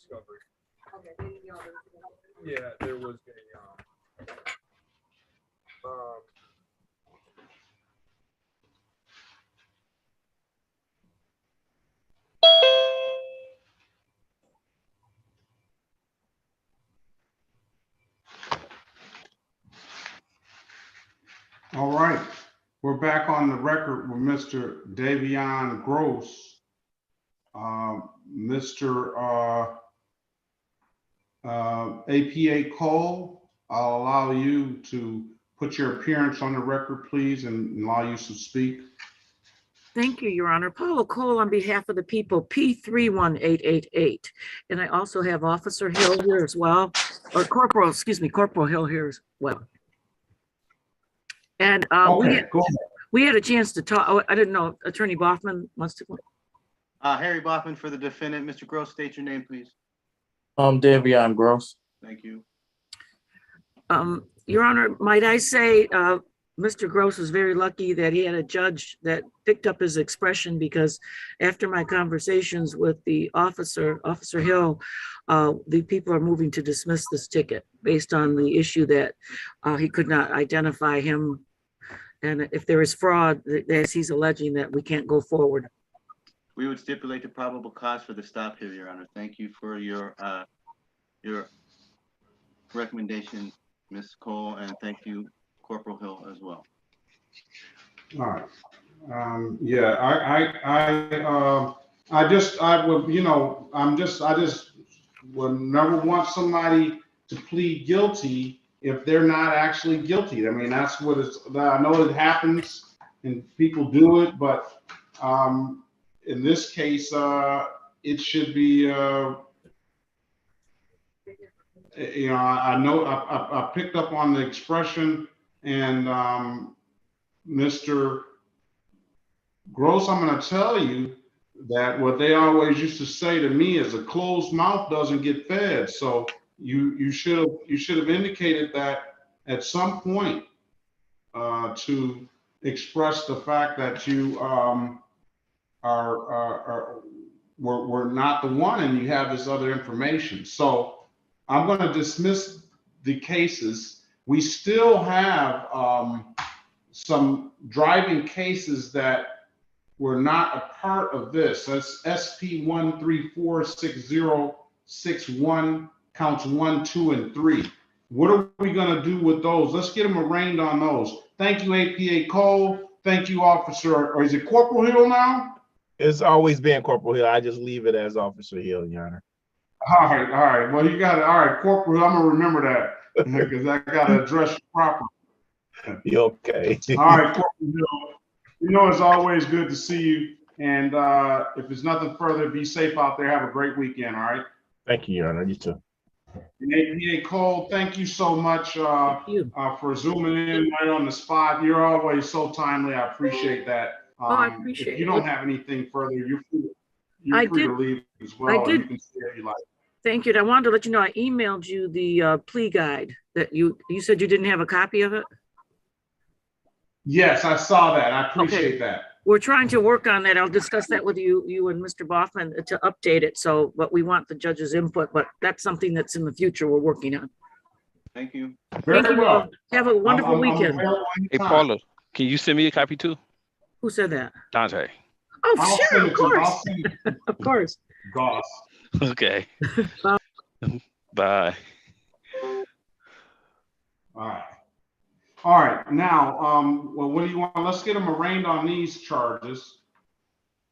discovery. Yeah, there was a, All right, we're back on the record with Mr. Davion Gross. Mr. APA Cole, I'll allow you to put your appearance on the record, please, and allow you to speak. Thank you, Your Honor. Paula Cole on behalf of the people, P31888. And I also have Officer Hill here as well, or Corporal Hill here as well. And we had a chance to talk. Oh, I didn't know, Attorney Boffman wants to. Harry Boffman for the defendant. Mr. Gross, state your name, please. Davion Gross. Thank you. Your Honor, might I say, Mr. Gross was very lucky that he had a judge that picked up his expression, because after my conversations with the Officer Hill, the people are moving to dismiss this ticket based on the issue that he could not identify him. And if there is fraud, as he's alleging, that we can't go forward. We would stipulate the probable cause for the stop here, Your Honor. Thank you for your recommendation, Ms. Cole, and thank you, Corporal Hill, as well. All right. Yeah, I just would never want somebody to plead guilty if they're not actually guilty. I mean, that's what it's, I know it happens and people do it, but in this case, it should be, I know I picked up on the expression, and Mr. Gross, I'm going to tell you that what they always used to say to me is a closed mouth doesn't get fed. So you should have indicated that at some point to express the fact that you were not the one and you have this other information. So I'm going to dismiss the cases. We still have some driving cases that were not a part of this. That's SP 1346061, counts 1, 2, and 3. What are we going to do with those? Let's get them arraigned on those. Thank you, APA Cole. Thank you, Officer, or is it Corporal Hill now? It's always been Corporal Hill. I just leave it as Officer Hill, Your Honor. All right. Well, you got it. All right, Corporal Hill, I'm going to remember that because I got to address you properly. You okay? All right, Corporal Hill. You know, it's always good to see you. And if there's nothing further, be safe out there. Have a great weekend, all right? Thank you, Your Honor. You too. And APA Cole, thank you so much for zooming in right on the spot. You're always so timely. I appreciate that. I appreciate it. If you don't have anything further, you're free to leave as well. I did. You can stay if you like. Thank you. And I wanted to let you know I emailed you the plea guide that you said you didn't have a copy of it. Yes, I saw that. I appreciate that. We're trying to work on that. I'll discuss that with you and Mr. Boffman to update it. So, but we want the judge's input, but that's something that's in the future we're working on. Thank you. Thank you all. Have a wonderful weekend. Hey, Paula, can you send me a copy too? Who said that? Dante. Oh, sure, of course. Of course. Goss. Okay. Bye. All right. Now, well, what do you want? Let's get them arraigned on these charges.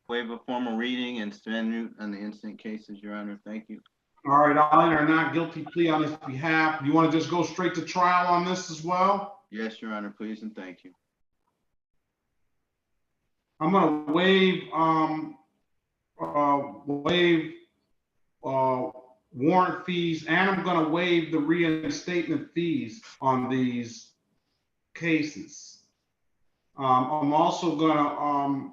Waive a formal reading and stand mute on the instant cases, Your Honor. Thank you. All right, I'll enter a not guilty plea on his behalf. Do you want to just go straight to trial on this as well? Yes, Your Honor, please and thank you. I'm going to waive warrant fees, and I'm going to waive the reinstatement fees on these cases. I'm also going to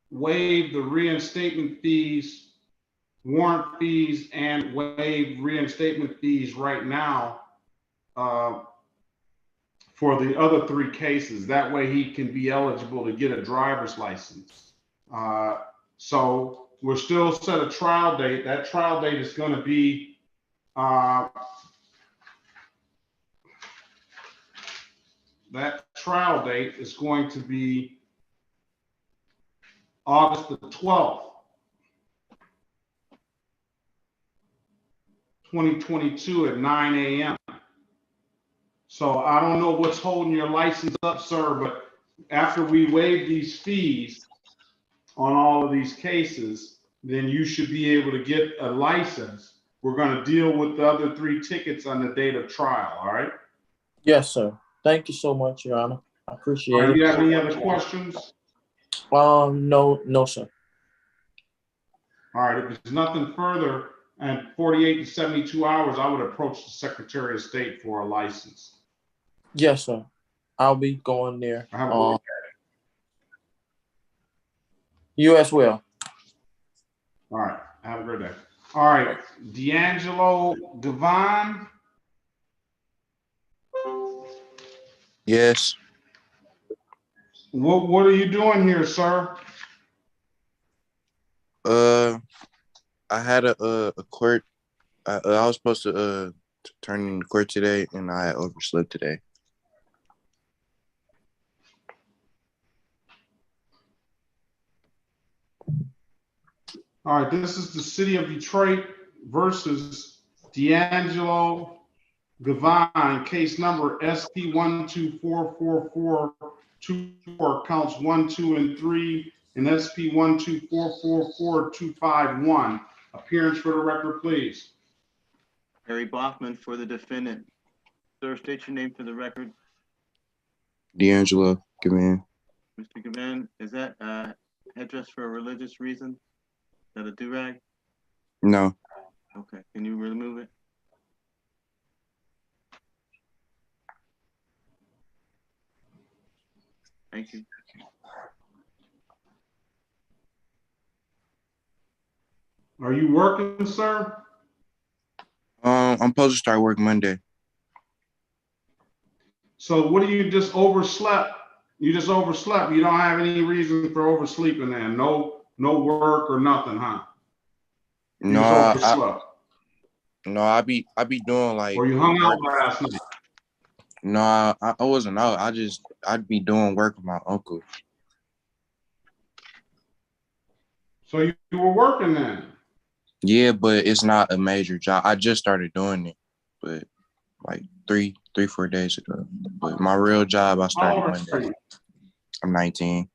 waive the reinstatement fees, warrant fees, and waive reinstatement fees right now for the other 3 cases. That way he can be eligible to get a driver's license. So we're still set a trial date. That trial date is going to be August the 12th, 2022 at 9 a.m. So I don't know what's holding your license up, sir, but after we waive these fees on all of these cases, then you should be able to get a license. We're going to deal with the other 3 tickets on the date of trial, all right? Yes, sir. Thank you so much, Your Honor. I All appreciate right, it. you have any other questions? No, sir. All right, if there's nothing further, and 48 to 72 hours, I would approach the Secretary of State for a license. Yes, sir. I'll be going there. You as well. All right, have a great day. All right, D'Angelo Devon. Yes. What are you doing here, sir? I had a court. I was supposed to turn in court today, and I overslept today. All right, this is the city of Detroit versus D'Angelo Devon, case number SP1244424, counts 1, 2, and 3, and SP1244451. Appearance for the record, please. Harry Bachman for the defendant. Sir, state your name for the record. D'Angelo, come in. Mr. Gavan, is that headdress for a religious reason? Is that a do-rag? No. Okay, can you remove it? Thank you. Are you working, sir? I'm supposed to start work Monday. So what do you just overslept? You just overslept. You don't have any reason for oversleeping then. No work or nothing, huh? You just overslept. I be doing like. Or you hung out last night. No, I wasn't out. I'd be doing work with my uncle. So you were working then? Yeah, but it's not a major job. I just started doing it, but like 4 days ago. But my real job, I started Monday. I'm 19.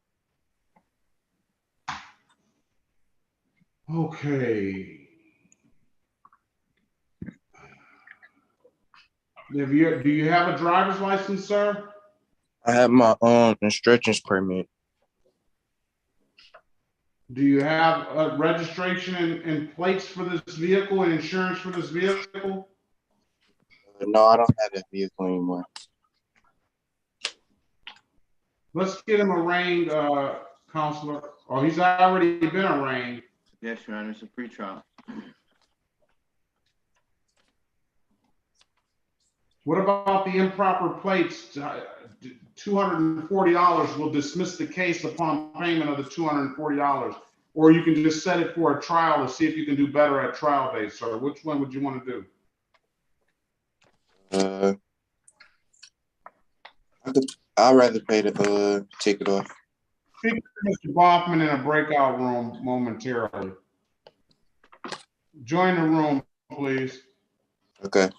Okay. Do you have a driver's license, sir? I have my instructions permit. Do you have a registration and plates for this vehicle and insurance for this vehicle? No, I don't have that vehicle anymore. Let's get him arraigned, counselor. Oh, he's already been arraigned. Yes, Your Honor, it's a pretrial. What about the improper plates? $240 will dismiss the case upon payment of the $240. Or you can just set it for a trial to see if you can do better at trial day, sir. Which one would you want to do? I'd rather pay the ticket off. Speak to Mr. Bachman in a breakout room momentarily. Join the room, please. Okay.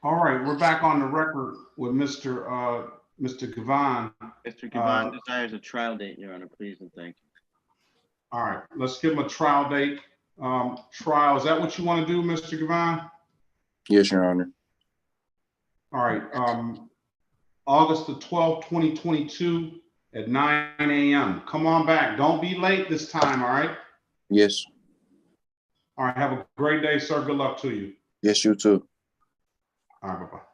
All right, we're back on the record with Mr. Gavon. Mr. Gavon desires a trial date, Your Honor, please and thank you. All right, let's give him a trial date. Trial, is that what you want to do, Mr. Gavon? Yes, Your Honor. All right, August the 12th, 2022 at 9 a.m. Come on back. Don't be late this time, all right? Yes. All right, have a great day, sir. Good luck to you. Yes, you too. All right, bye-bye.